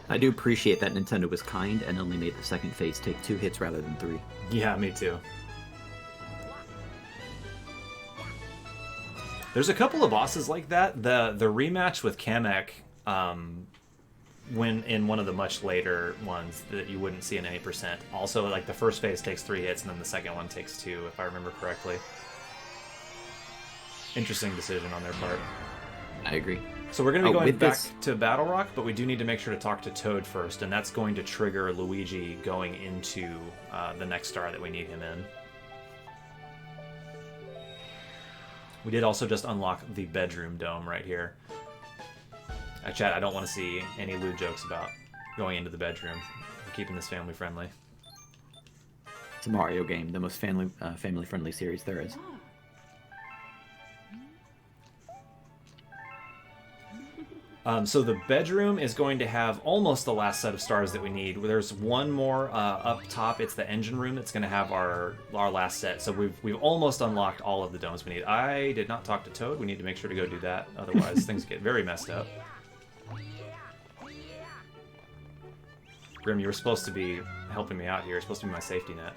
I do appreciate that Nintendo was kind and only made the second phase take 2 hits rather than 3. Yeah, me too. There's a couple of bosses like that. The rematch with Kamek, when in one of the much later ones that you wouldn't see in any percent. Also, like the first phase takes 3 hits and then the second one takes 2, if I remember correctly. Interesting decision on their part. I agree. So we're going to be going back this... to Battle Rock, but we do need to make sure to talk to Toad first, and that's going to trigger Luigi going into the next star that we need him in. We did also just unlock the bedroom dome right here. Chat, I don't want to see any lewd jokes about going into the bedroom. We're keeping this family friendly. It's a Mario game, the most family friendly series there is. So the bedroom is going to have almost the last set of stars that we need. There's one more up top. It's the engine room that's going to have our last set. So we've almost unlocked all of the domes we need. I did not talk to Toad. We need to make sure to go do that. Otherwise, things get very messed up. Grim, you were supposed to be helping me out here. You're supposed to be my safety net.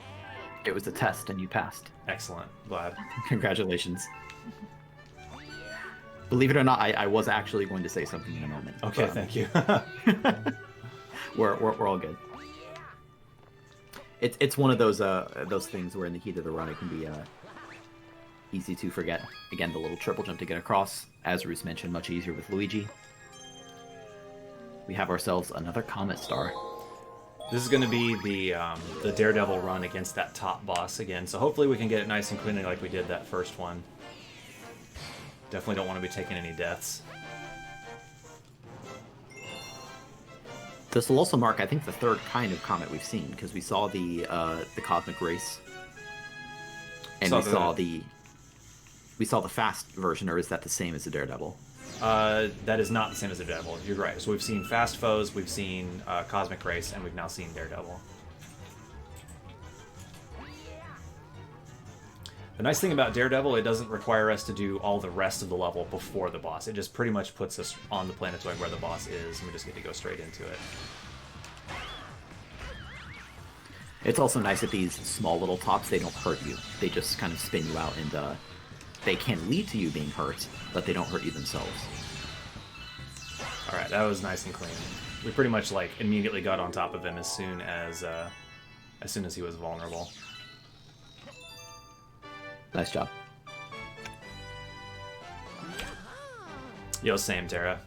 It was a test and you passed. Excellent. Glad. Congratulations. Believe it or not, I was actually going to say something in a moment. Okay, but, thank you. we're all good. It's one of those things where in the heat of the run it can be easy to forget. Again, the little triple jump to get across, as Roos mentioned, much easier with Luigi. We have ourselves another Comet star. This is going to be the Daredevil run against that top boss again, so hopefully we can get it nice and cleanly like we did that first one. Definitely don't want to be taking any deaths. This will also mark, I think, the third kind of Comet we've seen, because we saw the Cosmic Race, and we saw the fast version. Or is that the same as the Daredevil? That is not the same as the Daredevil. You're right. So we've seen Fast Foes, we've seen Cosmic Race, and we've now seen Daredevil. The nice thing about Daredevil, it doesn't require us to do all the rest of the level before the boss. It just pretty much puts us on the planetoid where the boss is, and we just get to go straight into it. It's also nice that these small little tops, they don't hurt you. They just kind of spin you out, and they can lead to you being hurt, but they don't hurt you themselves. Alright, that was nice and clean. We pretty much like immediately got on top of him as soon as he was vulnerable. Nice job. Yo, same, Tara.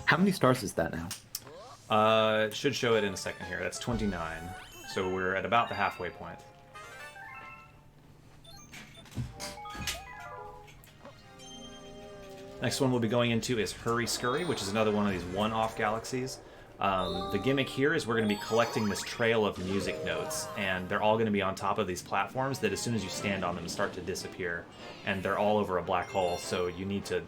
How many stars is that now? It should show it in a second here. That's 29. So we're at about the halfway point. Next one we'll be going into is Hurry Scurry, which is another one of these one-off galaxies. The gimmick here is we're going to be collecting this trail of music notes, and they're all going to be on top of these platforms that as soon as you stand on them start to disappear, and they're all over a black hole, so you need to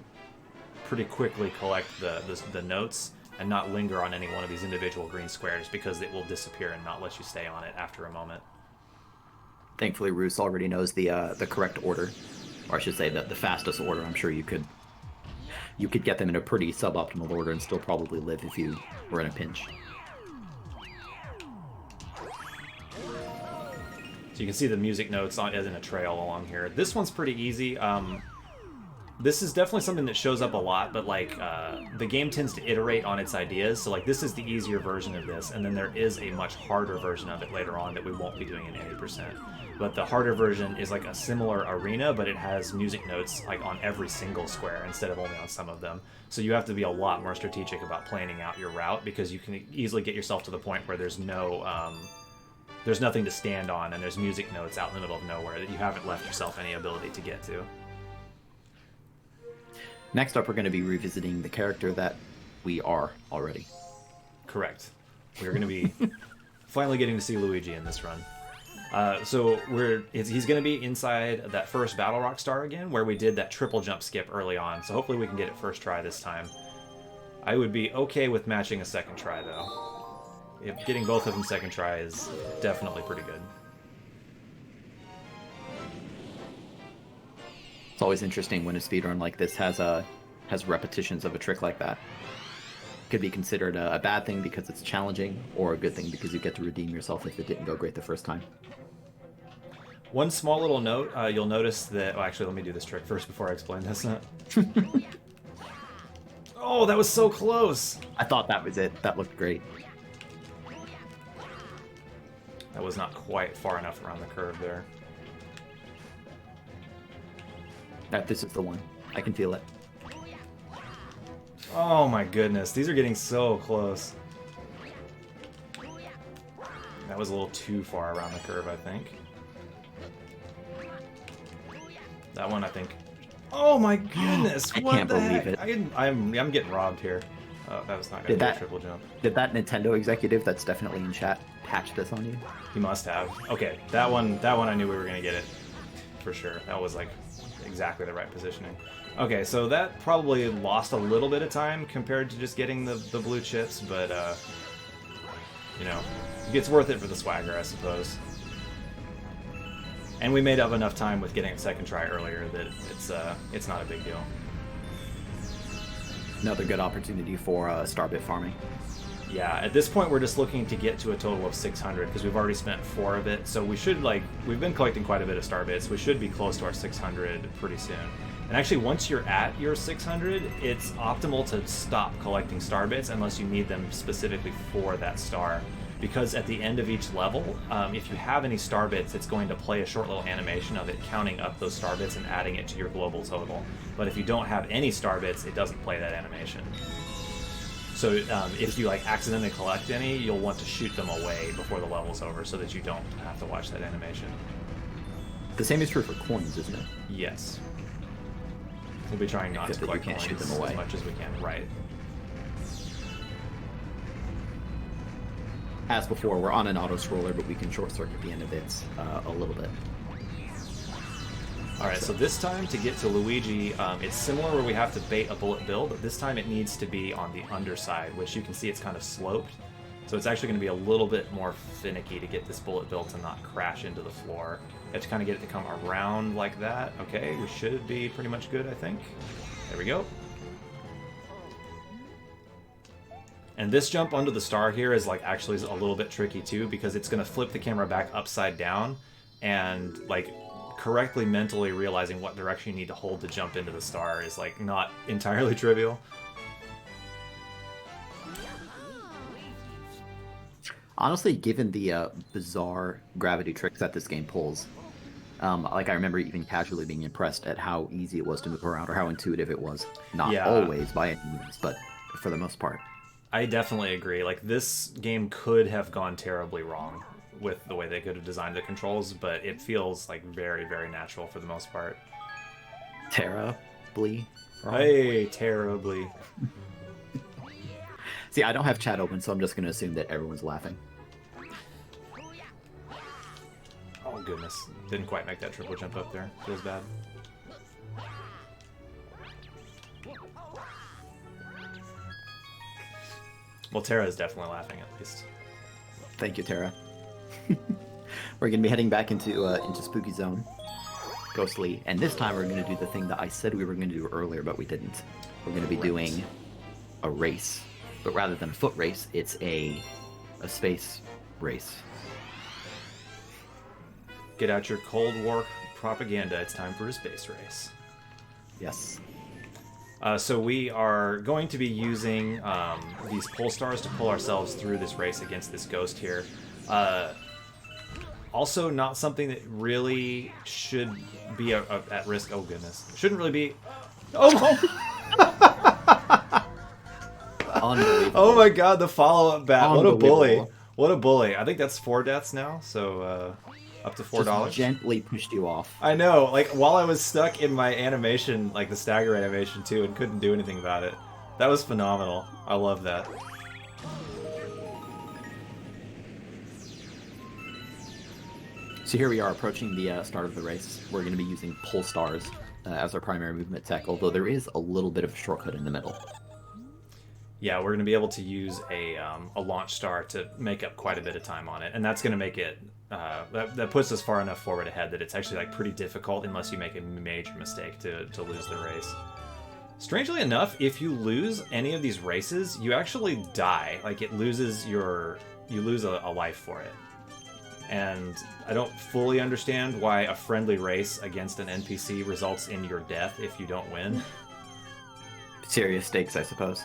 pretty quickly collect the notes and not linger on any one of these individual green squares because it will disappear and not let you stay on it after a moment. Thankfully, Roos already knows the correct order, or I should say the fastest order. I'm sure you could get them in a pretty suboptimal order and still probably live if you were in a pinch. So you can see the music notes as in a trail along here. This one's pretty easy. This is definitely something that shows up a lot, but like the game tends to iterate on its ideas. So like this is the easier version of this, and then there is a much harder version of it later on that we won't be doing in 80%. But the harder version is like a similar arena, but it has music notes like on every single square instead of only on some of them. So you have to be a lot more strategic about planning out your route because you can easily get yourself to the point where there's nothing to stand on and there's music notes out in the middle of nowhere that you haven't left yourself any ability to get to. Next up, we're going to be revisiting the character that we are already. Correct. We're going to be finally getting to see Luigi in this run. So he's going to be inside that first Battle Rock star again, where we did that triple jump skip early on. So hopefully we can get it first try this time. I would be okay with matching a second try, though. If getting both of them second try is definitely pretty good. It's always interesting when a speedrun like this has repetitions of a trick like that. Could be considered a bad thing because it's challenging, or a good thing because you get to redeem yourself if it didn't go great the first time. One small little note, you'll notice that... Oh, actually, let me do this trick first before I explain this. Oh, that was so close! I thought that was it. That looked great. That was not quite far enough around the curve there. This is the one. I can feel it. Oh my goodness, these are getting so close. That was a little too far around the curve, I think. That one, I think. Oh my goodness! I what can't the believe heck? it. I'm getting robbed here. Oh, that was not gonna be a triple jump. Did that Nintendo executive that's definitely in chat patch this on you? He must have. Okay, that one I knew we were gonna get it for sure. That was like exactly the right positioning. Okay, so that probably lost a little bit of time compared to just getting the blue chips, but you know, it gets worth it for the swagger, I suppose. And we made up enough time with getting a second try earlier that it's not a big deal. Another good opportunity for star bit farming. Yeah, at this point we're just looking to get to a total of 600 because we've already spent 4 of it. So we should we've been collecting quite a bit of star bits. We should be close to our 600 pretty soon. And actually, once you're at your 600, it's optimal to stop collecting star bits unless you need them specifically for that star. Because at the end of each level, if you have any star bits, it's going to play a short little animation of it counting up those star bits and adding it to your global total. But if you don't have any star bits, it doesn't play that animation. So if you accidentally collect any, you'll want to shoot them away before the level's over so that you don't have to watch that animation. The same is true for coins, isn't it? Yes. We'll be trying not to collect coins shoot them away as much as we can. Right. As before, we're on an auto-scroller, but we can short-circuit the end of it a little bit. Alright, so this time to get to Luigi, it's similar where we have to bait a bullet bill, but this time it needs to be on the underside, which you can see it's kind of sloped. So it's actually going to be a little bit more finicky to get this bullet bill to not crash into the floor. You have to kind of get it to come around like that. Okay, we should be pretty much good, I think. There we go. And this jump under the star here is actually a little bit tricky too, because it's going to flip the camera back upside down and correctly mentally realizing what direction you need to hold to jump into the star is not entirely trivial. Honestly, given the bizarre gravity tricks that this game pulls, I remember even casually being impressed at how easy it was to move around or how intuitive it was. Not always by any means, but for the most part. I definitely agree. this game could have gone terribly wrong with the way they could have designed the controls, but it feels very, very natural for the most part. Terribly wrong. Hey, terribly. See, See, I don't have chat open, so I'm just going to assume that everyone's laughing. Oh goodness, didn't quite make that triple jump up there. Feels bad. Well, Tara is definitely laughing at least. Thank you, Tara. We're going to be heading back into Spooky Zone, Ghostly, and this time we're going to do the thing that I said we were going to do earlier, but we didn't. We're going to be doing a race, but rather than a foot race, it's a space race. Get out your Cold War propaganda. It's time for a space race. Yes. So we are going to be using these pole stars to pull ourselves through this race against this ghost here. Also, not something that really should be at risk. Oh goodness, shouldn't really be. Oh! Unbelievable. Oh my God, the follow-up bat! What a bully! Unbelievable. What a bully! I think that's 4 deaths now, so up to $4. Just gently pushed you off. I know, like, while I was stuck in my animation, like the stagger animation too, and couldn't do anything about it. That was phenomenal. I love that. So here we are approaching the start of the race. We're going to be using pole stars as our primary movement tech, although there is a little bit of a shortcut in the middle. Yeah, we're going to be able to use a launch star to make up quite a bit of time on it, and that's going to make it that puts us far enough forward ahead that it's actually like pretty difficult unless you make a major mistake to lose the race. Strangely enough, if you lose any of these races, you actually die. Like you lose a life for it. And I don't fully understand why a friendly race against an NPC results in your death if you don't win. Serious stakes, I suppose.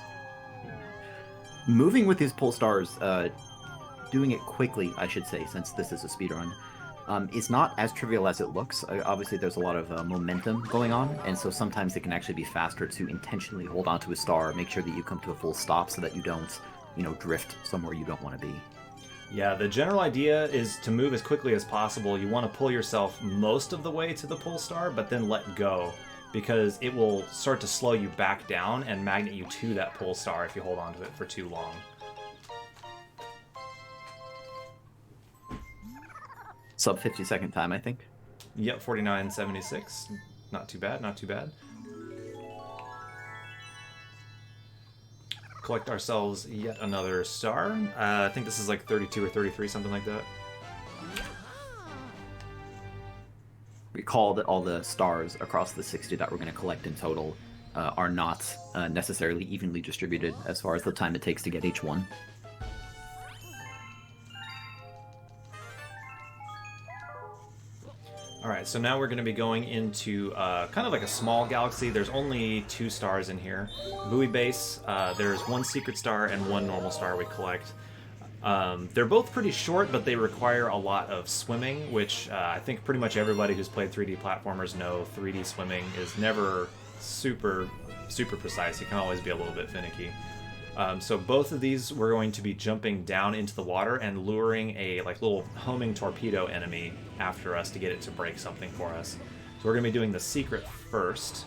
Moving with these pole stars, doing it quickly, I should say, since this is a speedrun, is not as trivial as it looks. Obviously, there's a lot of momentum going on, and so sometimes it can actually be faster to intentionally hold onto a star, make sure that you come to a full stop so that you don't, drift somewhere you don't want to be. Yeah, the general idea is to move as quickly as possible. You want to pull yourself most of the way to the pole star, but then let go, because it will start to slow you back down and magnet you to that pole star if you hold on to it for too long. Sub 50-second time, I think. Yep, 49.76. Not too bad, not too bad. Collect ourselves yet another star. I think this is like 32 or 33, something like that. Recall that all the stars across the 60 that we're going to collect in total are not necessarily evenly distributed as far as the time it takes to get each one. Alright, so now we're going to be going into kind of like a small galaxy. There's only 2 stars in here. Buoy base, there's 1 secret star and 1 normal star we collect. They're both pretty short, but they require a lot of swimming, which I think pretty much everybody who's played 3D platformers know 3D swimming is never super precise. You can always be a little bit finicky. So both of these we're going to be jumping down into the water and luring a little homing torpedo enemy after us to get it to break something for us. So we're going to be doing the secret first,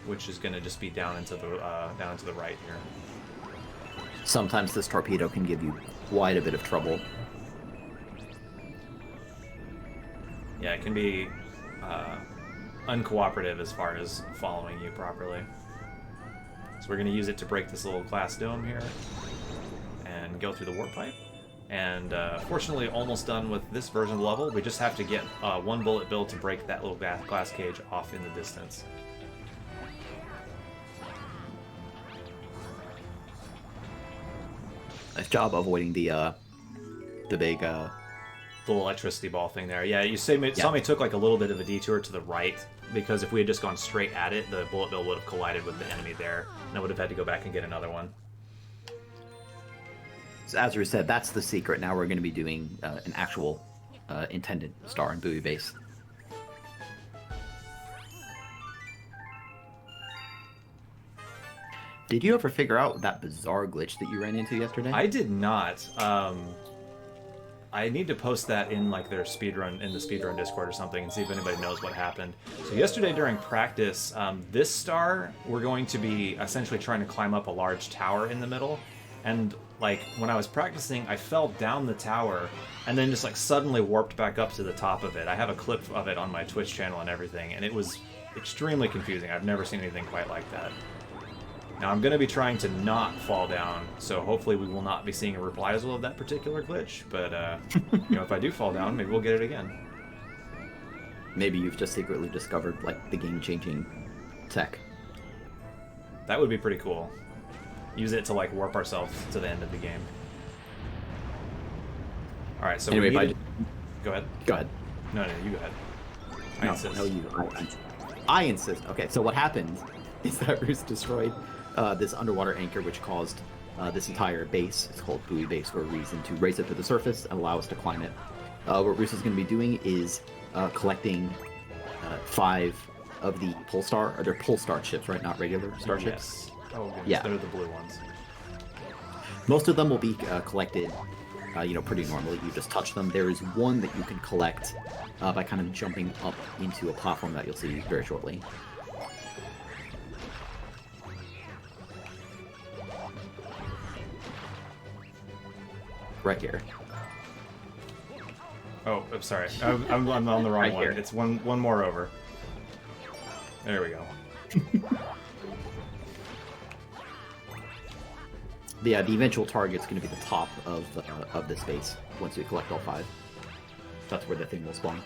which is going to just be down into the right here. Sometimes this torpedo can give you quite a bit of trouble. Yeah, it can be uncooperative as far as following you properly. So we're going to use it to break this little glass dome here and go through the warp pipe. And fortunately, almost done with this version of the level. We just have to get 1 bullet bill to break that little glass cage off in the distance. Nice job avoiding the big Little electricity ball thing there. Yeah, you saw me took like a little bit of a detour to the right, because if we had just gone straight at it, the bullet bill would have collided with the enemy there, and I would have had to go back and get another one. So as we said, that's the secret. Now we're going to be doing an actual intended star and buoy base. Did you ever figure out that bizarre glitch that you ran into yesterday? I did not. I need to post that in like their speedrun in the speedrun Discord or something and see if anybody knows what happened. So yesterday during practice, this star we're going to be essentially trying to climb up a large tower in the middle, and like when I was practicing, I fell down the tower and then just like suddenly warped back up to the top of it. I have a clip of it on my Twitch channel and everything, and it was extremely confusing. I've never seen anything quite like that. Now I'm going to be trying to not fall down, so hopefully we will not be seeing a reprisal of that particular glitch, but you know, if I do fall down, maybe we'll get it again. Maybe you've just secretly discovered like the game-changing tech. That would be pretty cool. Use it to like warp ourselves to the end of the game. Alright, so anyway, we need... Go ahead. Go ahead. No, you go ahead. I insist. No, you. I insist. Okay, so what happened is that Roos destroyed this underwater anchor, which caused this entire base, it's called Buoy Base for a reason, to raise it to the surface and allow us to climb it. What Roos is going to be doing is collecting 5 of the Polestar, or they're Polestar ships, right? Not regular starships. Yes. Oh, goodness. Yeah. They're the blue ones. Most of them will be collected, pretty normally. You just touch them. There is one that you can collect by kind of jumping up into a platform that you'll see very shortly. Right here. Oh, I'm sorry. I'm on the wrong Right one. here. It's one more over. There we go. The eventual target's going to be the top of this base once we collect all 5. That's where the thing will spawn.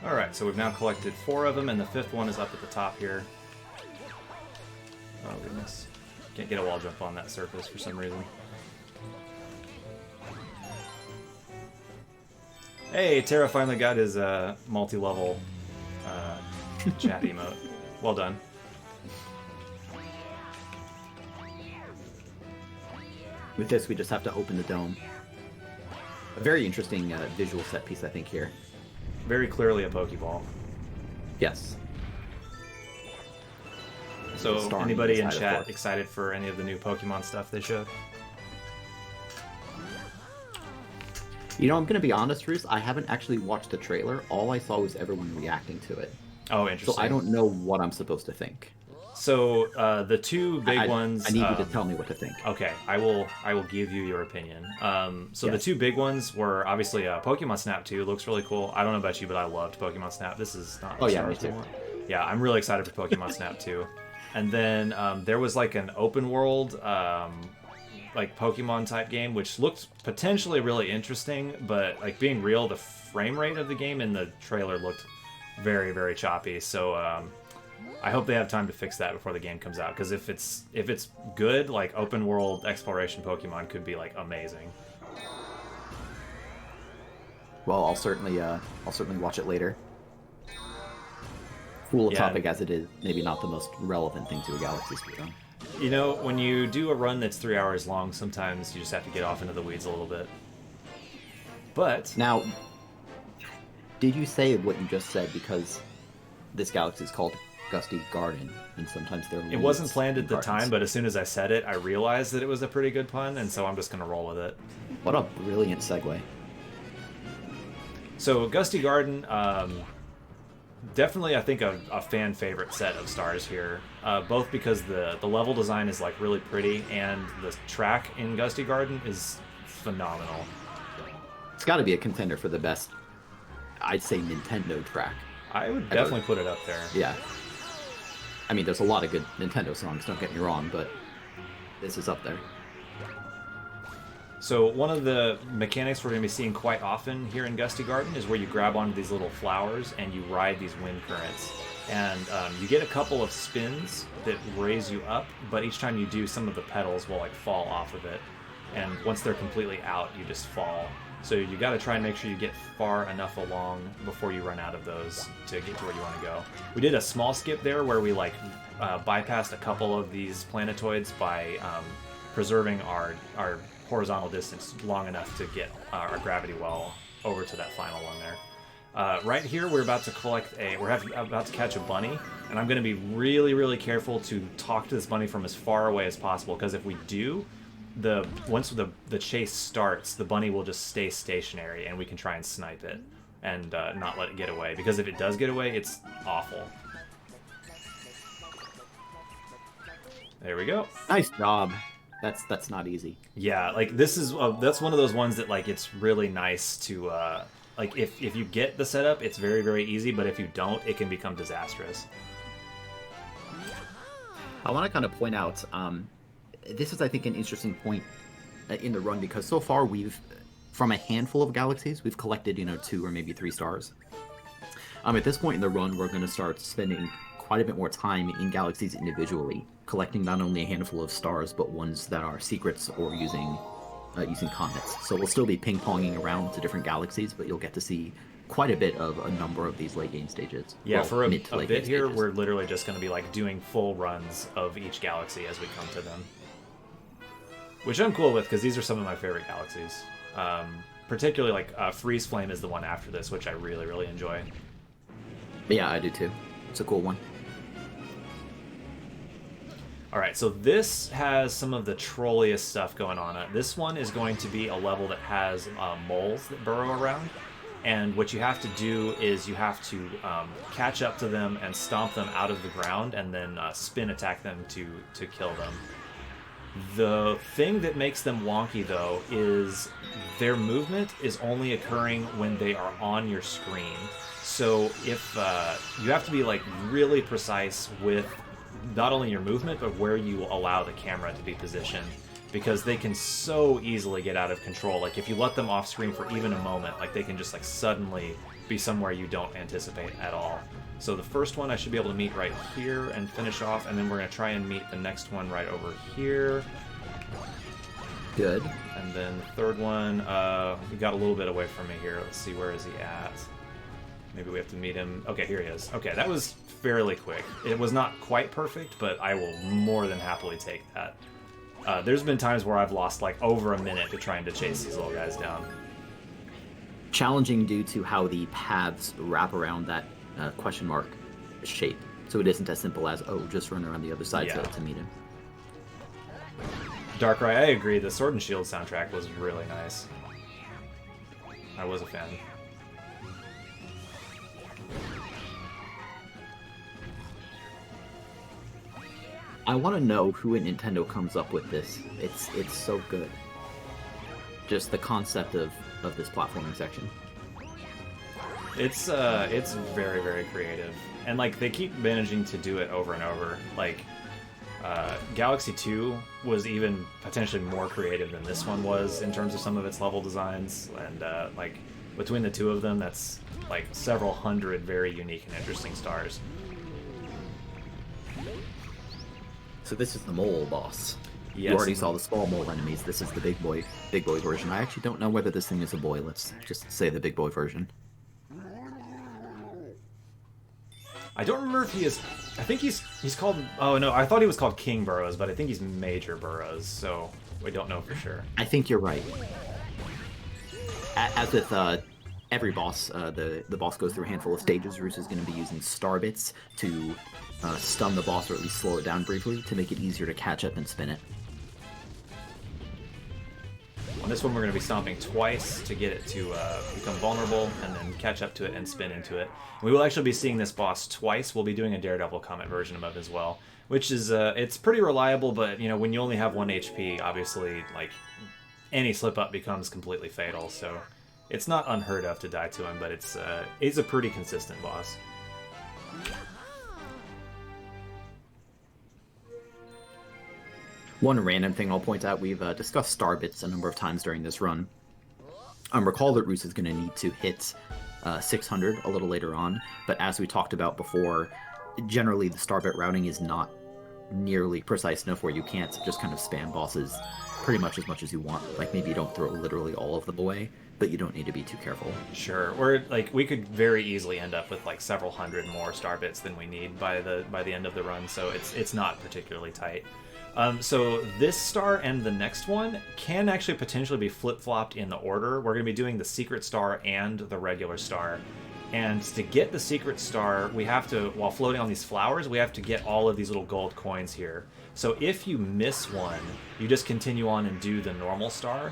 Alright, so we've now collected 4 of them, and the 5th one is up at the top here. Oh, goodness. Can't get a wall jump on that surface for some reason. Hey, Terra finally got his multi-level chat emote. Well done. With this, we just have to open the dome. A very interesting visual set piece, I think, here. Very clearly a Pokeball. Yes. So, Starring anybody in inside, of chat course. excited for any of the new Pokemon stuff they showed? You know, I'm going to be honest, Roos, I haven't actually watched the trailer. All I saw was everyone reacting to it. Oh, interesting. So I don't know what I'm supposed to think. So, the 2 big ones... I need you to tell me what to think. Okay, I will give you your opinion. So the Yes. 2 big ones were obviously Pokemon Snap 2 looks really cool. I don't know about you, but I loved Pokemon Snap. This is not Oh, yeah, Star me Wars we too. want. Yeah, I'm really excited for Pokemon Snap 2. And then there was like an open world like Pokemon type game, which looked potentially really interesting, but like being real, the frame rate of the game in the trailer looked very, very choppy. So I hope they have time to fix that before the game comes out, because if it's good, like open world exploration Pokemon could be like amazing. Well, I'll certainly watch it later. Cool Yeah. topic as it is, maybe not the most relevant thing to a Galaxy speedrun. You know, when you do a run that's 3 hours long, sometimes you just have to get off into the weeds a little bit. But Now, did you say what you just said because this galaxy is called Gusty Garden, and sometimes there it wasn't weeds planned in at the gardens? time, but as soon as I said it, I realized that it was a pretty good pun, and so I'm just going to roll with it. What a brilliant segue. So, Gusty Garden, definitely, I think, a fan favorite set of stars here. Both because the level design is like really pretty, and the track in Gusty Garden is phenomenal. It's got to be a contender for the best, I'd say, Nintendo track. I would definitely put it up there. Yeah. I mean, there's a lot of good Nintendo songs, don't get me wrong, but this is up there. So one of the mechanics we're going to be seeing quite often here in Gusty Garden is where you grab onto these little flowers and you ride these wind currents. And you get a couple of spins that raise you up, but each time you do, some of the petals will like fall off of it. And once they're completely out, you just fall. So you got to try and make sure you get far enough along before you run out of those to get to where you want to go. We did a small skip there where we like bypassed a couple of these planetoids by preserving our horizontal distance long enough to get our gravity well over to that final one there. Right here, we're about to about to catch a bunny, and I'm going to be really, really careful to talk to this bunny from as far away as possible, because if we do, once the chase starts, the bunny will just stay stationary, and we can try and snipe it and not let it get away, because if it does get away, it's awful. There we go. Nice job. That's not easy. Yeah, like this is that's one of those ones that like it's really nice to like if you get the setup, it's very very easy, but if you don't, it can become disastrous. I want to kind of point out, this is I think an interesting point in the run because so far we've, from a handful of galaxies, we've collected 2 or maybe 3 stars. At this point in the run, we're going to start spending quite a bit more time in galaxies individually, collecting not only a handful of stars, but ones that are secrets or using comets. So we'll still be ping-ponging around to different galaxies, but you'll get to see quite a bit of a number of these late game stages. Yeah, well, for a mid to late bit game here, stages. we're literally just going to be like doing full runs of each galaxy as we come to them. Which I'm cool with, because these are some of my favorite galaxies. Particularly, like, Freeze Flame is the one after this, which I really, really enjoy. Yeah, I do too. It's a cool one. Alright, so this has some of the trolliest stuff going on. This one is going to be a level that has moles that burrow around. And what you have to do is you have to catch up to them and stomp them out of the ground and then spin attack them to kill them. The thing that makes them wonky, though, is their movement is only occurring when they are on your screen. So if you have to be like really precise with not only your movement, but where you allow the camera to be positioned, because they can so easily get out of control. Like if you let them off screen for even a moment, like they can just like suddenly be somewhere you don't anticipate at all. So the first one I should be able to meet right here and finish off, and then we're going to try and meet the next one right over here. Good. And then the third one, we got a little bit away from me here. Let's see, where is he at? Maybe we have to meet him. Okay, here he is. Okay, that was fairly quick. It was not quite perfect, but I will more than happily take that. There's been times where I've lost like over a minute to trying to chase these little guys down. Challenging due to how the paths wrap around that question mark shape. So it isn't as simple as, oh, just run around the other side to meet him. Darkrai, I agree. The Sword and Shield soundtrack was really nice. I was a fan. I want to know who at Nintendo comes up with this. It's so good. Just the concept of this platforming section. It's very, very creative. And, like, they keep managing to do it over and over. Like, Galaxy 2 was even potentially more creative than this one was in terms of some of its level designs. And, like, between the two of them, that's, like, several hundred very unique and interesting stars. So this is the mole boss. Yes. You already saw the small mole enemies. This is the big boy version. I actually don't know whether this thing is a boy. Let's just say the big boy version. I don't remember if he is... I think he's called... Oh, no, I thought he was called King Burrows, but I think he's Major Burrows, so we don't know for sure. I think you're right. As with every boss, the boss goes through a handful of stages. Roos is going to be using star bits to stun the boss, or at least slow it down briefly, to make it easier to catch up and spin it. On this one, we're going to be stomping twice to get it to become vulnerable, and then catch up to it and spin into it. We will actually be seeing this boss twice. We'll be doing a Daredevil Comet version of it as well, which is it's pretty reliable. But you know, when you only have 1 HP, obviously, like any slip up becomes completely fatal. So it's not unheard of to die to him, but it's a pretty consistent boss. One random thing I'll point out, we've discussed star bits a number of times during this run. Recall that Roos is going to need to hit 600 a little later on, but as we talked about before, generally the star bit routing is not nearly precise enough where you can't just kind of spam bosses pretty much as you want. Like, maybe you don't throw literally all of them away, but you don't need to be too careful. Sure, or like we could very easily end up with like several hundred more star bits than we need by the end of the run, so it's not particularly tight. So this star and the next one can actually potentially be flip-flopped in the order. We're going to be doing the secret star and the regular star. And to get the secret star, we have to, while floating on these flowers, we have to get all of these little gold coins here. So if you miss one, you just continue on and do the normal star,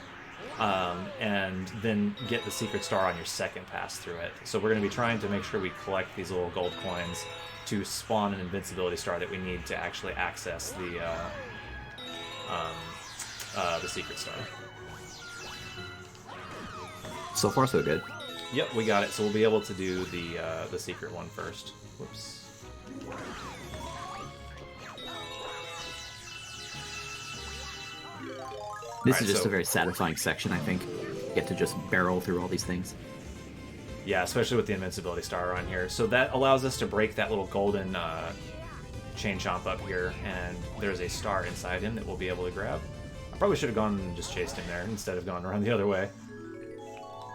and then get the secret star on your second pass through it. So we're going to be trying to make sure we collect these little gold coins to spawn an Invincibility Star that we need to actually access the Secret Star. So far, so good. Yep, we got it. So we'll be able to do the secret one first. Whoops. This is just a very satisfying section, I think. You get to just barrel through all these things. Yeah, especially with the Invincibility Star on here. So that allows us to break that little golden chain chomp up here, and there's a star inside him that we'll be able to grab. I probably should have gone and just chased him there instead of going around the other way.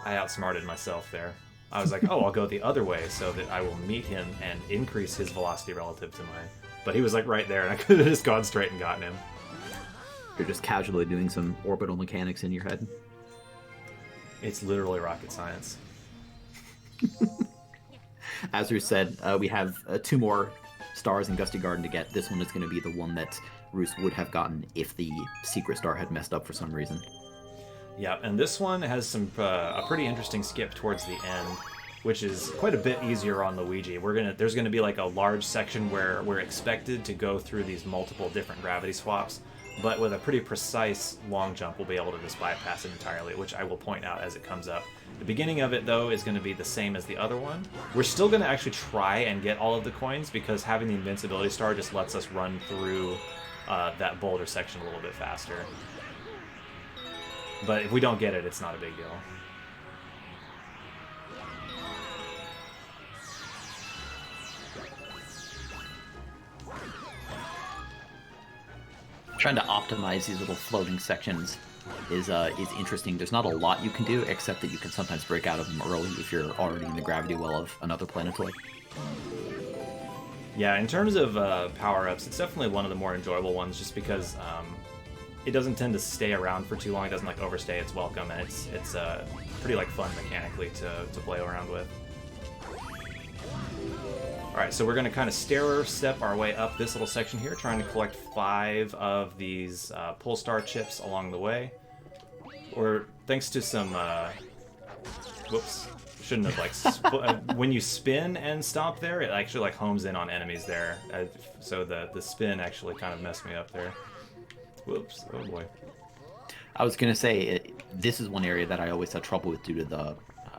I outsmarted myself there. I was like, oh, I'll go the other way so that I will meet him and increase his velocity relative to mine. But he was like right there, and I could have just gone straight and gotten him. You're just casually doing some orbital mechanics in your head. It's literally rocket science. As we said, we have 2 more stars in Gusty Garden to get. This one is going to be the one that Roos would have gotten if the Secret Star had messed up for some reason. Yeah, and this one has some a pretty interesting skip towards the end, which is quite a bit easier on Luigi. There's gonna be like a large section where we're expected to go through these multiple different gravity swaps, but with a pretty precise long jump, we'll be able to just bypass it entirely, which I will point out as it comes up. The beginning of it, though, is going to be the same as the other one. We're still going to actually try and get all of the coins, because having the Invincibility Star just lets us run through that boulder section a little bit faster. But if we don't get it, it's not a big deal. Trying to optimize these little floating sections is interesting. There's not a lot you can do, except that you can sometimes break out of them early if you're already in the gravity well of another planetoid. Yeah, in terms of power-ups, it's definitely one of the more enjoyable ones, just because it doesn't tend to stay around for too long. It doesn't like overstay its welcome, and it's pretty like fun mechanically to play around with. Alright, so we're going to kind of stair-step our way up this little section here, trying to collect 5 of these pull star chips along the way. Or thanks to some whoops, shouldn't have like when you spin and stomp there, it actually like homes in on enemies there. So the spin actually kind of messed me up there. Whoops, oh boy. I was going to say, this is one area that I always had trouble with due to the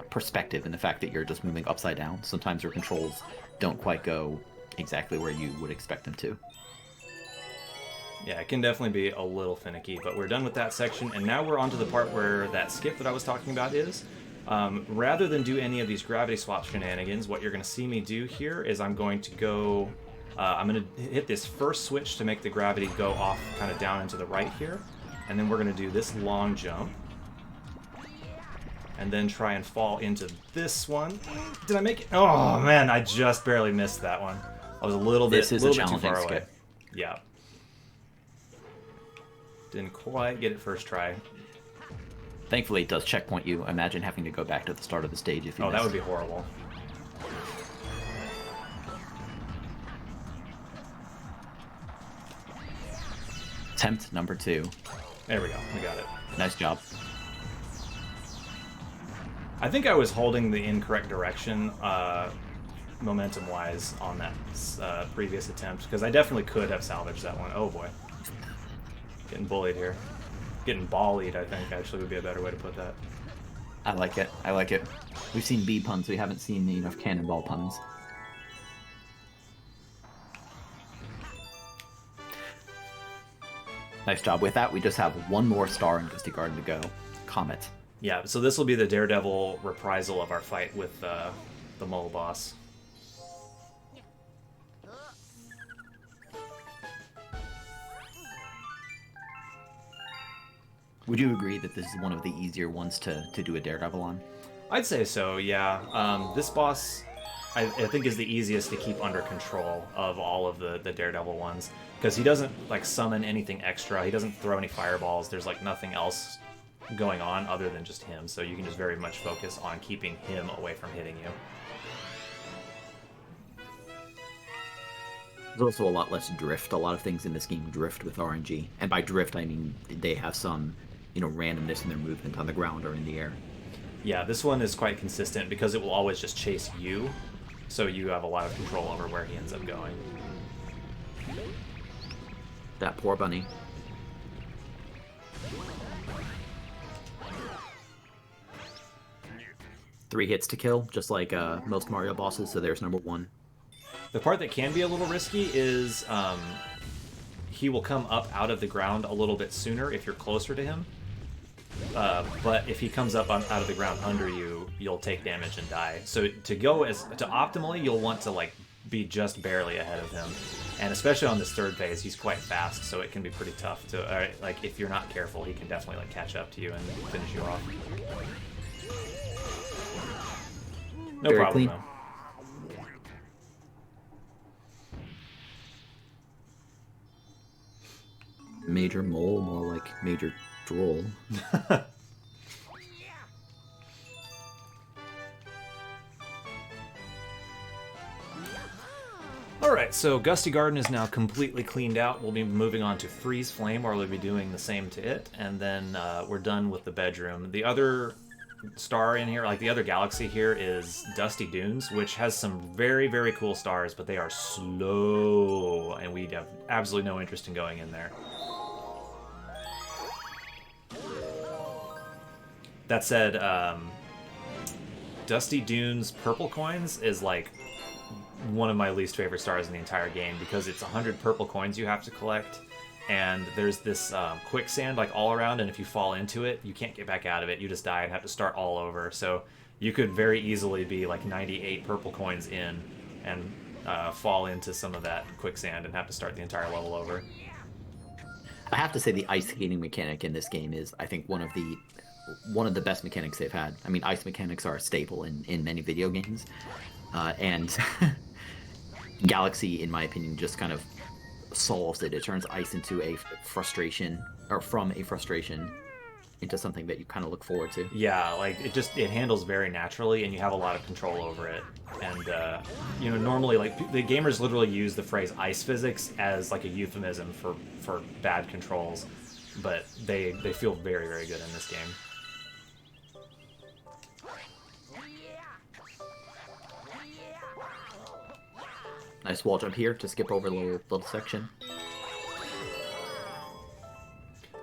perspective and the fact that you're just moving upside down. Sometimes your controls don't quite go exactly where you would expect them to. Yeah, it can definitely be a little finicky, but we're done with that section, and now we're on to the part where that skip that I was talking about is. Rather than do any of these gravity swap shenanigans, what you're going to see me do here is I'm going to go... I'm going to hit this first switch to make the gravity go off kind of down into the right here, and then we're going to do this long jump, and then try and fall into this one. Did I make it? Oh man, I just barely missed that one. I was a little bit too far away. Yeah. Didn't quite get it first try. Thankfully, it does checkpoint you. Imagine having to go back to the start of the stage if you missed. That would be horrible. Attempt number 2. There we go. We got it. Nice job. I think I was holding the incorrect direction, momentum-wise, on that previous attempt, because I definitely could have salvaged that one. Oh boy. Getting bullied here. Getting ballied, I think, actually would be a better way to put that. I like it. I like it. We've seen bee puns. We haven't seen enough cannonball puns. Nice job. With that, we just have one more star in Gusty Garden to go. Comet. Yeah, so this will be the Daredevil reprisal of our fight with the mole boss. Would you agree that this is one of the easier ones to do a Daredevil on? I'd say so, yeah. This boss, I think, is the easiest to keep under control of all of the Daredevil ones, because he doesn't like summon anything extra. He doesn't throw any fireballs. There's like nothing else going on other than just him, so you can just very much focus on keeping him away from hitting you. There's also a lot less drift. A lot of things in this game drift with RNG, and by drift I mean they have some, randomness in their movement on the ground or in the air. Yeah, this one is quite consistent because it will always just chase you, so you have a lot of control over where he ends up going. That poor bunny. Three hits to kill, just like most Mario bosses, so there's number one. The part that can be a little risky is he will come up out of the ground a little bit sooner if you're closer to him. But if he comes up out of the ground under you, you'll take damage and die. So to optimally, you'll want to like be just barely ahead of him. And especially on this third phase, he's quite fast, so it can be pretty tough to like if you're not careful, he can definitely like catch up to you and finish you off. No Very problem clean. though. Major mole, more like major droll. Alright, so Gusty Garden is now completely cleaned out. We'll be moving on to Freeze Flame, where we'll be doing the same to it, and then we're done with the bedroom. The other star in here, like the other galaxy here, is Dusty Dunes, which has some very, very cool stars, but they are slow, and we have absolutely no interest in going in there. That said, Dusty Dunes purple coins is like one of my least favorite stars in the entire game because it's 100 purple coins you have to collect, and there's this quicksand like all around, and if you fall into it, you can't get back out of it. You just die and have to start all over. So you could very easily be like 98 purple coins in and fall into some of that quicksand and have to start the entire level over. I have to say the ice skating mechanic in this game is, I think, one of the best mechanics they've had. I mean, ice mechanics are a staple in many video games, and Galaxy, in my opinion, just kind of solves it. It turns ice into a frustration, or from a frustration into something that you kind of look forward to. Yeah, like it handles very naturally, and you have a lot of control over it. And you know, normally like the gamers literally use the phrase ice physics as like a euphemism for bad controls, but they feel very, very good in this game. Nice wall jump here to skip over a little section.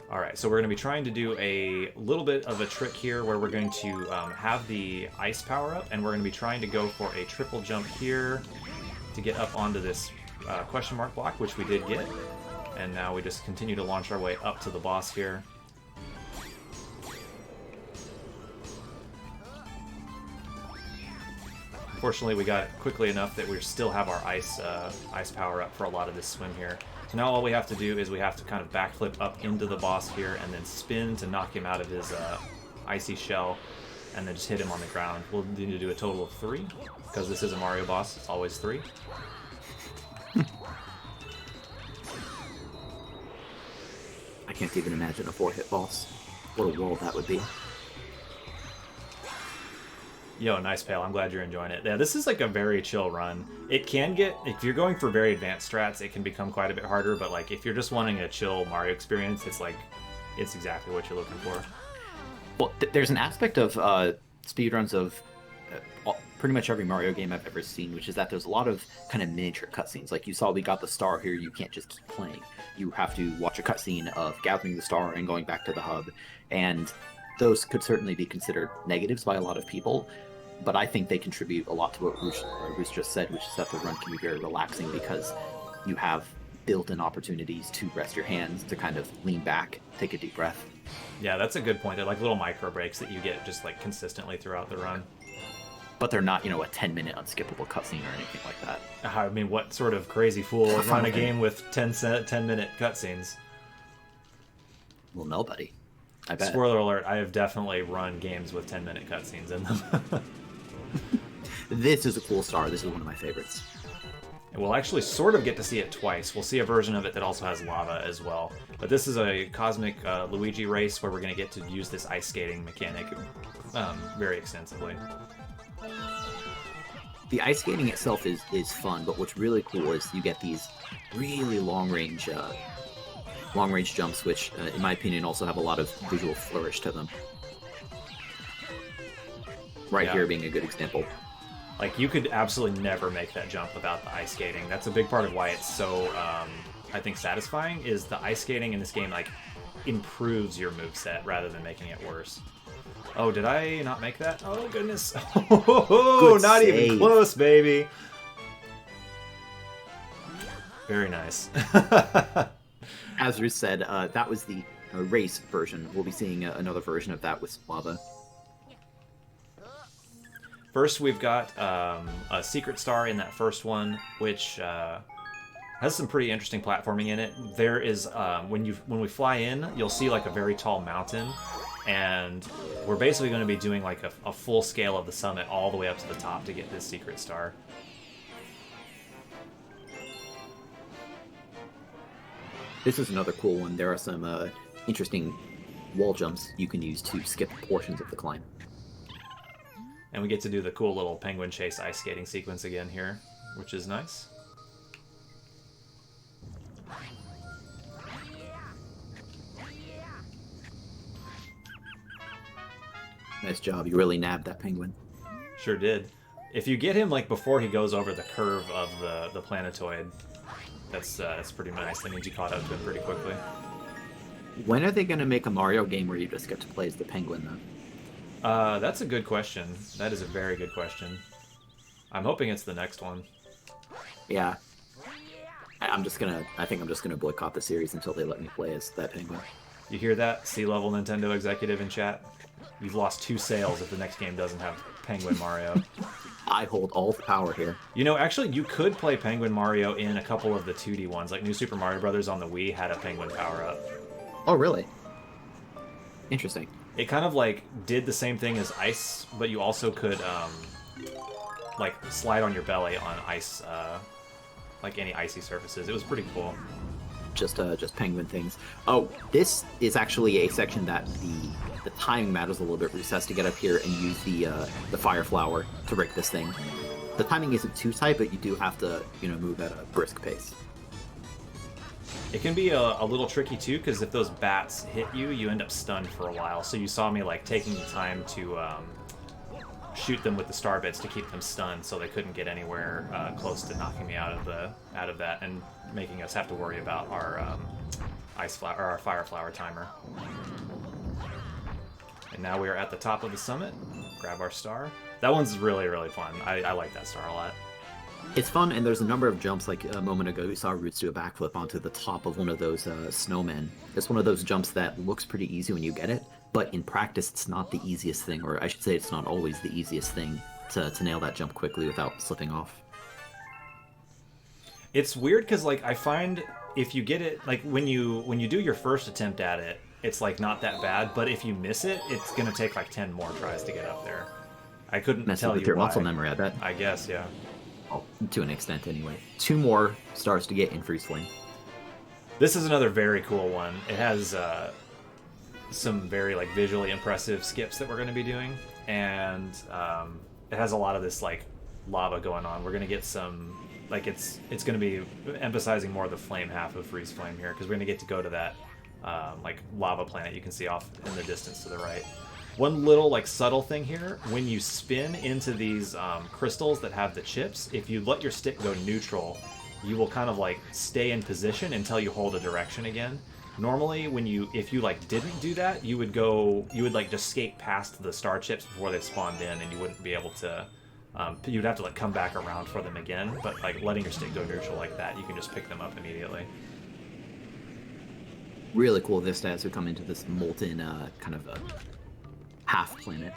Alright, so we're going to be trying to do a little bit of a trick here where we're going to have the ice power up, and we're going to be trying to go for a triple jump here to get up onto this question mark block, which we did get. And now we just continue to launch our way up to the boss here. Fortunately, we got it quickly enough that we still have our ice power up for a lot of this swim here. So now all we have to do is we have to kind of backflip up into the boss here and then spin to knock him out of his icy shell, and then just hit him on the ground. We'll need to do a total of 3, because this is a Mario boss, it's always 3. I can't even imagine a 4-hit boss. What a world that would be. Yo, nice, Pale. I'm glad you're enjoying it. Yeah, this is like a very chill run. It can get, if you're going for very advanced strats, it can become quite a bit harder, but like if you're just wanting a chill Mario experience, it's like, it's exactly what you're looking for. Well, there's an aspect of speedruns of pretty much every Mario game I've ever seen, which is that there's a lot of kind of miniature cutscenes. Like you saw, we got the star here. You can't just keep playing. You have to watch a cutscene of gathering the star and going back to the hub, and those could certainly be considered negatives by a lot of people. But I think they contribute a lot to what Roos just said, which is that the run can be very relaxing because you have built-in opportunities to rest your hands, to kind of lean back, take a deep breath. Yeah, that's a good point. They're like little micro breaks that you get just like consistently throughout the run. But they're not, a 10-minute unskippable cutscene or anything like that. I mean, what sort of crazy fool would run a game with 10-minute cutscenes? Well, nobody. I bet. Spoiler alert, I have definitely run games with 10-minute cutscenes in them. This is a cool star. This is one of my favorites. And we'll actually sort of get to see it twice. We'll see a version of it that also has lava as well. But this is a cosmic Luigi race where we're going to get to use this ice skating mechanic very extensively. The ice skating itself is fun, but what's really cool is you get these really long-range jumps, which, in my opinion, also have a lot of visual flourish to them. Right here being a good example. Like, you could absolutely never make that jump without the ice skating. That's a big part of why it's so, I think, satisfying, is the ice skating in this game, like, improves your moveset rather than making it worse. Oh, did I not make that? Oh, goodness. Oh, not save. even close, baby. Very nice. As Roos said, that was the race version. We'll be seeing another version of that with lava. First, we've got a secret star in that first one, which has some pretty interesting platforming in it. There is when we fly in, you'll see like a very tall mountain, and we're basically going to be doing like a full scale of the summit all the way up to the top to get this secret star. This is another cool one. There are some interesting wall jumps you can use to skip portions of the climb. And we get to do the cool little penguin chase ice skating sequence again here, which is nice. Nice job. You really nabbed that penguin. Sure did. If you get him like before he goes over the curve of the planetoid, that's pretty nice. That means you caught up to him pretty quickly. When are they going to make a Mario game where you just get to play as the penguin, though? That's a good question. That is a very good question. I'm hoping it's the next one. Yeah. I think I'm just gonna boycott the series until they let me play as that penguin. You hear that, C-level Nintendo executive in chat? You've lost 2 sales if the next game doesn't have Penguin Mario. I hold all the power here. You know, actually, you could play Penguin Mario in a couple of the 2D ones. Like New Super Mario Bros. On the Wii had a penguin power-up. Oh, really? Interesting. It kind of like did the same thing as ice, but you also could like slide on your belly on ice, like any icy surfaces. It was pretty cool. Just penguin things. Oh, this is actually a section that the timing matters a little bit. Roos has to get up here and use the fire flower to break this thing. The timing isn't too tight, but you do have to move at a brisk pace. It can be a little tricky too, because if those bats hit you, you end up stunned for a while. So you saw me like taking the time to shoot them with the star bits to keep them stunned, so they couldn't get anywhere close to knocking me out of that, and making us have to worry about our our fire flower timer. And now we are at the top of the summit. Grab our star. That one's really, really fun. I like that star a lot. It's fun, and there's a number of jumps. Like a moment ago, we saw Roos do a backflip onto the top of one of those snowmen. It's one of those jumps that looks pretty easy when you get it, but in practice, it's not the easiest thing, or I should say it's not always the easiest thing to nail that jump quickly without slipping off. It's weird because like I find if you get it, like when you do your first attempt at it, it's like not that bad, but if you miss it, it's gonna take like 10 more tries to get up there. I couldn't tell with you your why. muscle memory, I bet. I guess, yeah. Well, to an extent, anyway. 2 more stars to get in Freeze Flame. This is another very cool one. It has some very like visually impressive skips that we're going to be doing, and it has a lot of this like lava going on. We're going to get some like it's going to be emphasizing more of the flame half of Freeze Flame here, because we're going to get to go to that like lava planet you can see off in the distance to the right. One little like subtle thing here, when you spin into these crystals that have the chips, if you let your stick go neutral, you will kind of like stay in position until you hold a direction again. Normally, if you like didn't do that, you would like just skate past the star chips before they spawned in, and you wouldn't be able to. You'd have to like come back around for them again. But like letting your stick go neutral like that, you can just pick them up immediately. Really cool vista as we come into this molten kind of half planet.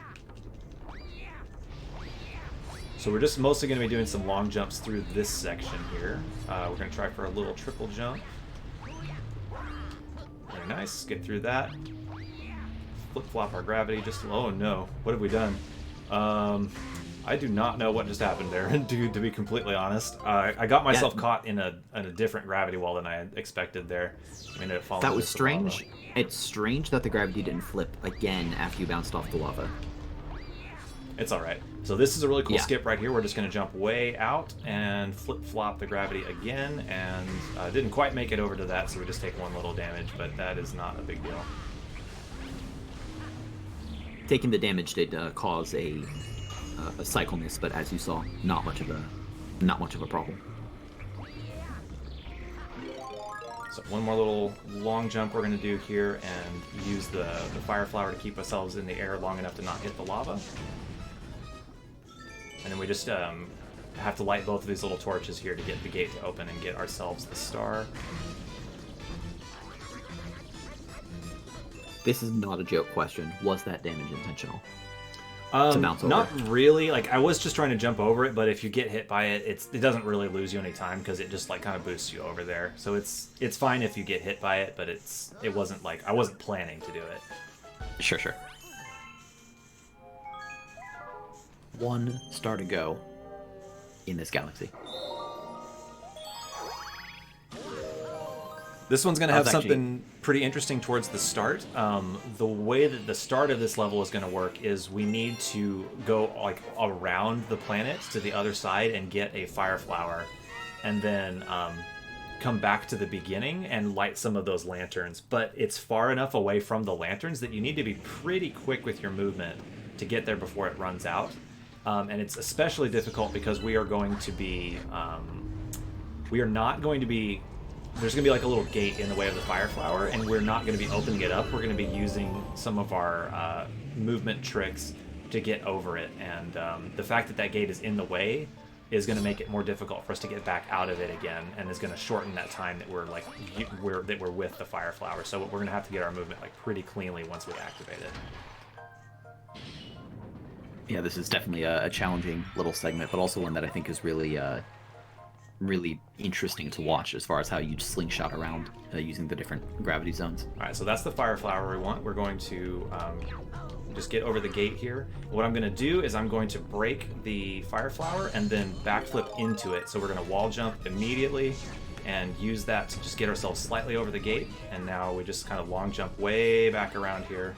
So we're just mostly going to be doing some long jumps through this section here. We're going to try for a little triple jump. Very nice. Get through that. Flip-flop our gravity just... Oh no. What have we done? I do not know what just happened there, to be completely honest. I got myself caught in a different gravity wall than I had expected there. I ended up falling. That was strange. It's strange that the gravity didn't flip again after you bounced off the lava. It's alright. So this is a really cool skip right here. We're just going to jump way out and flip-flop the gravity again, and didn't quite make it over to that, so we just take 1 little damage, but that is not a big deal. Taking the damage did cause a a cycle miss, but as you saw, not much of a problem. So one more little long jump we're going to do here and use the fire flower to keep ourselves in the air long enough to not hit the lava. And then we just have to light both of these little torches here to get the gate to open and get ourselves the star. This is not a joke question. Was that damage intentional? To bounce over? Not really. Like, I was just trying to jump over it, but if you get hit by it, it doesn't really lose you any time because it just like kind of boosts you over there. So it's fine if you get hit by it, but it wasn't like I wasn't planning to do it. Sure. 1 star to go in this galaxy. This one's going to have actually something pretty interesting towards the start. The way that the start of this level is going to work is we need to go like around the planet to the other side and get a fire flower, and then come back to the beginning and light some of those lanterns. But it's far enough away from the lanterns that you need to be pretty quick with your movement to get there before it runs out. And it's especially difficult because we are going to be... we are not going to be... There's going to be like a little gate in the way of the fire flower, and we're not going to be opening it up. We're going to be using some of our movement tricks to get over it. And the fact that that gate is in the way is going to make it more difficult for us to get back out of it again, and is going to shorten that time that we're like we're with the fire flower. So we're going to have to get our movement like pretty cleanly once we activate it. Yeah, this is definitely a challenging little segment, but also one that I think is really interesting to watch as far as how you slingshot around using the different gravity zones. All right, so that's the fire flower we want. We're going to just get over the gate here. What I'm going to do is I'm going to break the fire flower and then backflip into it. So we're going to wall jump immediately and use that to just get ourselves slightly over the gate. And now we just kind of long jump way back around here.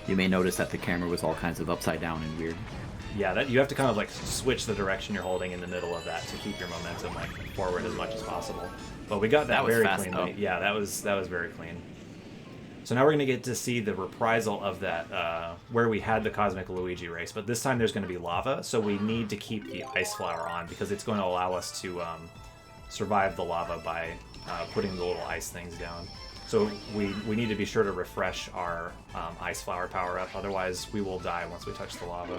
You may notice that the camera was all kinds of upside down and weird. Yeah, that you have to kind of like switch the direction you're holding in the middle of that to keep your momentum like forward as much as possible. But we got that was very fast, cleanly. though. Yeah, that was very clean. So now we're gonna get to see the reprisal of that where we had the Cosmic Luigi race, but this time there's gonna be lava, so we need to keep the ice flower on because it's going to allow us to survive the lava by putting the little ice things down. So we need to be sure to refresh our ice flower power up, otherwise we will die once we touch the lava.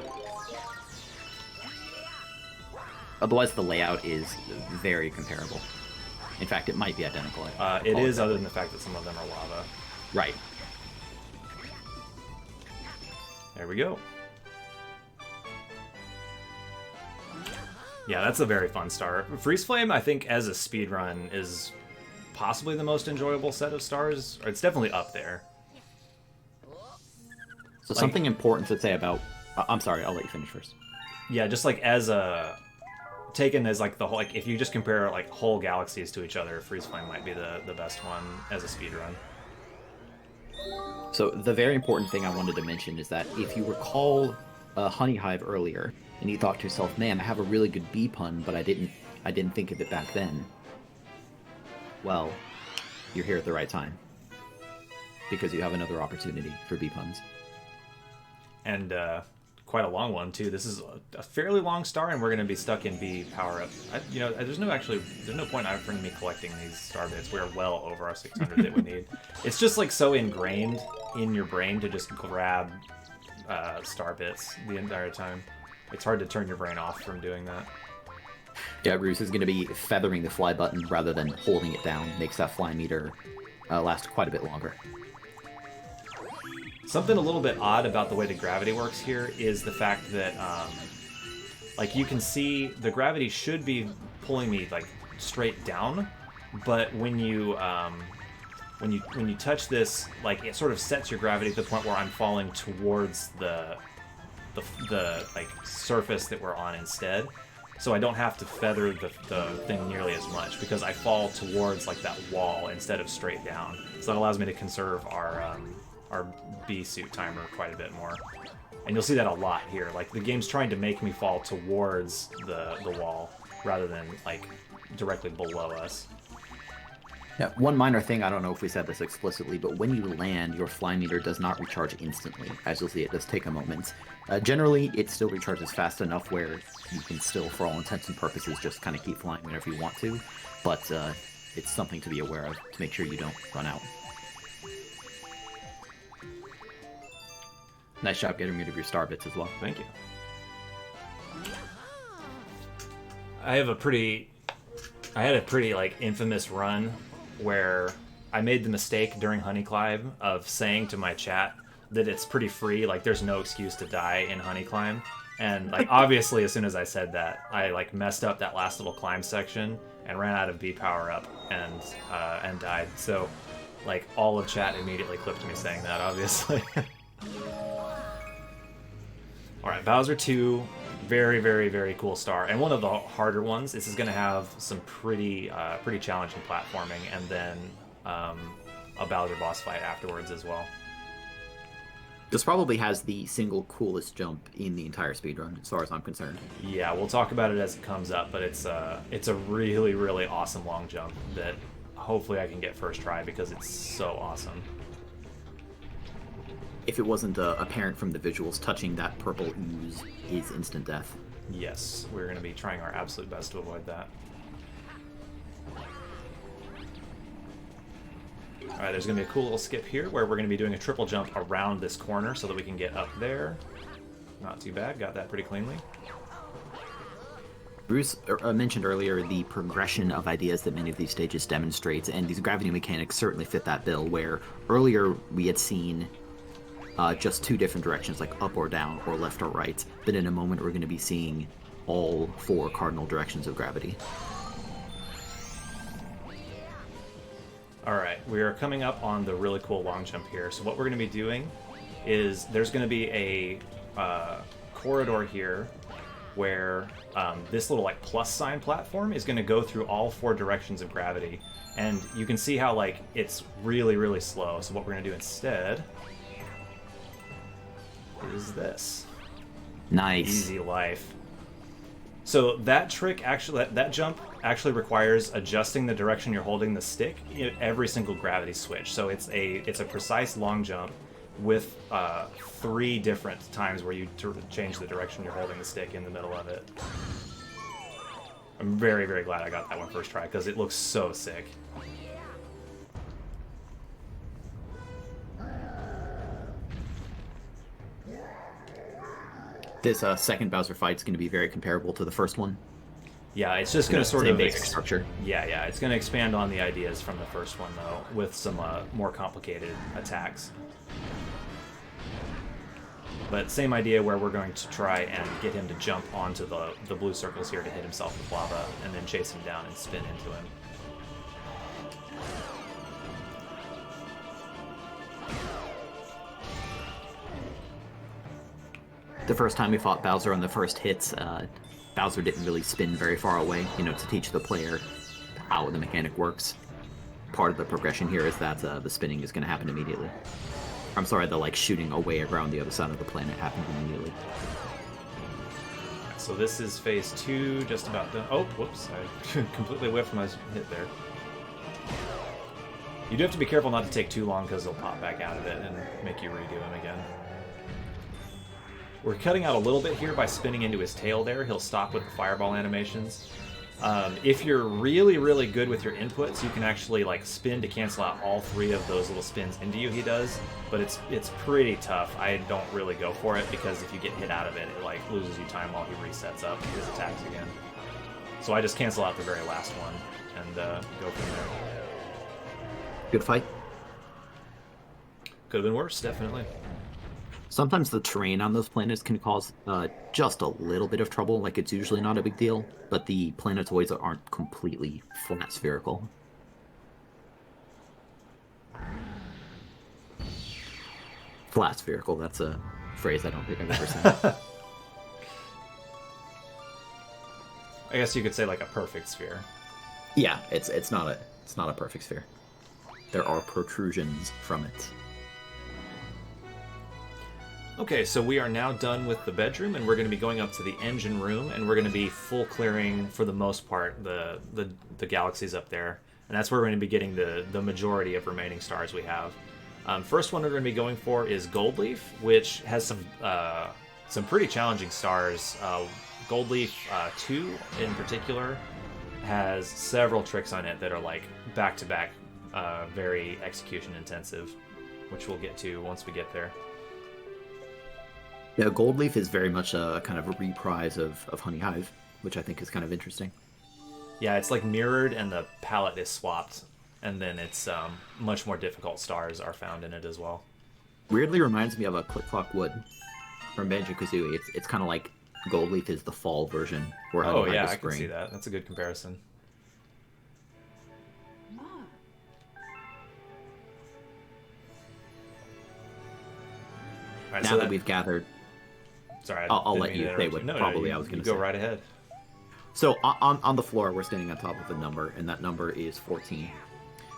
Otherwise, the layout is very comparable. In fact, it might be identical. It is, other than the fact that some of them are lava. Right. There we go. Yeah, that's a very fun star. Freeze Flame, I think, as a speedrun, is possibly the most enjoyable set of stars. Or it's definitely up there. So something important to say about... I'm sorry, I'll let you finish first. Yeah, just like as a... Taken as like the whole... Like, if you just compare like whole galaxies to each other, Freeze Flame might be the best one as a speedrun. So the very important thing I wanted to mention is that if you recall Honey Hive earlier, and you thought to yourself, man, I have a really good bee pun, but I didn't think of it back then. Well, you're here at the right time. Because you have another opportunity for bee puns. And quite a long one, too. This is a fairly long star, and we're going to be stuck in bee power-up. There's no point for me collecting these star bits. We're well over our 600 that we need. It's just like so ingrained in your brain to just grab star bits the entire time. It's hard to turn your brain off from doing that. Yeah, Roos is going to be feathering the fly button rather than holding it down. Makes that fly meter last quite a bit longer. Something a little bit odd about the way the gravity works here is the fact that, like, you can see the gravity should be pulling me like straight down, but when you touch this, like, it sort of sets your gravity to the point where I'm falling towards the like surface that we're on instead. So I don't have to feather the thing nearly as much because I fall towards like that wall instead of straight down. So that allows me to conserve our bee suit timer quite a bit more. And you'll see that a lot here. Like, the game's trying to make me fall towards the wall rather than like directly below us. Now, one minor thing, I don't know if we said this explicitly, but when you land, your fly meter does not recharge instantly. As you'll see, it does take a moment. Generally, it still recharges fast enough where you can still, for all intents and purposes, just kind of keep flying whenever you want to. But it's something to be aware of to make sure you don't run out. Nice job getting rid of your star bits as well. Thank you. I had a pretty like infamous run where I made the mistake during Honey Climb of saying to my chat that it's pretty free, like there's no excuse to die in Honey Climb. And like obviously as soon as I said that, I like messed up that last little climb section and ran out of B power up and died. So like all of chat immediately clipped me saying that, obviously. Alright, Bowser 2, very, very, very cool star. And one of the harder ones. This is going to have some pretty challenging platforming, and then a Bowser boss fight afterwards as well. This probably has the single coolest jump in the entire speedrun, as far as I'm concerned. Yeah, we'll talk about it as it comes up, but it's a really, really awesome long jump that hopefully I can get first try because it's so awesome. If it wasn't apparent from the visuals, touching that purple ooze is instant death. Yes, we're going to be trying our absolute best to avoid that. Alright, there's going to be a cool little skip here where we're going to be doing a triple jump around this corner so that we can get up there. Not too bad, got that pretty cleanly. Bruce mentioned earlier the progression of ideas that many of these stages demonstrates, and these gravity mechanics certainly fit that bill, where earlier we had seen just two different directions, like up or down, or left or right, but in a moment we're going to be seeing all four cardinal directions of gravity. Alright, we are coming up on the really cool long jump here. So what we're going to be doing is there's going to be a corridor here where this little like plus sign platform is going to go through all four directions of gravity. And you can see how like it's really, really slow. So what we're going to do instead is this. Nice. Easy life. So that trick actually, that jump actually requires adjusting the direction you're holding the stick in every single gravity switch. So it's a precise long jump with 3 different times where you change the direction you're holding the stick in the middle of it. I'm very, very glad I got that one first try because it looks so sick. This second Bowser fight is going to be very comparable to the first one. Yeah, it's just going to sort same of basic structure. Yeah, it's going to expand on the ideas from the first one though, with some more complicated attacks. But same idea where we're going to try and get him to jump onto the blue circles here to hit himself with lava, and then chase him down and spin into him. The first time we fought Bowser on the first hits, Bowser didn't really spin very far away, to teach the player how the mechanic works. Part of the progression here is that the spinning is going to happen immediately. I'm sorry, the shooting away around the other side of the planet happened immediately. So this is phase 2, just about done. Oh, whoops, I completely whiffed my hit there. You do have to be careful not to take too long because they'll pop back out of it and make you redo them again. We're cutting out a little bit here by spinning into his tail there. He'll stop with the fireball animations. If you're really, really good with your inputs, you can actually spin to cancel out all 3 of those little spins into you he does, but it's pretty tough. I don't really go for it because if you get hit out of it, it loses you time while he resets up his attacks again. So I just cancel out the very last one and go from there. Good fight. Could have been worse, definitely. Sometimes the terrain on those planets can cause just a little bit of trouble. It's usually not a big deal, but the planetoids aren't completely flat spherical. Flat spherical, that's a phrase I don't think I've ever said. I guess you could say a perfect sphere. Yeah, it's not a perfect sphere. There are protrusions from it. Okay, so we are now done with the bedroom, and we're going to be going up to the engine room, and we're going to be full clearing, for the most part, the galaxies up there. and that's where we're going to be getting the majority of remaining stars we have. First one we're going to be going for is Gold Leaf, which has some pretty challenging stars. Gold Leaf 2 in particular has several tricks on it that are like back-to-back, very execution intensive, which we'll get to once we get there. Yeah, Gold Leaf is very much a kind of a reprise of Honey Hive, which I think is kind of interesting. Yeah, it's like mirrored and the palette is swapped, and then it's much more difficult stars are found in it as well. Weirdly reminds me of a Click Clock Wood from Banjo-Kazooie. It's kind of like Gold Leaf is the fall version, where Honey Hive yeah, is I spring. can see that. That's a good comparison. All right, Now so that we've gathered... Sorry, I'll didn't let mean you to say interrupt what you. probably I was going to say. Go right ahead. So on the floor, we're standing on top of a number, and that number is 14.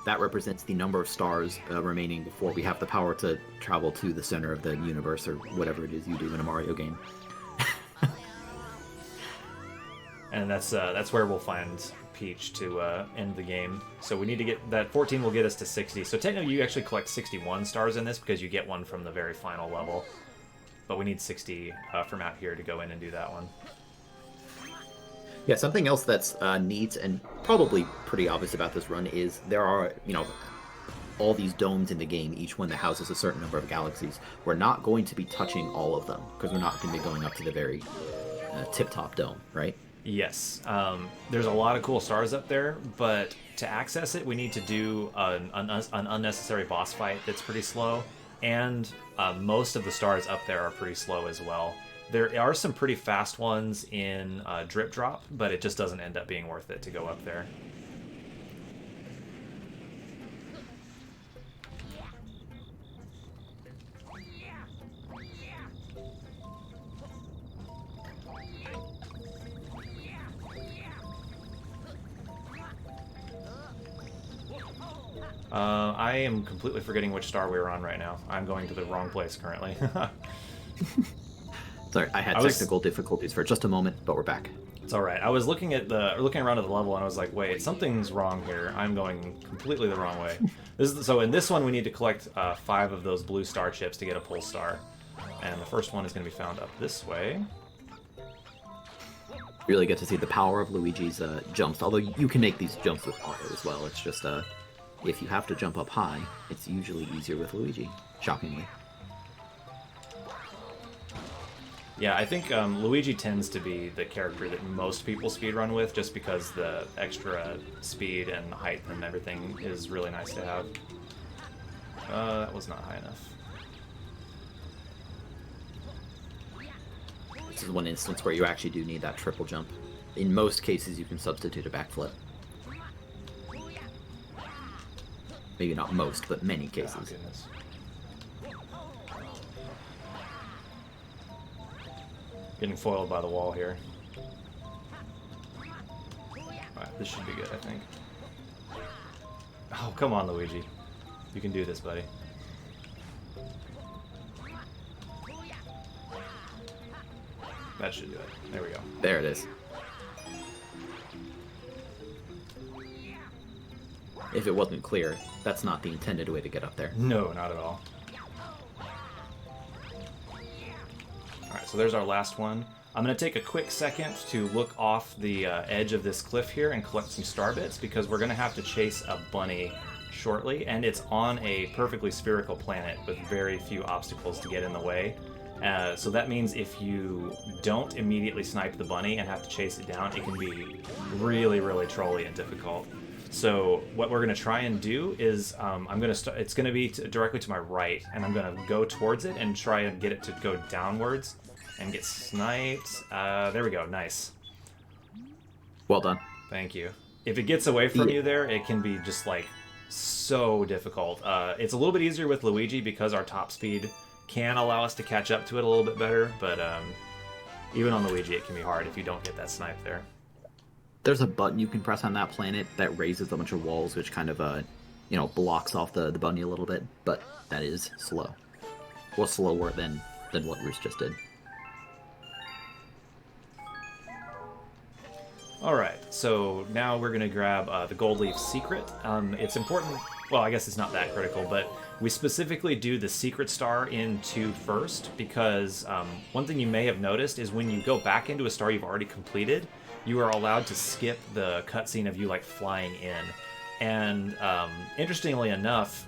That represents the number of stars remaining before we have the power to travel to the center of the universe, or whatever it is you do in a Mario game. And that's where we'll find Peach to end the game. So we need to get that 14 will get us to 60. So technically, you actually collect 61 stars in this because you get one from the very final level. But we need 60 from out here to go in and do that one. Yeah, something else that's neat and probably pretty obvious about this run is there are, all these domes in the game, each one that houses a certain number of galaxies. We're not going to be touching all of them, because we're not going to be going up to the very tip-top dome, right? Yes. There's a lot of cool stars up there, but to access it, we need to do an unnecessary boss fight that's pretty slow, and most of the stars up there are pretty slow as well. There are some pretty fast ones in Drip Drop, but it just doesn't end up being worth it to go up there. I am completely forgetting which star we were on right now. I'm going to the wrong place currently. Sorry, I had technical difficulties for just a moment, but we're back. It's all right. I was looking around at the level, and I was like, "Wait, something's wrong here. I'm going completely the wrong way." So in this one, we need to collect 5 of those blue star chips to get a pull star, and the first one is going to be found up this way. Really get to see the power of Luigi's jumps, although you can make these jumps with Mario as well. It's just if you have to jump up high, it's usually easier with Luigi, shockingly. Yeah, I think Luigi tends to be the character that most people speedrun with, just because the extra speed and height and everything is really nice to have. That was not high enough. This is one instance where you actually do need that triple jump. In most cases, you can substitute a backflip. Maybe not most, but many cases. Oh, goodness. Getting foiled by the wall here. Alright, this should be good, I think. Oh, come on, Luigi. You can do this, buddy. That should do it. There we go. There it is. If it wasn't clear, that's not the intended way to get up there. No, not at all. Alright, so there's our last one. I'm going to take a quick second to look off the edge of this cliff here and collect some star bits, because we're going to have to chase a bunny shortly, and it's on a perfectly spherical planet with very few obstacles to get in the way. So that means if you don't immediately snipe the bunny and have to chase it down, it can be really, really trolly and difficult. So what we're going to try and do is it's going to be directly to my right, and I'm going to go towards it and try and get it to go downwards and get sniped. There we go. Nice. Well done. Thank you. If it gets away from you there, it can be just like so difficult. It's a little bit easier with Luigi because our top speed can allow us to catch up to it a little bit better, but even on Luigi it can be hard if you don't get that snipe there. There's a button you can press on that planet that raises a bunch of walls, which kind of, blocks off the bunny a little bit, but that is slow. Well, slower than what Roos just did. All right, so now we're going to grab the Gold Leaf Secret. It's important, well, I guess it's not that critical, but we specifically do the Secret Star in 2 first because one thing you may have noticed is when you go back into a star you've already completed, you are allowed to skip the cutscene of you like flying in. And interestingly enough,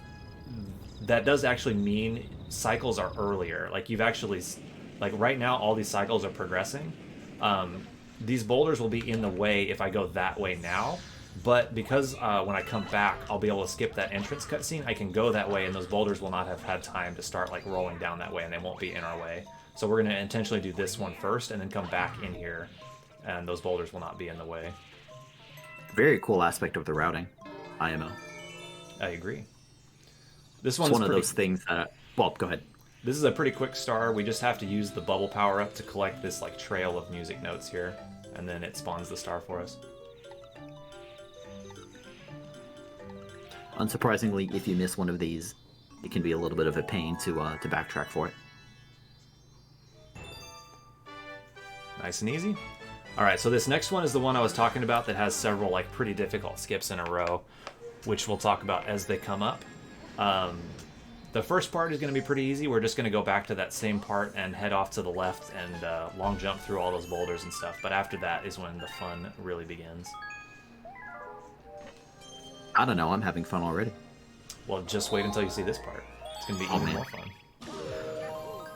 that does actually mean cycles are earlier. Like you've actually, like right now, all these cycles are progressing. These boulders will be in the way if I go that way now, but because when I come back, I'll be able to skip that entrance cutscene, I can go that way, and those boulders will not have had time to start like rolling down that way, and they won't be in our way. So we're going to intentionally do this one first, and then come back in here, and those boulders will not be in the way. Very cool aspect of the routing, IMO. I agree. This It's one's one of those things that... Well, go ahead. This is a pretty quick star. We just have to use the bubble power up to collect this like trail of music notes here, and then it spawns the star for us. Unsurprisingly, if you miss one of these, it can be a little bit of a pain to backtrack for it. Nice and easy. All right, so this next one is the one I was talking about that has several like pretty difficult skips in a row, which we'll talk about as they come up. The first part is going to be pretty easy. We're just going to go back to that same part and head off to the left and long jump through all those boulders and stuff. But after that is when the fun really begins. I don't know, I'm having fun already. Well, just wait until you see this part. It's going to be even more fun.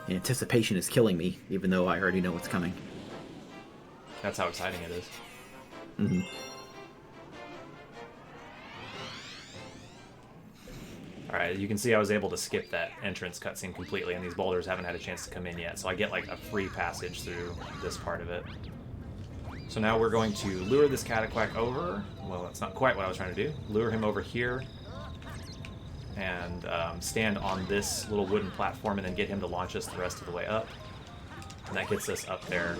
The anticipation is killing me, even though I already know what's coming. That's how exciting it is. Mm-hmm. Alright, you can see I was able to skip that entrance cutscene completely, and these boulders haven't had a chance to come in yet, so I get like a free passage through this part of it. So now we're going to lure this Cataquack over. Well, that's not quite what I was trying to do. Lure him over here, and stand on this little wooden platform, and then get him to launch us the rest of the way up. And that gets us up there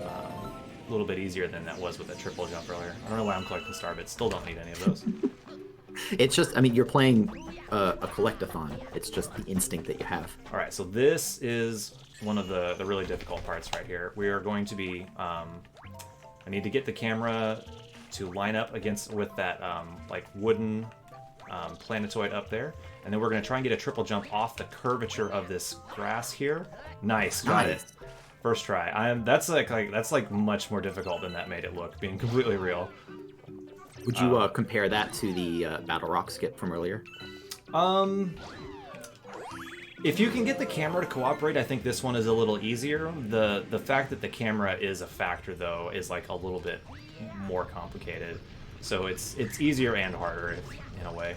a little bit easier than that was with that triple jump earlier. I don't know why I'm collecting star bits. Still don't need any of those. It's just, I mean, you're playing a collectathon. It's just the instinct that you have. All right, so this is one of the really difficult parts right here. We are going to be, I need to get the camera to line up against with that like wooden planetoid up there, and then we're going to try and get a triple jump off the curvature of this grass here. Nice, got it. First try. That's like much more difficult than that made it look, being completely real. Would you compare that to the Battle Rock skip from earlier? If you can get the camera to cooperate, I think this one is a little easier. The fact that the camera is a factor, though, is like a little bit more complicated. So it's easier and harder in a way.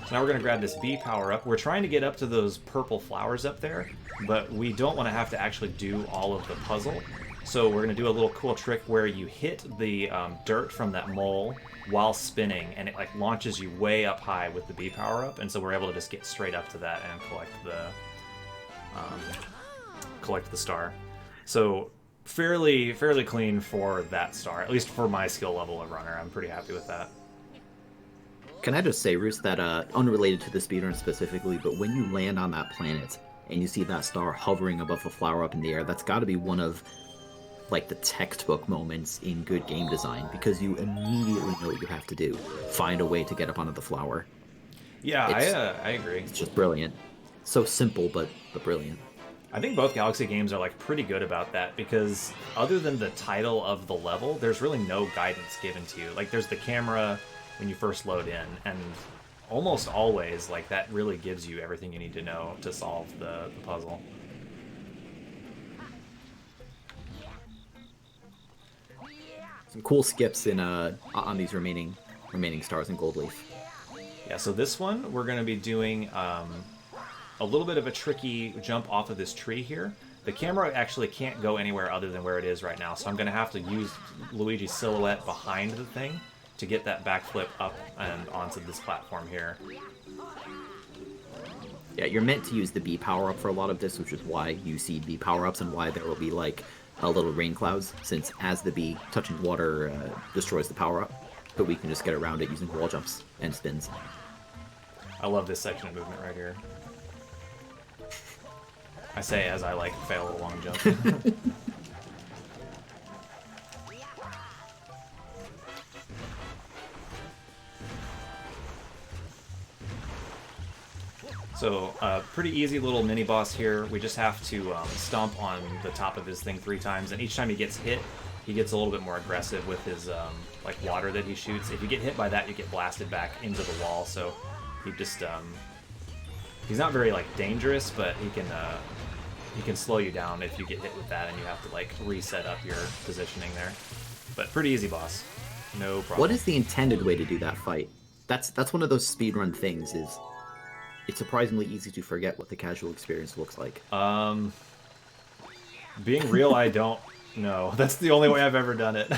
So now we're going to grab this bee power-up. We're trying to get up to those purple flowers up there, but we don't want to have to actually do all of the puzzle. So we're going to do a little cool trick where you hit the dirt from that mole while spinning, and it like launches you way up high with the bee power-up, and so we're able to just get straight up to that and collect the star. So fairly clean for that star, at least for my skill level of runner. I'm pretty happy with that. Can I just say, Roos, that unrelated to the speedrun specifically, but when you land on that planet and you see that star hovering above the flower up in the air, that's got to be one of like the textbook moments in good game design, because you immediately know what you have to do. Find a way to get up onto the flower. Yeah, I agree. It's just brilliant. So simple, but brilliant. I think both Galaxy games are like pretty good about that, because other than the title of the level, there's really no guidance given to you. Like there's the camera when you first load in, and almost always like that really gives you everything you need to know to solve the puzzle. Some cool skips in on these remaining stars in Gold Leaf. Yeah, so this one we're going to be doing a little bit of a tricky jump off of this tree here. The camera actually can't go anywhere other than where it is right now, so I'm going to have to use Luigi's silhouette behind the thing to get that backflip up and onto this platform here. Yeah, you're meant to use the bee power-up for a lot of this, which is why you see bee power-ups and why there will be like little rain clouds, since as the bee touching water destroys the power-up, but we can just get around it using wall jumps and spins. I love this section of movement right here. I say as I like fail a long jump. So, pretty easy little mini boss here. We just have to stomp on the top of his thing 3 times, and each time he gets hit, he gets a little bit more aggressive with his like water that he shoots. If you get hit by that, you get blasted back into the wall. So he just he's not very like dangerous, but he can slow you down if you get hit with that, and you have to like reset up your positioning there. But pretty easy boss, no problem. What is the intended way to do that fight? That's one of those speedrun things. Is it's surprisingly easy to forget what the casual experience looks like. Being real, I don't know. That's the only way I've ever done it.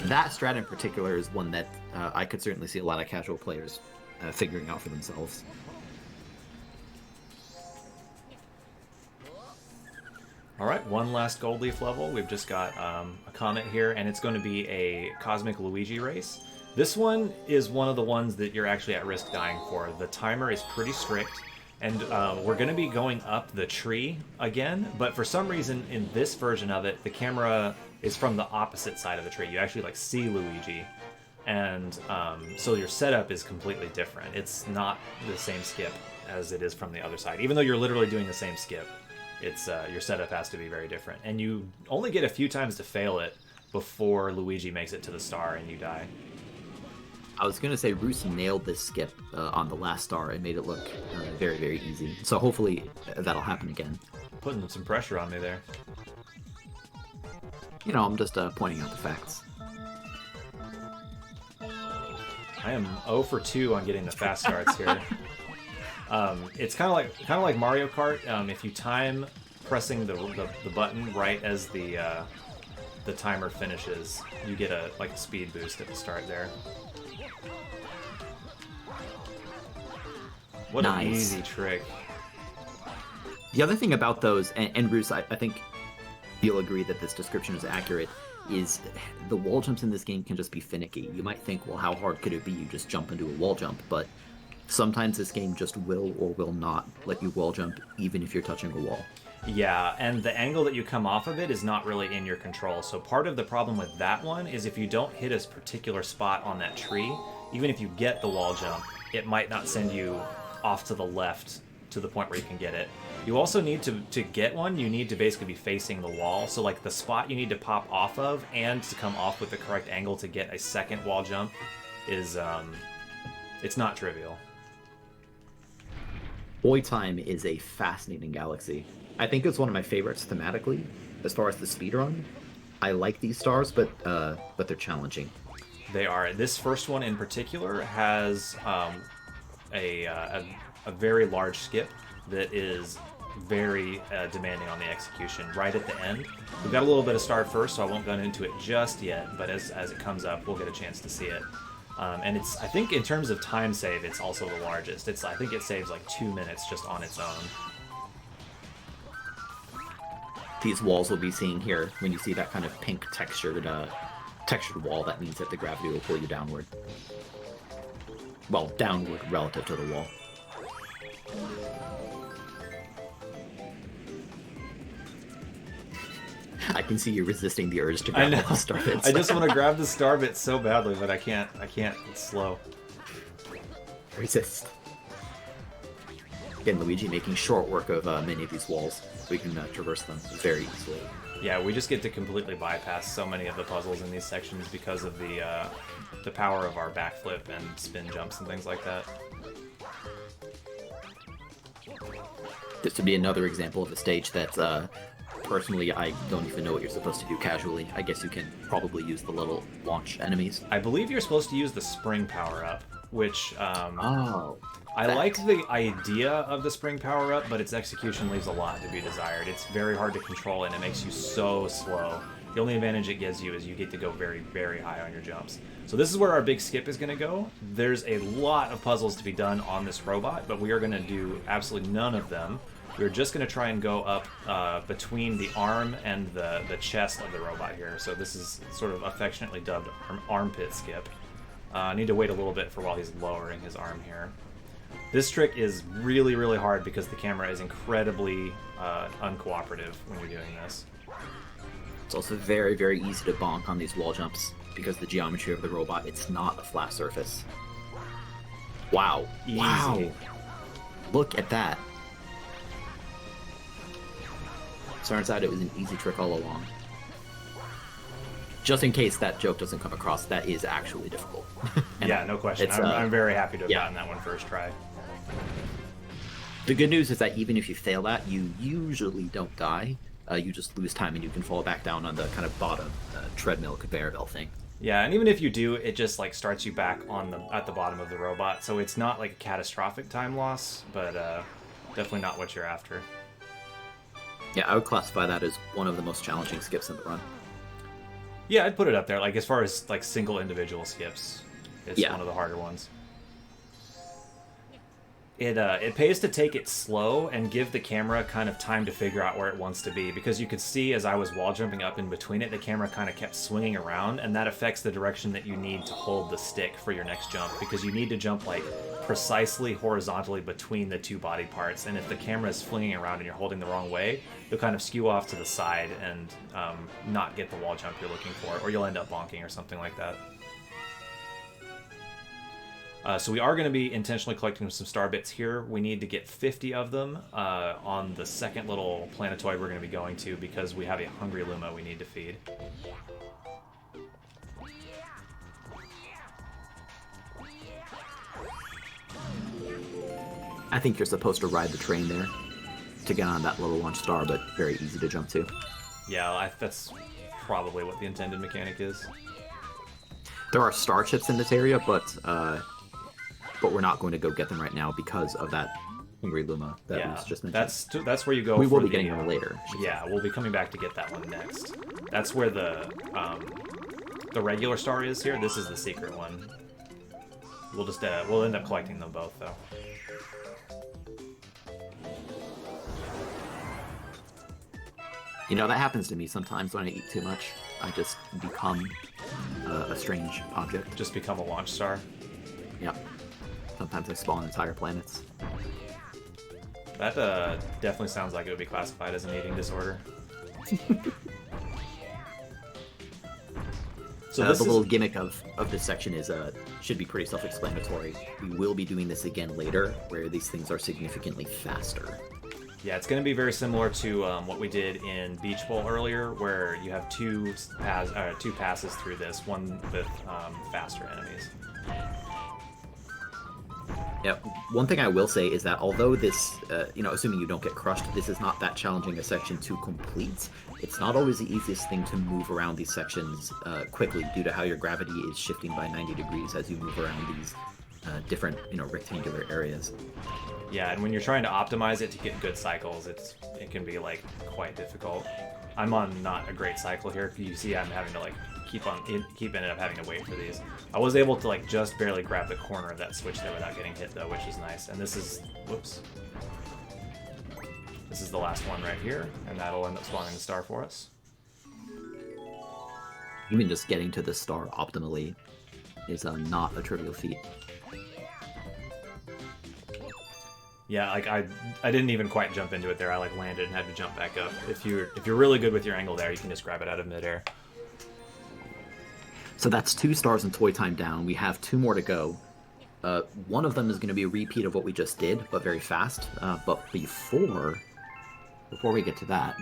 That strat in particular is one that I could certainly see a lot of casual players figuring out for themselves. Alright, one last gold leaf level. We've just got a Comet here, and it's going to be a Cosmic Luigi race. This one is one of the ones that you're actually at risk dying for. The timer is pretty strict, and we're going to be going up the tree again, but for some reason in this version of it, the camera is from the opposite side of the tree. You actually like see Luigi, and so your setup is completely different. It's not the same skip as it is from the other side. Even though you're literally doing the same skip, it's your setup has to be very different. And you only get a few times to fail it before Luigi makes it to the star and you die. I was going to say Roos nailed this skip on the last star and made it look very, very easy. So hopefully that'll happen again. Putting some pressure on me there. You know, I'm just pointing out the facts. I am 0 for 2 on getting the fast starts here. It's kind of like Mario Kart. If you time pressing the button right as the timer finishes, you get a speed boost at the start there. What Nice. an easy trick. The other thing about those, and Roos, I think you'll agree that this description is accurate, is the wall jumps in this game can just be finicky. You might think, well, how hard could it be? You just jump into a wall jump, but sometimes this game just will or will not let you wall jump even if you're touching a wall. Yeah, and the angle that you come off of it is not really in your control. So part of the problem with that one is if you don't hit a particular spot on that tree, even if you get the wall jump, it might not send you off to the left to the point where you can get it. You also need to get one, you need to basically be facing the wall. So like the spot you need to pop off of and to come off with the correct angle to get a second wall jump is, it's not trivial. Boy Time is a fascinating galaxy. I think it's one of my favorites thematically, as far as the speedrun. I like these stars, but they're challenging. They are. This first one in particular has a very large skip that is very demanding on the execution right at the end. We've got a little bit of star first, so I won't go into it just yet, but as it comes up, we'll get a chance to see it. And it's, I think in terms of time save, it's also the largest. I think it saves like 2 minutes just on its own. These walls we'll be seeing here, when you see that kind of pink textured wall, that means that the gravity will pull you downward. Well, downward relative to the wall. I can see you resisting the urge to grab the star bits. I just want to grab the star bit so badly, but I can't. It's slow. Resist. Again, Luigi making short work of many of these walls. We can traverse them very easily. Yeah, we just get to completely bypass so many of the puzzles in these sections because of the power of our backflip and spin jumps and things like that. This would be another example of a stage that, personally, I don't even know what you're supposed to do casually. I guess you can probably use the little launch enemies. I believe you're supposed to use the spring power-up, which, I that. like the idea of the spring power-up, but its execution leaves a lot to be desired. It's very hard to control, and it makes you so slow. The only advantage it gives you is you get to go very, very high on your jumps. So this is where our big skip is going to go. There's a lot of puzzles to be done on this robot, but we are going to do absolutely none of them. We're just going to try and go up between the arm and the chest of the robot here. So this is sort of affectionately dubbed armpit skip. I need to wait a little bit for while he's lowering his arm here. This trick is really, really hard because the camera is incredibly uncooperative when you're doing this. It's also very, very easy to bonk on these wall jumps because the geometry of the robot, it's not a flat surface. Wow. Easy. Wow. Look at that. Turns out it was an easy trick all along. Just in case that joke doesn't come across, that is actually difficult. Yeah, no question. I'm very happy to have gotten that one first try. The good news is that even if you fail that, you usually don't die. You just lose time and you can fall back down on the kind of bottom treadmill conveyor belt thing. Yeah, and even if you do, it just like starts you back at the bottom of the robot, so it's not like a catastrophic time loss, but definitely not what you're after. Yeah, I would classify that as one of the most challenging skips in the run. Yeah, I'd put it up there. Like as far as like single individual skips, it's one of the harder ones. It pays to take it slow and give the camera kind of time to figure out where it wants to be, because you could see as I was wall jumping up in between it, the camera kind of kept swinging around, and that affects the direction that you need to hold the stick for your next jump, because you need to jump like precisely horizontally between the two body parts, and if the camera is flinging around and you're holding the wrong way, you'll kind of skew off to the side and not get the wall jump you're looking for, or you'll end up bonking or something like that. So we are going to be intentionally collecting some star bits here. We need to get 50 of them on the second little planetoid we're going to be going to, because we have a hungry Luma we need to feed. I think you're supposed to ride the train there to get on that level 1 star, but very easy to jump to. Yeah, that's probably what the intended mechanic is. There are star chips in this area, but we're not going to go get them right now because of that hungry Luma that Roos just mentioned. That's where you go. We will be getting them later. Yeah, we'll be coming back to get that one next. That's where the regular star is here. This is the secret one. We'll just we'll end up collecting them both though. You know, that happens to me sometimes when I eat too much. I just become a strange object. Just become a launch star. Yep. Sometimes I spawn entire planets. That definitely sounds like it would be classified as an eating disorder. So the little gimmick of this section is should be pretty self-explanatory. We will be doing this again later, where these things are significantly faster. Yeah, it's going to be very similar to what we did in Beach Bowl earlier, where you have two passes through this, one with faster enemies. Yeah, one thing I will say is that although this, assuming you don't get crushed, this is not that challenging a section to complete. It's not always the easiest thing to move around these sections quickly due to how your gravity is shifting by 90 degrees as you move around these different, rectangular areas. Yeah, and when you're trying to optimize it to get good cycles, it can be like quite difficult. I'm on not a great cycle here. You see, I'm having to like keep ended up having to wait for these. I was able to like just barely grab the corner of that switch there without getting hit though, which is nice. And this is, whoops. This is the last one right here, and that'll end up spawning the star for us. Even just getting to the star optimally is not a trivial feat. Yeah, like I didn't even quite jump into it there. I like landed and had to jump back up. If you're really good with your angle there, you can just grab it out of midair. So that's 2 stars in Toy Time down. We have 2 more to go. One of them is going to be a repeat of what we just did, but very fast. But before we get to that,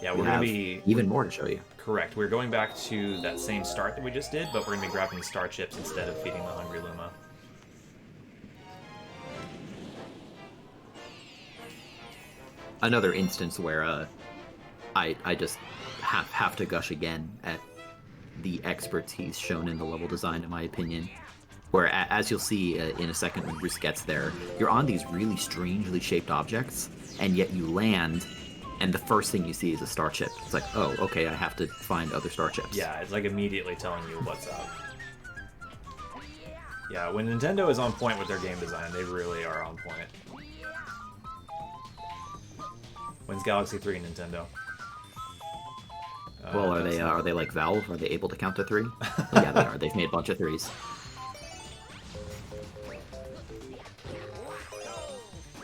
yeah, we're going to be even more to show you. Correct. We're going back to that same start that we just did, but we're going to be grabbing star chips instead of feeding the hungry Luma. Another instance where I just have to gush again at the expertise shown in the level design, in my opinion. Where, as you'll see in a second when Bruce gets there, you're on these really strangely shaped objects, and yet you land, and the first thing you see is a star chip. It's like, oh, okay, I have to find other star chips. Yeah, it's like immediately telling you what's up. Yeah, when Nintendo is on point with their game design, they really are on point. When's Galaxy 3, Nintendo? Well, are they like Valve? Are they able to count to 3? Yeah, they are. They've made a bunch of 3s.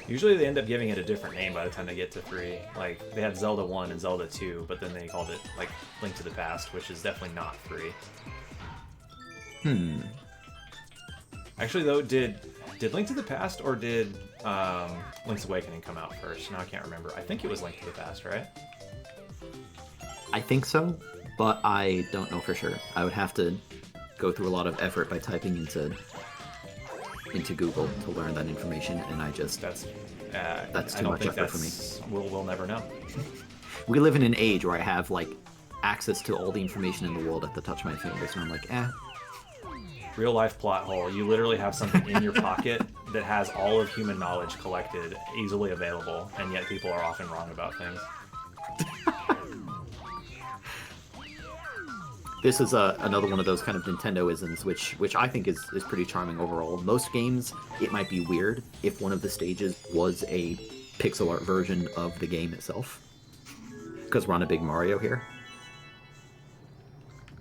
Usually they end up giving it a different name by the time they get to 3. Like, they had Zelda 1 and Zelda 2, but then they called it, like, Link to the Past, which is definitely not 3. Actually, though, did Link to the Past or did Link's Awakening come out first? Now I can't remember. I think it was Link to the Past, right? I think so, but I don't know for sure. I would have to go through a lot of effort by typing into Google to learn that information, and that's too much effort for me. We'll never know. We live in an age where I have like access to all the information in the world at the touch of my fingers, and I'm like, Real life plot hole. You literally have something in your pocket that has all of human knowledge collected, easily available, and yet people are often wrong about things. This is another one of those kind of Nintendo-isms, which I think is pretty charming overall. Most games, it might be weird if one of the stages was a pixel art version of the game itself, because we're on a big Mario here.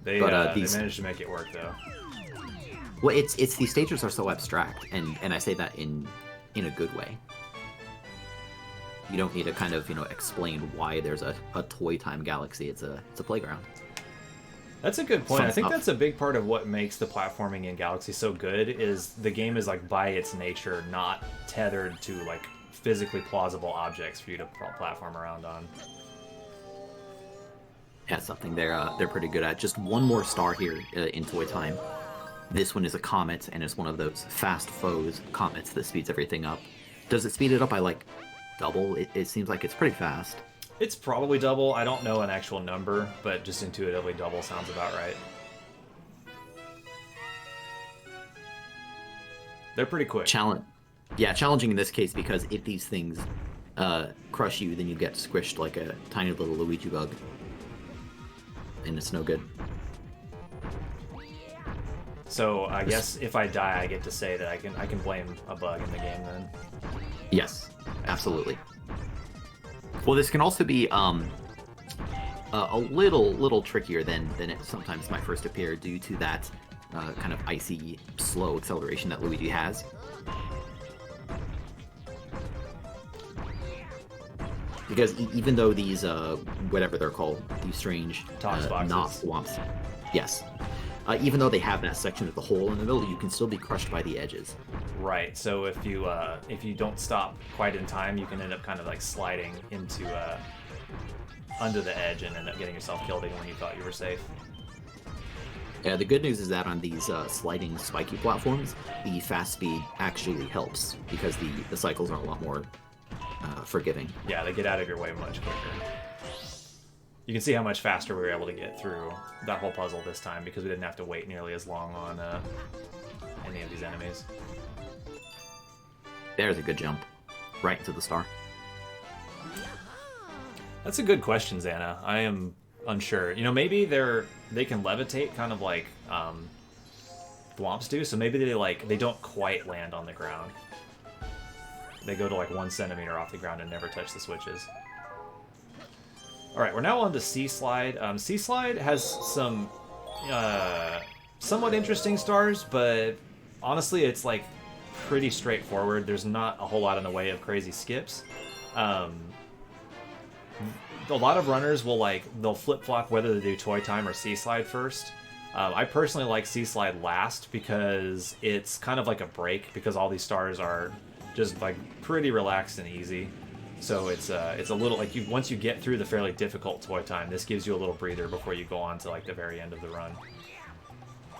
They managed to make it work, though. Well, it's these stages are so abstract, and I say that in a good way. You don't need to kind of explain why there's a toy time galaxy. It's a playground. That's a good point. I think that's a big part of what makes the platforming in Galaxy so good is the game is like by its nature not tethered to like physically plausible objects for you to platform around on. Yeah, something they're pretty good at. Just one more star here in Toy Time. This one is a comet, and it's one of those fast foes comets that speeds everything up. Does it speed it up by like double? It seems like it's pretty fast. It's probably double. I don't know an actual number, but just intuitively double sounds about right. They're pretty quick. Challenging in this case because if these things crush you, then you get squished like a tiny little Luigi bug, and it's no good. So I guess if I die, I get to say that I can blame a bug in the game then. Yes, absolutely. Well, this can also be a little trickier than it sometimes might first appear due to that kind of icy, slow acceleration that Luigi has. Because even though these, whatever they're called, these strange not swamps, yes. Even though they have that section of the hole in the middle, you can still be crushed by the edges. Right. So if you don't stop quite in time, you can end up kind of like sliding into under the edge and end up getting yourself killed even when you thought you were safe. Yeah. The good news is that on these sliding, spiky platforms, the fast speed actually helps because the cycles are a lot more forgiving. Yeah, they get out of your way much quicker. You can see how much faster we were able to get through that whole puzzle this time because we didn't have to wait nearly as long on any of these enemies. There's a good jump. Right into the star. That's a good question, Xana. I am unsure. Maybe they can levitate kind of like Thwomps do, so maybe they don't quite land on the ground. They go to like 1 centimeter off the ground and never touch the switches. Alright, we're now on to Sea Slide. Sea Slide has some somewhat interesting stars, but honestly it's like pretty straightforward. There's not a whole lot in the way of crazy skips. A lot of runners they'll flip-flop whether they do Toy Time or Sea Slide first. I personally like Sea Slide last because it's kind of like a break because all these stars are just like pretty relaxed and easy. So it's a little like once you get through the fairly difficult Toy Time, this gives you a little breather before you go on to like the very end of the run.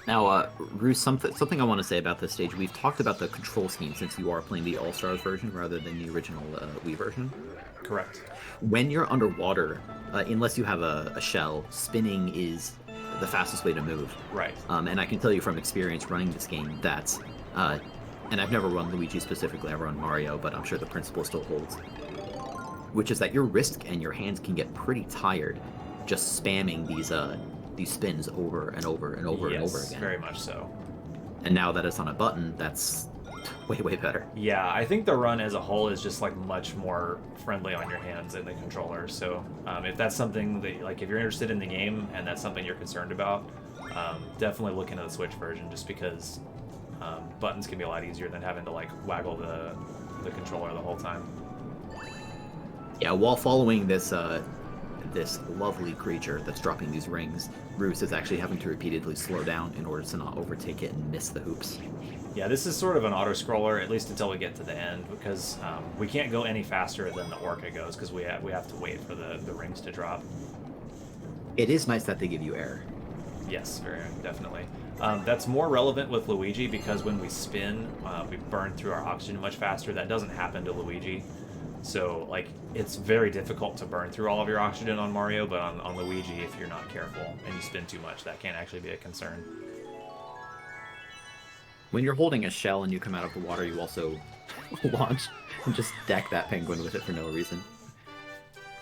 Now, Roos, something I want to say about this stage. We've talked about the control scheme since you are playing the All-Stars version rather than the original Wii version. Correct. When you're underwater, unless you have a shell, spinning is the fastest way to move. Right. And I can tell you from experience running this game that, and I've never run Luigi specifically, I've run Mario, but I'm sure the principle still holds, which is that your wrist and your hands can get pretty tired just spamming these spins over and over and over and over again. Yes, very much so. And now that it's on a button, that's way, way better. Yeah, I think the run as a whole is just like much more friendly on your hands and the controller. So if that's something that, like, if you're interested in the game and that's something you're concerned about, definitely look into the Switch version just because buttons can be a lot easier than having to like waggle the controller the whole time. Yeah, while following this this lovely creature that's dropping these rings, Roos is actually having to repeatedly slow down in order to not overtake it and miss the hoops. Yeah, this is sort of an auto-scroller, at least until we get to the end, because we can't go any faster than the Orca goes, because we have to wait for the rings to drop. It is nice that they give you air. Yes, very definitely. That's more relevant with Luigi, because when we spin, we burn through our oxygen much faster. That doesn't happen to Luigi. So, like, it's very difficult to burn through all of your oxygen on Mario, but on Luigi, if you're not careful and you spin too much, that can actually be a concern. When you're holding a shell and you come out of the water, you also launch and just deck that penguin with it for no reason.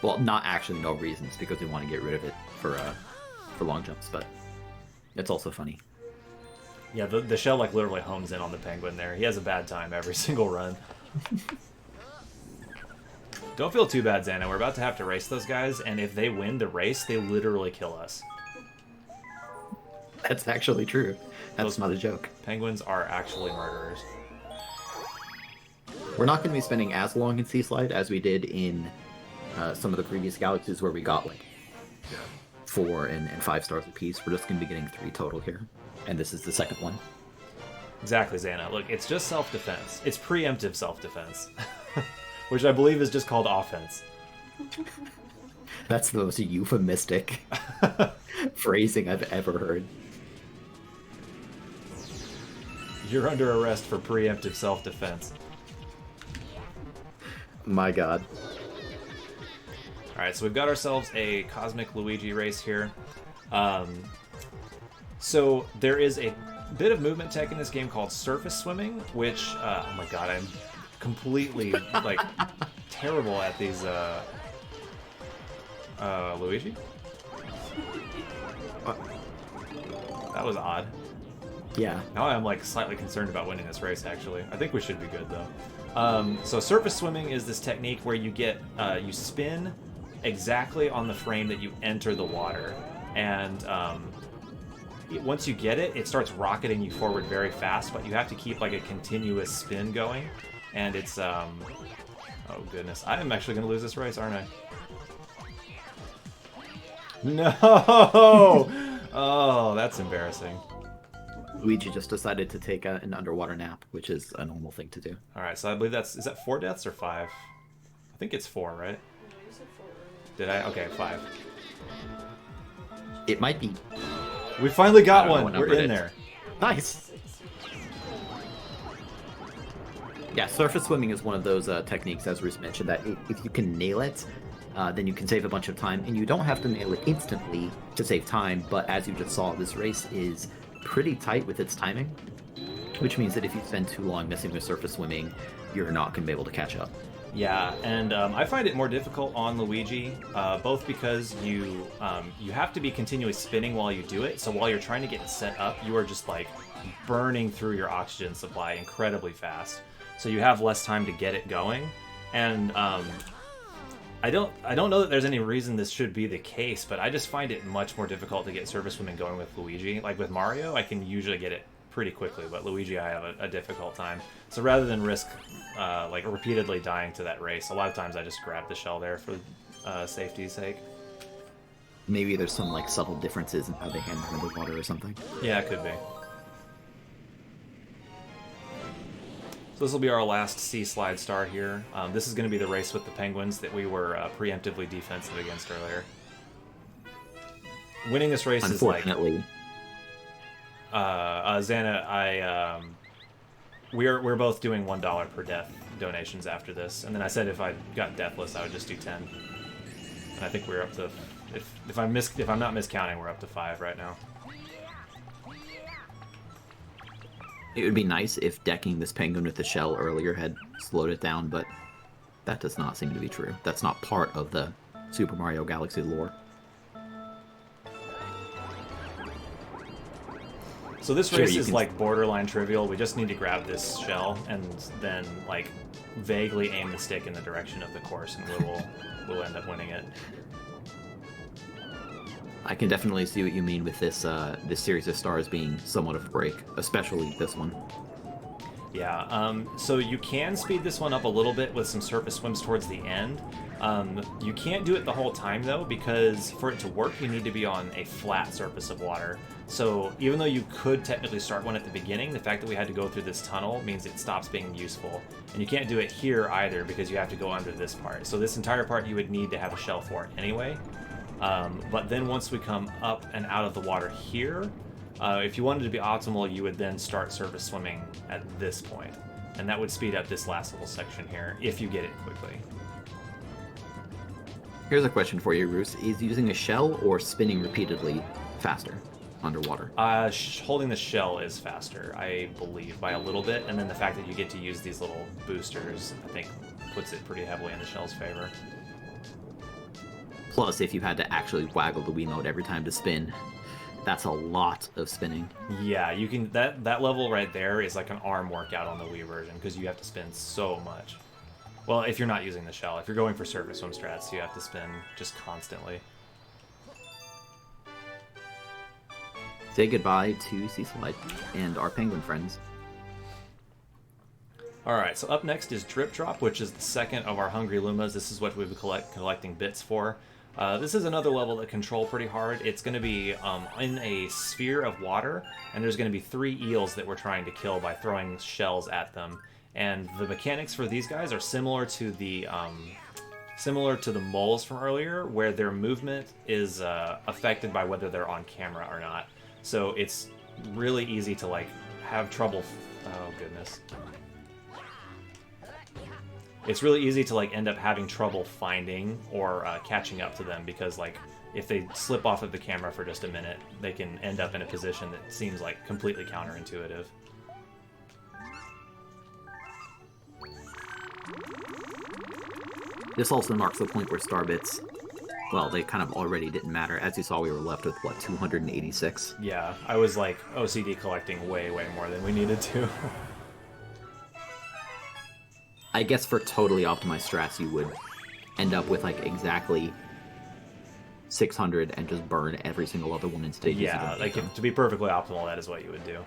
Well, not actually no reason, it's because we want to get rid of it for long jumps, but it's also funny. Yeah, the shell, like, literally homes in on the penguin there. He has a bad time every single run. Don't feel too bad, Xana. We're about to have to race those guys, and if they win the race, they literally kill us. That's actually true. That's not a joke. Penguins are actually murderers. We're not going to be spending as long in Sea Slide as we did in some of the previous galaxies where we got like 4 and 5 stars apiece. We're just going to be getting 3 total here, and this is the second one. Exactly, Xana. Look, it's just self-defense. It's preemptive self-defense, which I believe is just called offense. That's the most euphemistic phrasing I've ever heard. You're under arrest for preemptive self-defense. My god. Alright, so we've got ourselves a Cosmic Luigi race here. So there is a bit of movement tech in this game called surface swimming, which, oh my god, I'm completely, like, terrible at these, Luigi? That was odd. Yeah. Now I'm, like, slightly concerned about winning this race, actually. I think we should be good, though. So surface swimming is this technique where you get, you spin exactly on the frame that you enter the water. And, once you get it, it starts rocketing you forward very fast, but you have to keep, like, a continuous spin going. And it's, oh goodness. I am actually going to lose this race, aren't I? No! Oh, that's embarrassing. Luigi just decided to take an underwater nap, which is a normal thing to do. Alright, so I believe is that 4 deaths or 5? I think it's 4, right? You said 4. Did I? Okay, 5. It might be. We finally I got don't know one! what We're number it in is. there. Nice! Yeah, surface swimming is one of those techniques, as Roos mentioned, that if you can nail it, then you can save a bunch of time, and you don't have to nail it instantly to save time, but as you just saw, this race is pretty tight with its timing, which means that if you spend too long missing with surface swimming, you're not going to be able to catch up. Yeah, and I find it more difficult on Luigi, both because you have to be continually spinning while you do it, so while you're trying to get it set up, you are just, like, burning through your oxygen supply incredibly fast. So you have less time to get it going, and I don't know that there's any reason this should be the case, but I just find it much more difficult to get surface swimming going with Luigi. Like with Mario, I can usually get it pretty quickly, but Luigi, I have a difficult time. So rather than risk like repeatedly dying to that race, a lot of times I just grab the shell there for safety's sake. Maybe there's some like subtle differences in how they handle the water or something. Yeah, it could be. So this will be our last Sea Slide star here. This is going to be the race with the penguins that we were preemptively defensive against earlier. Winning this race is like... Unfortunately. Xana, we're both doing $1 per death donations after this, and then I said if I got deathless, I would just do 10. And I think we're up to, if I'm not miscounting, we're up to 5 right now. It would be nice if decking this penguin with the shell earlier had slowed it down, but that does not seem to be true. That's not part of the Super Mario Galaxy lore. So this Sure, race you is can- like borderline trivial. We just need to grab this shell and then like vaguely aim the stick in the direction of the course, and we'll end up winning it. I can definitely see what you mean with this this series of stars being somewhat of a break, especially this one. Yeah, so you can speed this one up a little bit with some surface swims towards the end, You can't do it the whole time though, because for it to work, you need to be on a flat surface of water. So even though you could technically start one at the beginning, the fact that we had to go through this tunnel means it stops being useful. And you can't do it here either because you have to go under this part. So this entire part you would need to have a shell for anyway. But then once we come up and out of the water here, if you wanted to be optimal, you would then start surface swimming at this point. And that would speed up this last little section here if you get it quickly. Here's a question for you, Roos. Is using a shell or spinning repeatedly faster underwater? Holding the shell is faster, I believe, by a little bit. And then the fact that you get to use these little boosters, I think, puts it pretty heavily in the shell's favor. Plus, if you had to actually waggle the Wiimote every time to spin, that's a lot of spinning. Yeah, you can. That level right there is like an arm workout on the Wii version because you have to spin so much. Well, if you're not using the shell, if you're going for surface swim strats, you have to spin just constantly. Say goodbye to Sea Slide and our penguin friends. Alright, so up next is Drip Drop, which is the second of our Hungry Lumas. This is what we've been collecting bits for. This is another level that control pretty hard. It's going to be in a sphere of water, and there's going to be 3 eels that we're trying to kill by throwing shells at them. And the mechanics for these guys are similar to the moles from earlier, where their movement is affected by whether they're on camera or not. So it's really easy to like have trouble. Oh goodness. It's really easy to like end up having trouble finding or catching up to them because like if they slip off of the camera for just a minute, they can end up in a position that seems like completely counterintuitive. This also marks the point where star bits, well, they kind of already didn't matter. As you saw, we were left with, what, 286? Yeah, I was like OCD collecting way more than we needed to. I guess for totally optimized strats, you would end up with, like, exactly 600 and just burn every single other one instead. Yeah, like to be perfectly optimal, that is what you would do.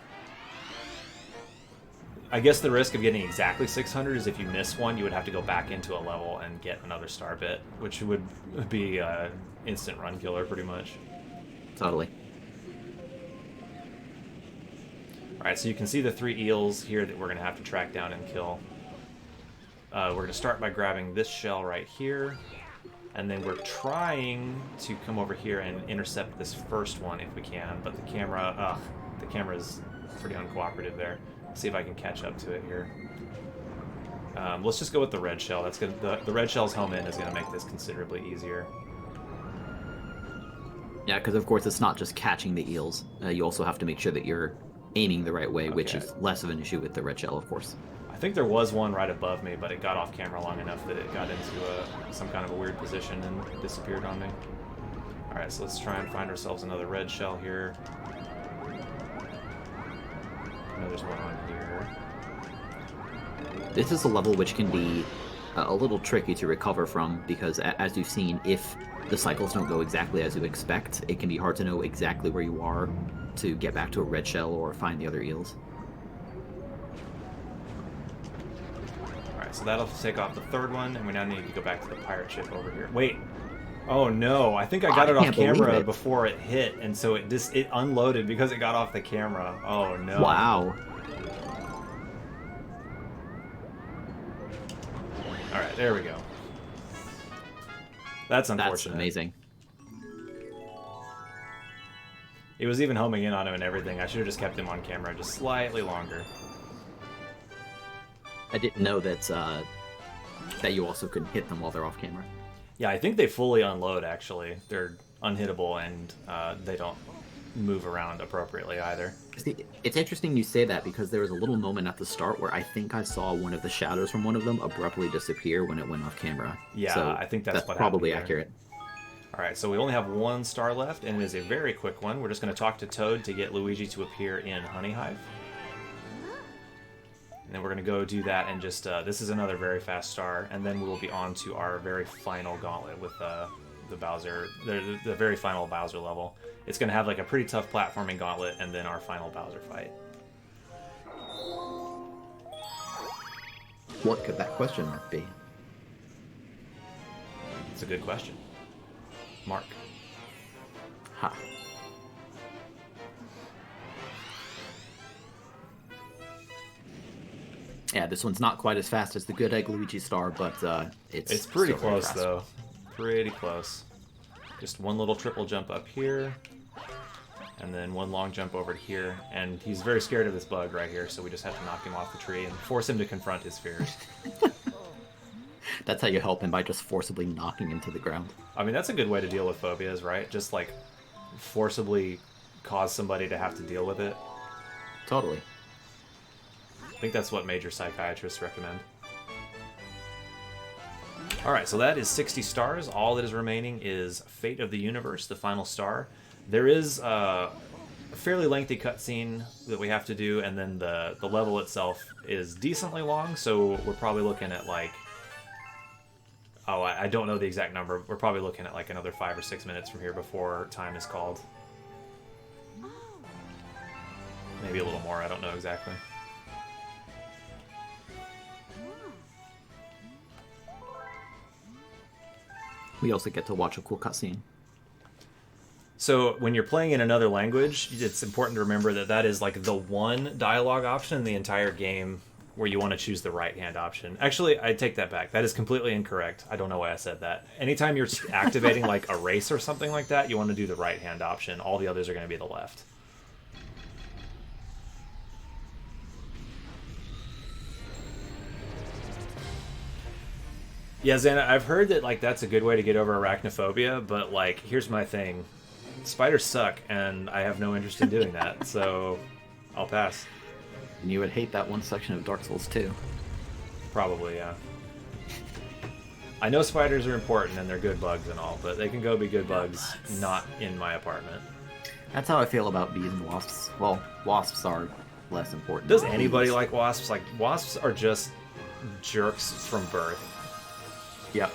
I guess the risk of getting exactly 600 is if you miss one, you would have to go back into a level and get another star bit, which would be instant run killer pretty much. Totally. Alright, so you can see the 3 eels here that we're going to have to track down and kill. We're going to start by grabbing this shell right here, and then we're trying to come over here and intercept this first one if we can, but the camera is pretty uncooperative there. See if I can catch up to it here. Let's just go with the red shell. That's good. The red shell's home in is going to make this considerably easier. Yeah, because of course it's not just catching the eels. You also have to make sure that you're aiming the right way, which is less of an issue with the red shell, of course. I think there was one right above me, but it got off camera long enough that it got into some kind of a weird position and disappeared on me. Alright, so let's try and find ourselves another red shell here. I know there's one on here. This is a level which can be a little tricky to recover from because, as you've seen, if the cycles don't go exactly as you expect, it can be hard to know exactly where you are to get back to a red shell or find the other eels. Alright, so that'll take off the third one, and we now need to go back to the pirate ship over here. Wait! Oh no, I think I got it off camera before it hit, and so it unloaded because it got off the camera. Oh no. Wow. Alright, there we go. That's unfortunate. That's amazing. It was even homing in on him and everything. I should have just kept him on camera just slightly longer. I didn't know that that you also couldn't hit them while they're off camera. Yeah, I think they fully unload, actually. They're unhittable, and they don't move around appropriately either. See, it's interesting you say that because there was a little moment at the start where I think I saw one of the shadows from one of them abruptly disappear when it went off camera. Yeah, so I think that's what probably happened there. accurate. Alright, so we only have 1 star left, and it is a very quick one. We're just going to talk to Toad to get Luigi to appear in Honey Hive. And then we're going to go do that and just, this is another very fast star, and then we will be on to our very final gauntlet with the Bowser, the very final Bowser level. It's going to have like a pretty tough platforming gauntlet, and then our final Bowser fight. What could that question mark be? a good question. Mark. Ha. Yeah, this one's not quite as fast as the Good Egg Luigi Star, but It's pretty still very close, fast. though. Pretty close. Just one little triple jump up here, and then one long jump over to here. And he's very scared of this bug right here, so we just have to knock him off the tree and force him to confront his fears. That's how you help him, by just forcibly knocking him to the ground. I mean, that's a good way to deal with phobias, right? Just, like, forcibly cause somebody to have to deal with it. Totally. I think that's what major psychiatrists recommend. Alright, so that is 60 stars. All that is remaining is Fate of the Universe, the final star. There is a fairly lengthy cutscene that we have to do, and then the level itself is decently long, so we're probably looking at, like... Oh, I don't know the exact number. We're probably looking at, like, another 5 or 6 minutes from here before time is called. Maybe a little more, I don't know exactly. We also get to watch a cool cutscene. So when you're playing in another language, it's important to remember that that is like the one dialogue option in the entire game where you want to choose the right-hand option. Actually, I take that back. That is completely incorrect. I don't know why I said that. Anytime you're activating like a race or something like that, you want to do the right-hand option. All the others are going to be the left. Yeah, Xana, I've heard that like that's a good way to get over arachnophobia, but like here's my thing. Spiders suck, and I have no interest in doing that, so I'll pass. And you would hate that one section of Dark Souls 2. Probably, yeah. I know spiders are important and they're good bugs and all, but they can go be good bugs not in my apartment. That's how I feel about bees and wasps. Well, wasps are less important. Does anybody like wasps? Like, wasps are just jerks from birth. Yep.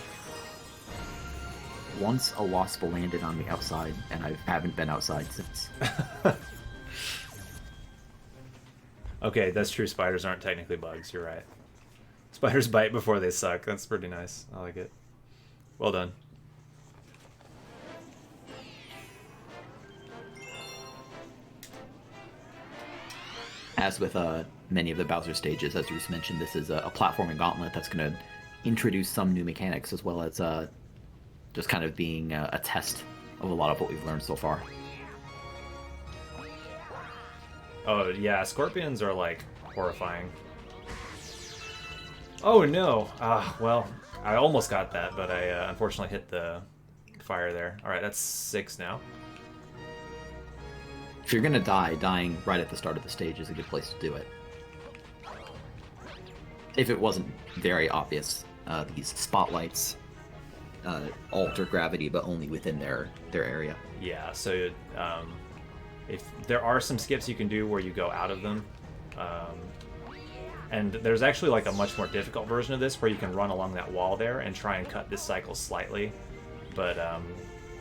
Once a wasp landed on me outside, and I haven't been outside since. Okay, that's true. Spiders aren't technically bugs. You're right. Spiders bite before they suck. That's pretty nice. I like it. Well done. As with many of the Bowser stages, as Roos mentioned, this is a platforming gauntlet that's going to introduce some new mechanics, as well as just kind of being a test of a lot of what we've learned so far. Oh, yeah, scorpions are, like, horrifying. Oh, no! Well, I almost got that, but I unfortunately hit the fire there. Alright, that's 6 now. If you're going to die, dying right at the start of the stage is a good place to do it. If it wasn't very obvious, these spotlights alter gravity, but only within their area. Yeah, so if there are some skips you can do where you go out of them, and there's actually like a much more difficult version of this where you can run along that wall there and try and cut this cycle slightly, but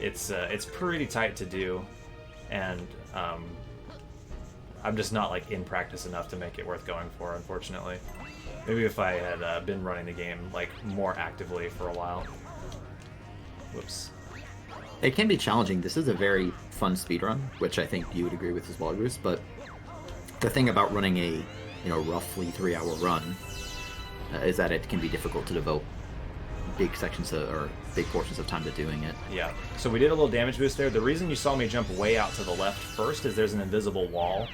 it's pretty tight to do, and I'm just not like in practice enough to make it worth going for, unfortunately. Maybe if I had been running the game like more actively for a while. Whoops. It can be challenging. This is a very fun speedrun, which I think you would agree with as well, Bruce, but the thing about running a roughly 3-hour run is that it can be difficult to devote big sections or big portions of time to doing it. Yeah, so we did a little damage boost there. The reason you saw me jump way out to the left first is there's an invisible wall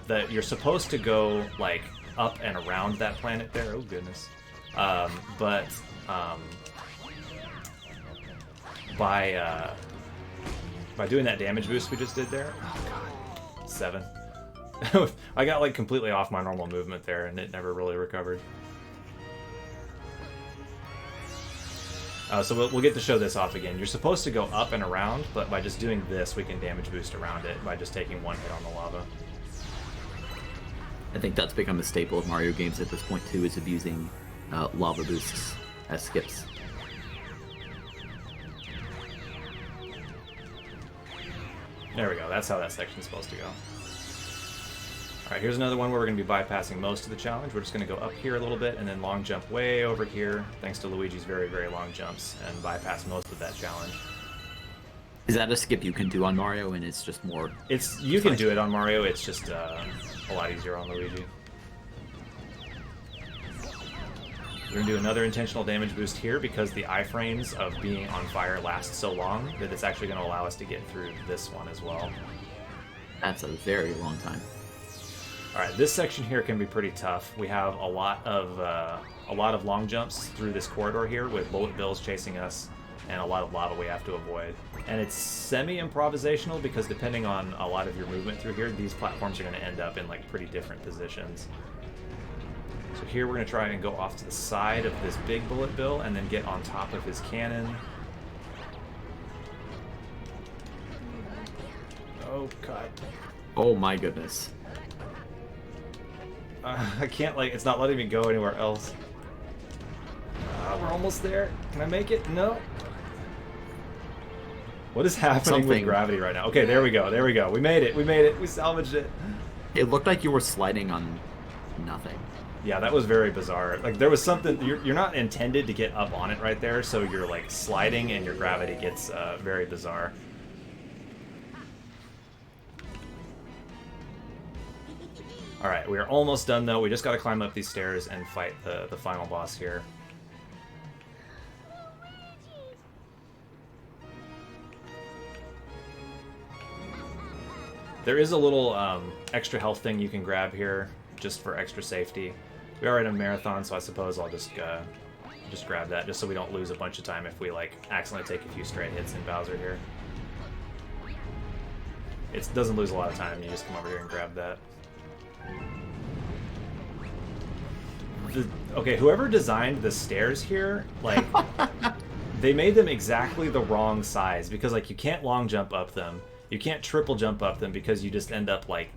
that you're supposed to go like up and around that planet there. Oh goodness. But by doing that damage boost we just did there, oh god, 7. I got like completely off my normal movement there and it never really recovered. So we'll get to show this off again. You're supposed to go up and around, but by just doing this, we can damage boost around it by just taking one hit on the lava. I think that's become a staple of Mario games at this point too, is abusing lava boosts as skips. There we go. That's how that section's supposed to go. Alright, here's another one where we're going to be bypassing most of the challenge. We're just going to go up here a little bit and then long jump way over here, thanks to Luigi's very, very long jumps, and bypass most of that challenge. Is that a skip you can do on Mario, and it's just more... You can do it on Mario, it's just a lot easier on Luigi. We're going to do another intentional damage boost here because the iframes of being on fire last so long that it's actually going to allow us to get through this one as well. That's a very long time. Alright, this section here can be pretty tough. We have a lot of long jumps through this corridor here with bullet bills chasing us and a lot of lava we have to avoid. And it's semi-improvisational because depending on a lot of your movement through here, these platforms are going to end up in like pretty different positions. So here we're going to try and go off to the side of this big bullet bill and then get on top of his cannon. Oh god. Oh my goodness. I can't, like, it's not letting me go anywhere else. We're almost there. Can I make it? No. What is happening with gravity right now? Okay, there we go. There we go. We made it. We made it. We salvaged it. It looked like you were sliding on nothing. Yeah, that was very bizarre. Like, there was something... You're not intended to get up on it right there, so you're, like, sliding and your gravity gets very bizarre. Alright, we are almost done, though. We just got to climb up these stairs and fight the final boss here. There is a little extra health thing you can grab here, just for extra safety. We are in a marathon, so I suppose I'll just grab that, just so we don't lose a bunch of time if we like accidentally take a few straight hits in Bowser here. It doesn't lose a lot of time, you just come over here and grab that. Okay, whoever designed the stairs here, like, they made them exactly the wrong size, because like you can't long jump up them. You can't triple jump up them because you just end up like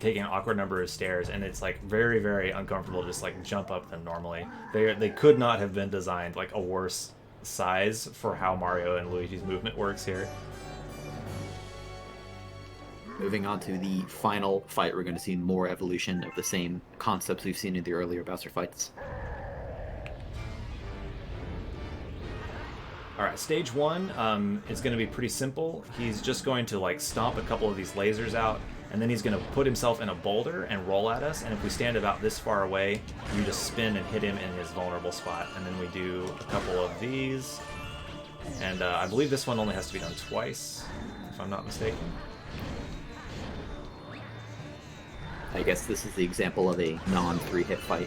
taking an awkward number of stairs, and it's like very, very uncomfortable to just like jump up them normally. They could not have been designed like a worse size for how Mario and Luigi's movement works here. Moving on to the final fight, we're going to see more evolution of the same concepts we've seen in the earlier Bowser fights. Alright, stage one is going to be pretty simple. He's just going to like stomp a couple of these lasers out, and then he's going to put himself in a boulder and roll at us, and if we stand about this far away, you just spin and hit him in his vulnerable spot. And then we do a couple of these, and I believe this one only has to be done twice, if I'm not mistaken. I guess this is the example of a non-3-hit fight.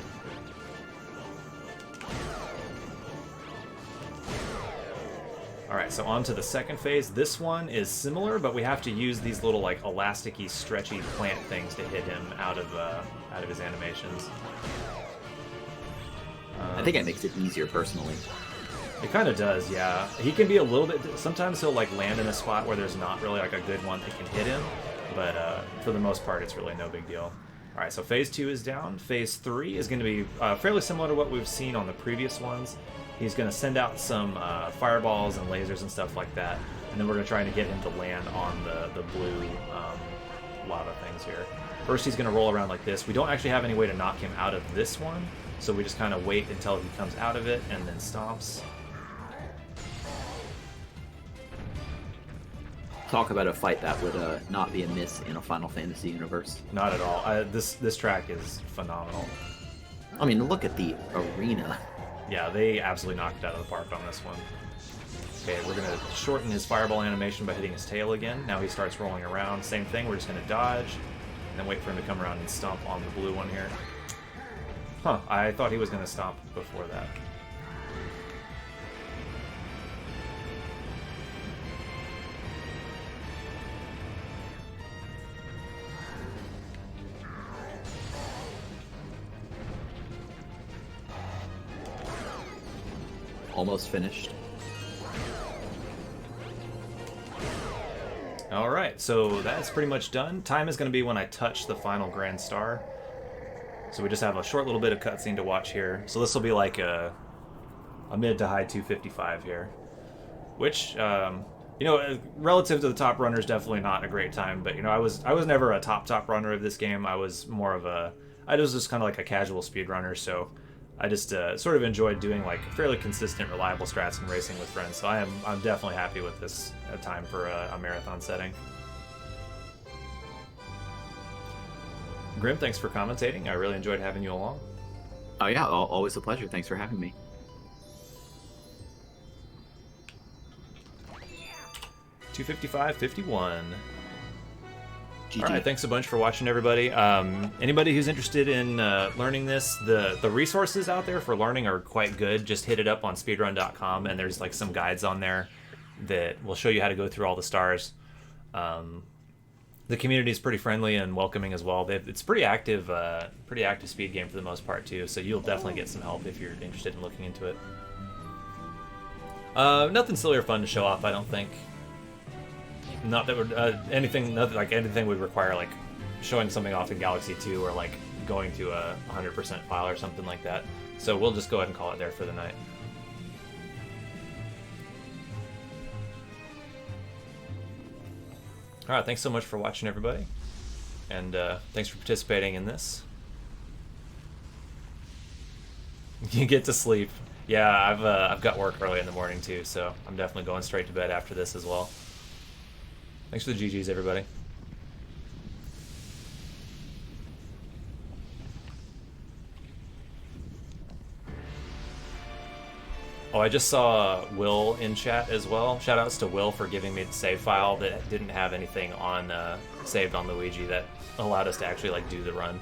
Alright, so on to the second phase. This one is similar, but we have to use these little like elasticy, stretchy plant things to hit him out of his animations. I think it makes it easier personally. It kind of does, yeah. He can be a little bit... Sometimes he'll like land in a spot where there's not really like a good one that can hit him, but for the most part, it's really no big deal. Alright, so phase 2 is down. Phase 3 is going to be fairly similar to what we've seen on the previous ones. He's going to send out some fireballs and lasers and stuff like that, and then we're going to try to get him to land on the blue lava things here. First, he's going to roll around like this. We don't actually have any way to knock him out of this one, so we just kind of wait until he comes out of it and then stomps. Talk about a fight that would not be a miss in a Final Fantasy universe. Not at all. This track is phenomenal. I mean, look at the arena. Yeah, they absolutely knocked it out of the park on this one. Okay, we're going to shorten his fireball animation by hitting his tail again. Now he starts rolling around. Same thing, we're just going to dodge, and then wait for him to come around and stomp on the blue one here. Huh, I thought he was going to stomp before that. Almost finished. Alright, so that's pretty much done. Time is going to be when I touch the final Grand Star. So we just have a short little bit of cutscene to watch here. So this will be like a mid to high 255 here. Which, You know, relative to the top runners, definitely not a great time. But you know, I was never a top runner of this game. I was more of I was just kind of like a casual speedrunner. So I just sort of enjoyed doing like fairly consistent, reliable strats and racing with friends. So I'm definitely happy with this time for a marathon setting. Grim, thanks for commentating. I really enjoyed having you along. Oh yeah, always a pleasure. Thanks for having me. 255.51. GG. All right, thanks a bunch for watching, everybody. Anybody who's interested in learning this, the resources out there for learning are quite good. Just hit it up on speedrun.com, and there's like some guides on there that will show you how to go through all the stars. The community is pretty friendly and welcoming as well. It's pretty active speed game for the most part too. So you'll definitely get some help if you're interested in looking into it. Nothing silly or fun to show off, I don't think. Not that would anything would require like showing something off in Galaxy 2 or like going to a 100% file or something like that. So we'll just go ahead and call it there for the night. All right, thanks so much for watching, everybody, and thanks for participating in this. You get to sleep. Yeah, I've got work early in the morning too, so I'm definitely going straight to bed after this as well. Thanks for the GGs, everybody. Oh, I just saw Will in chat as well. Shoutouts to Will for giving me the save file that didn't have anything on saved on Luigi that allowed us to actually like do the run.